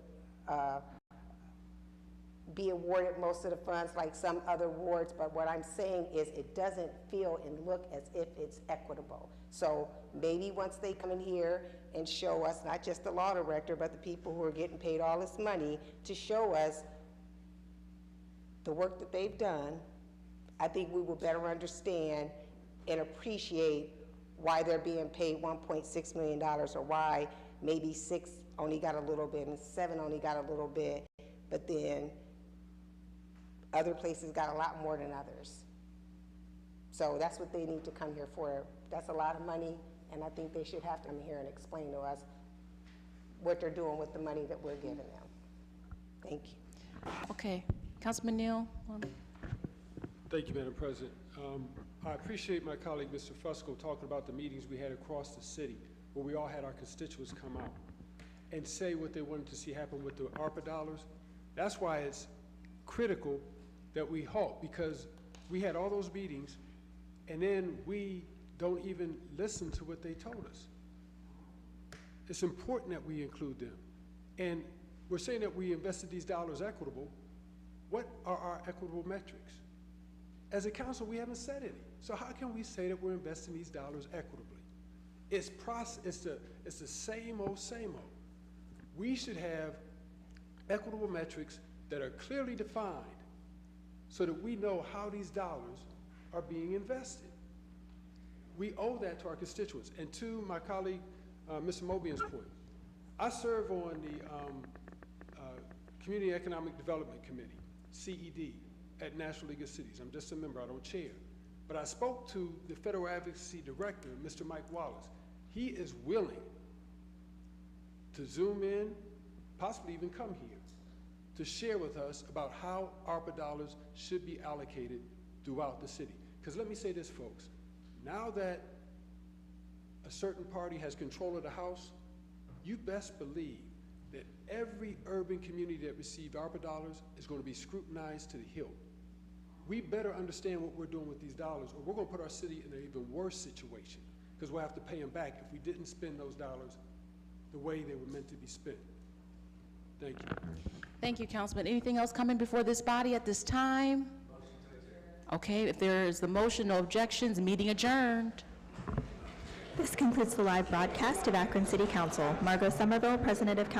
N: be awarded most of the funds like some other wards, but what I'm saying is it doesn't feel and look as if it's equitable. So maybe once they come in here and show us, not just the law director, but the people who are getting paid all this money to show us the work that they've done, I think we will better understand and appreciate why they're being paid $1.6 million, or why maybe only got a little bit, and 7 only got a little bit, but then other places got a lot more than others. So that's what they need to come here for. That's a lot of money, and I think they should have to come here and explain to us what they're doing with the money that we're giving them. Thank you.
A: Okay, Councilman Neal?
X: Thank you, Madam President. I appreciate my colleague, Mr. Fusco, talking about the meetings we had across the city where we all had our constituents come out and say what they wanted to see happen with the ARPA dollars. That's why it's critical that we halt, because we had all those meetings and then we don't even listen to what they told us. It's important that we include them. And we're saying that we invested these dollars equitable. What are our equitable metrics? As a council, we haven't said any. So how can we say that we're investing these dollars equitably? It's the same old, same old. We should have equitable metrics that are clearly defined so that we know how these dollars are being invested. We owe that to our constituents. And to my colleague, Mr. Mobian's point, I serve on the Community Economic Development Committee, CED, at National League of Cities. I'm just a member, I don't chair. But I spoke to the Federal Advocacy Director, Mr. Mike Wallace. He is willing to zoom in, possibly even come here, to share with us about how ARPA dollars should be allocated throughout the city. Because let me say this, folks, now that a certain party has control of the House, you best believe that every urban community that received ARPA dollars is going to be scrutinized to the hilt. We better understand what we're doing with these dollars, or we're going to put our city in an even worse situation, because we'll have to pay them back if we didn't spend those dollars the way they were meant to be spent. Thank you.
A: Thank you, Councilman. Anything else coming before this body at this time? Okay, if there is the motion, no objections, meeting adjourned.
R: This concludes the live broadcast of Akron City Council. Margot Somerville, President of Council.